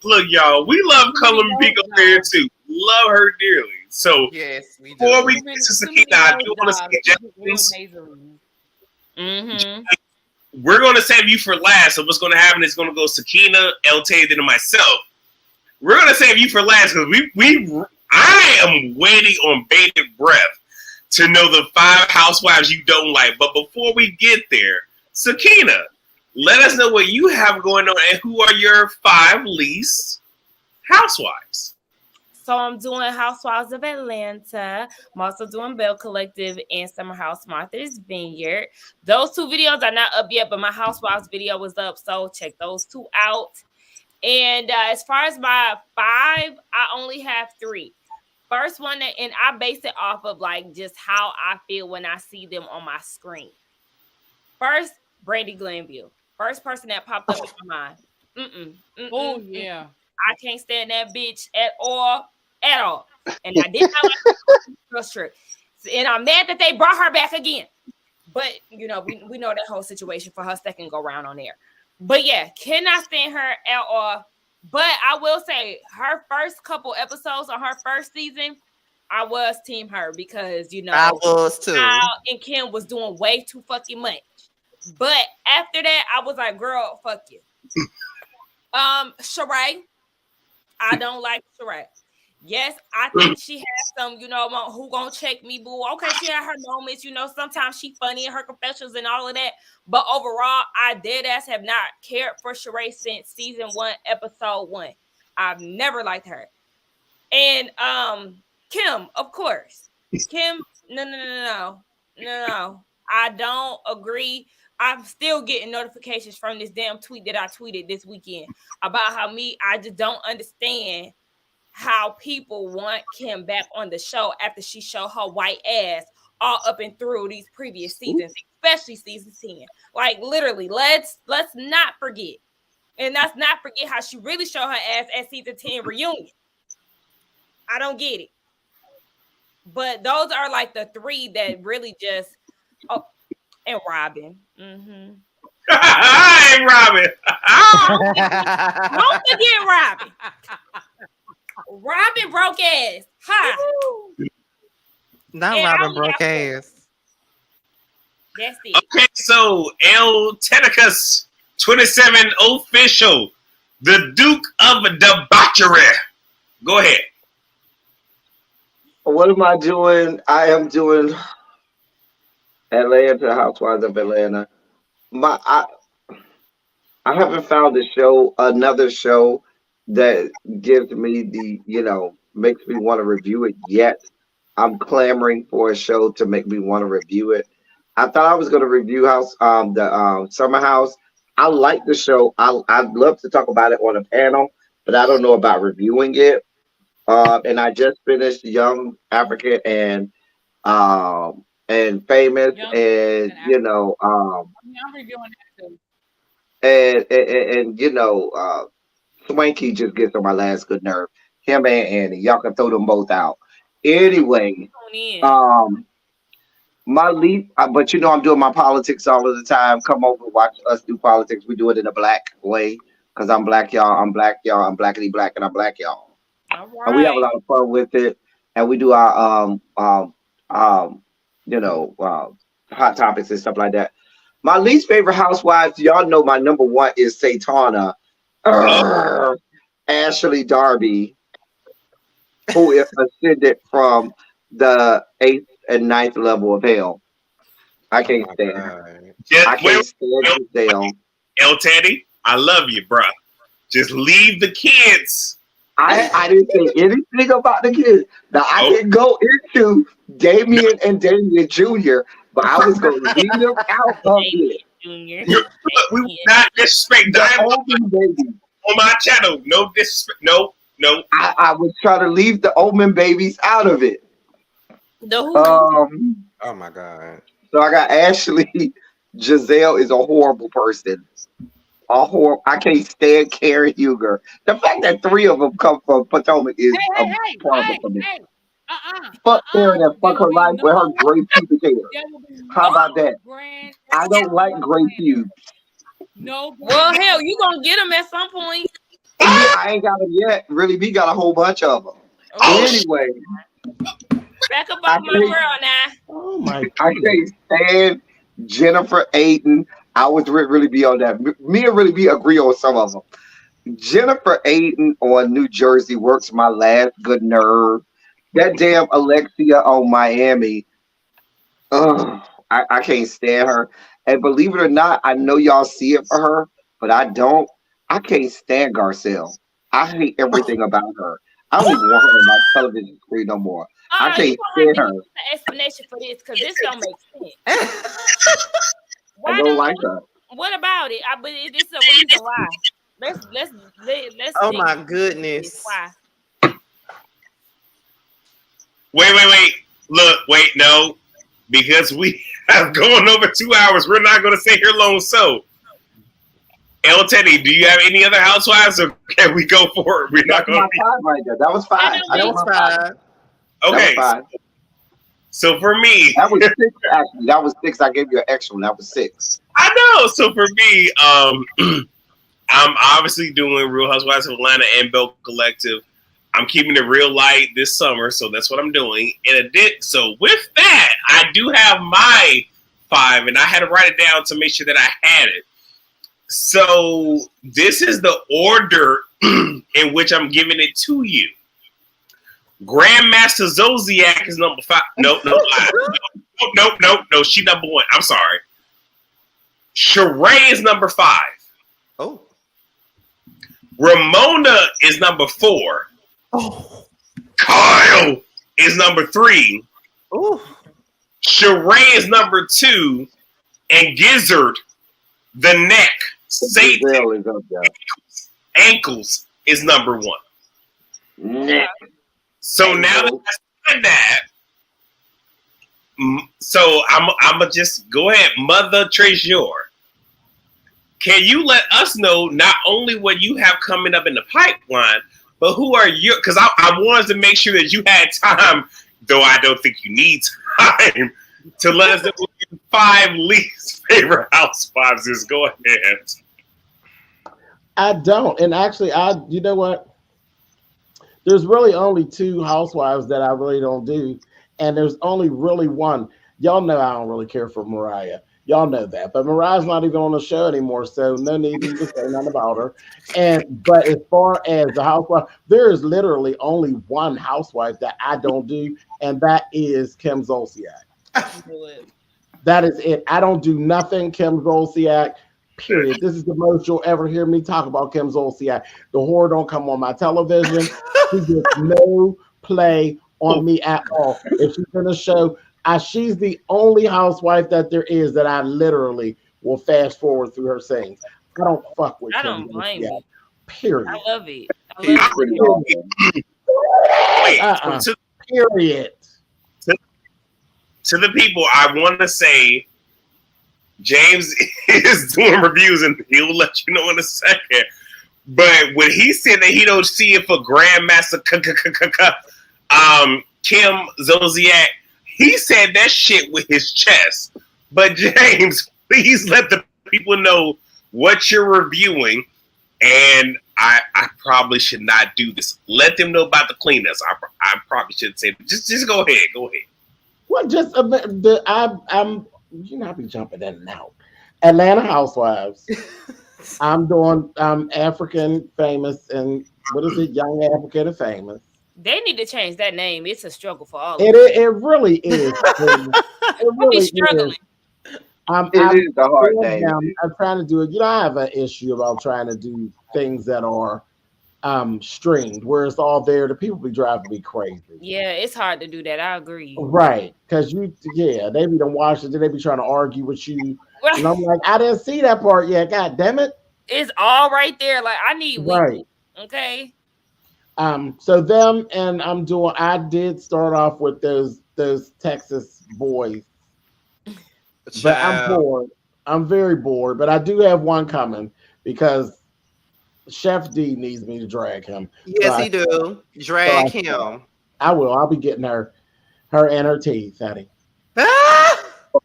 look, y'all. We love Color Me Pink up there too. Love her dearly. So yes, we do. Before we get to Sakina, I do want to say, we're going to save you for last. So what's going to happen is going to go Sakina, LT, then myself. We're going to save you for last because I am waiting on bated breath to know the 5 housewives you don't like. But before we get there, Sakina, let us know what you have going on and who are your 5 least housewives. So I'm doing Housewives of Atlanta. I'm also doing Bell Collective and Summer House Martha's Vineyard. Those 2 videos are not up yet, but my Housewives video was up. So check those 2 out. And as far as my 5, I only have 3. First one, and I base it off of like just how I feel when I see them on my screen. First, Brandy Glanville. First person that popped up in my mind. Oh, yeah. I can't stand that bitch at all. And I did not like the strip. And I'm mad that they brought her back again. But, you know, we know that whole situation for her second go round on there. But yeah, cannot stand her at all. But I will say her first couple episodes on her first season, I was team her because, you know, I was too. Kyle and Kim was doing way too fucking much. But after that, I was like, girl, fuck you. Sheree. I don't like Sheree. Yes, I think she has some, you know, who gonna check me, boo. Okay, she had her moments, you know, sometimes she funny in her confessions and all of that. But overall, I dead ass have not cared for Sheree since season 1, episode 1. I've never liked her. And Kim, of course. Kim, no. I don't agree. I'm still getting notifications from this damn tweet that I tweeted this weekend about how I just don't understand how people want Kim back on the show after she showed her white ass all up and through these previous seasons, especially season 10. Like literally, let's not forget. And let's not forget how she really showed her ass at season 10 reunion. I don't get it. But those are like the 3 that really just and Robin. Mm-hmm. Hi, Robin. Don't forget Robin. Robin broke ass. Hi. Not Robin broke ass. That's it. Okay, so El Tenicus 27 official, the Duke of Debauchery. Go ahead. What am I doing? I am doing Atlanta, Housewives of Atlanta. I haven't found another show that gives me makes me want to review it yet. I'm clamoring for a show to make me want to review it. I thought I was going to review the Summer House. I like the show. I'd love to talk about it on a panel, but I don't know about reviewing it. And I just finished Young African and Famous, and I'm reviewing that too. Swanky just gets on my last good nerve. Him and Annie, y'all can throw them both out. Anyway, my lead, but I'm doing my politics all of the time. Come over, watch us do politics. We do it in a black way because I'm black, y'all. I'm black, y'all. I'm blackity black, and I'm black, y'all. All right. And we have a lot of fun with it, and we do our hot topics and stuff like that. My least favorite housewives, y'all know my number 1 is Satana, Ashley Darby, who is ascended from the 8th and 9th level of hell. I can't stand her. I can't stand Giselle. El Teddy, I love you, bro. Just leave the kids. I didn't say anything about the kids. Now I didn't go into Damien and Damien Jr., but I was going to leave them out of it. Junior. We will not disrespect the baby on my channel. No disrespect. No. I was trying to leave the Omen babies out of it. Oh my God. So I got Ashley. Giselle is a horrible person. I can't stand Karen Huger. The fact that 3 of them come from Potomac is horrible for me. Fuck Karen and fuck her life with her gray pubic hair. How about that? I don't like gray pubes. No. Well, hell, you gonna get them at some point. I ain't got them yet. Really, we got a whole bunch of them. Anyway. Back up on my girl now. Oh my God. I can't stand Jennifer Aiden. I would really be on that. Me and really be agree on some of them. Jennifer Aiden on New Jersey works my last good nerve. That damn Alexia on Miami. I can't stand her. And believe it or not, I know y'all see it for her, but I don't. I can't stand Garcelle. I hate everything about her. I don't even want her on my television screen no more. I can't stand her. An explanation for this because this don't make sense. I don't like her. What about it? But it's a reason why. Let's. Oh my goodness! Why? Wait. Look, wait, no, because we have gone over 2 hours. We're not going to stay here long. So, El Teddy, do you have any other housewives, or can we go for it? We're not going to. Right there. That was 5. That was 5. Okay. That was 5. So for me, that was 6. Actually, that was 6. I gave you an extra one. That was 6. I know. So for me, I'm obviously doing Real Housewives of Atlanta and Bell Collective. I'm keeping it real light this summer, so that's what I'm doing. So with that, I do have my 5, and I had to write it down to make sure that I had it. So this is the order in which I'm giving it to you. Grandmaster Zodiac is number 5. No, she number 1. I'm sorry. Sheree is number 5. Oh. Ramona is number 4. Oh. Kyle is number 3. Oh. Sheree is number 2. And Gizzard, the neck, Satan, ankles is number 1. Neck. So now that I said that, so I'm gonna just go ahead, Mother Treasure. Can you let us know not only what you have coming up in the pipeline, but who are you? Because I wanted to make sure that you had time, though I don't think you need time, to let us know what your 5 least favorite housewives is. Go ahead. I don't, and actually, you know what? There's really only 2 housewives that I really don't do, and there's only really one. Y'all know I don't really care for Mariah. Y'all know that, but Mariah's not even on the show anymore, so no need to say nothing about her. But as far as the housewife, there is literally only one housewife that I don't do, and that is Kim Zolciak. That is it. I don't do nothing Kim Zolciak. Period. This is the most you'll ever hear me talk about Kim Zolciak. The whore don't come on my television. She gets no play on me at all. If she's in a show, she's the only housewife that there is that I literally will fast forward through her sayings. I don't fuck with Kim. I don't blame you. Period. I love it. Period. To the people, I want to say James is doing reviews, and he'll let you know in a second. But when he said that he don't see it for Grandmaster Kim Zolciak, he said that shit with his chest. But James, please let the people know what you're reviewing. And I probably should not do this. Let them know about the cleaners. I probably should say just go ahead. Go ahead. Well, just I'm I be jumping in and out. Atlanta Housewives. I'm doing African Famous, and what is it? Young African and Famous. They need to change that name. It's a struggle for all of us. It really is. It really is. Struggling. It is the hard name. I'm trying to do it. I have an issue about trying to do things that are streamed, where it's all there. The people be driving me crazy. Yeah, it's hard to do that. I agree. Right, because they be done watch it. They be trying to argue with you, right. And I'm like, I didn't see that part yet. God damn it! It's all right there. Like I need right. Okay. So them, and I did start off with those Texas boys, but I'm bored. I'm very bored, but I do have one coming because Chef D needs me to drag him. Yes, he do. Drag him. I will. I'll be getting her and her teeth, honey.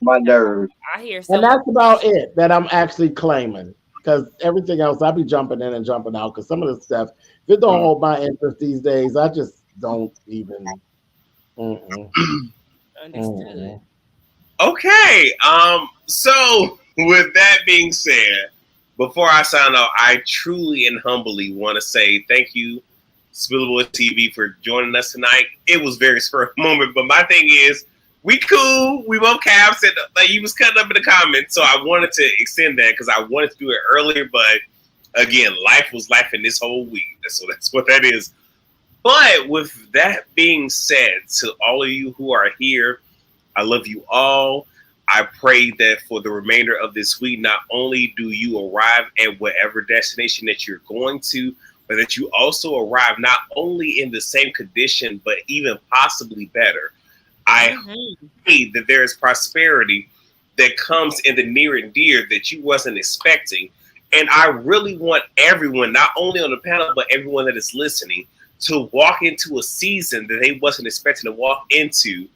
My nerves. I hear. And that's about it that I'm actually claiming, because everything else I'll be jumping in and jumping out. Because some of the stuff, if it don't hold my interest these days, I just don't even. Understood. Okay. So with that being said, before I sign off, I truly and humbly want to say thank you, Spillable TV, for joining us tonight. It was very spur of the moment, but my thing is, we cool. We both caps it. Like you was cutting up in the comments, so I wanted to extend that because I wanted to do it earlier, but again, life was life in this whole week. So that's what that is. But with that being said, to all of you who are here, I love you all. I pray that for the remainder of this week, not only do you arrive at whatever destination that you're going to, but that you also arrive not only in the same condition, but even possibly better. I pray that there is prosperity that comes in the near and dear that you wasn't expecting. And I really want everyone, not only on the panel, but everyone that is listening, to walk into a season that they wasn't expecting to walk into,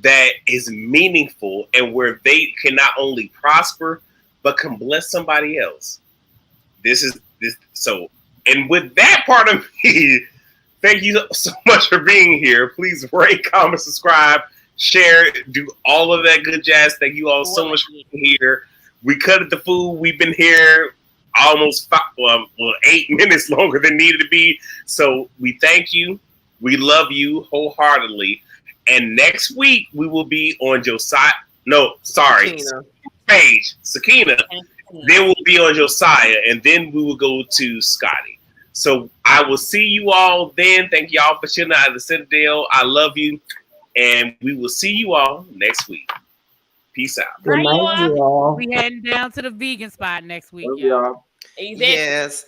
that is meaningful and where they can not only prosper but can bless somebody else. This is this. So, and with that part of me, thank you so much for being here. Please rate, comment, subscribe, share, do all of that good jazz. Thank you all so much for being here. We cut the food. We've been here almost 8 minutes longer than needed to be. So we thank you. We love you wholeheartedly. And next week we will be on Josiah. No, sorry, Paige, Sakina. Then we'll be on Josiah, and then we will go to Scotty. So I will see you all then. Thank y'all for chilling out at the Citadel. I love you, and we will see you all next week. Peace out. Good night, y'all. We heading down to the vegan spot next week, y'all. Yes.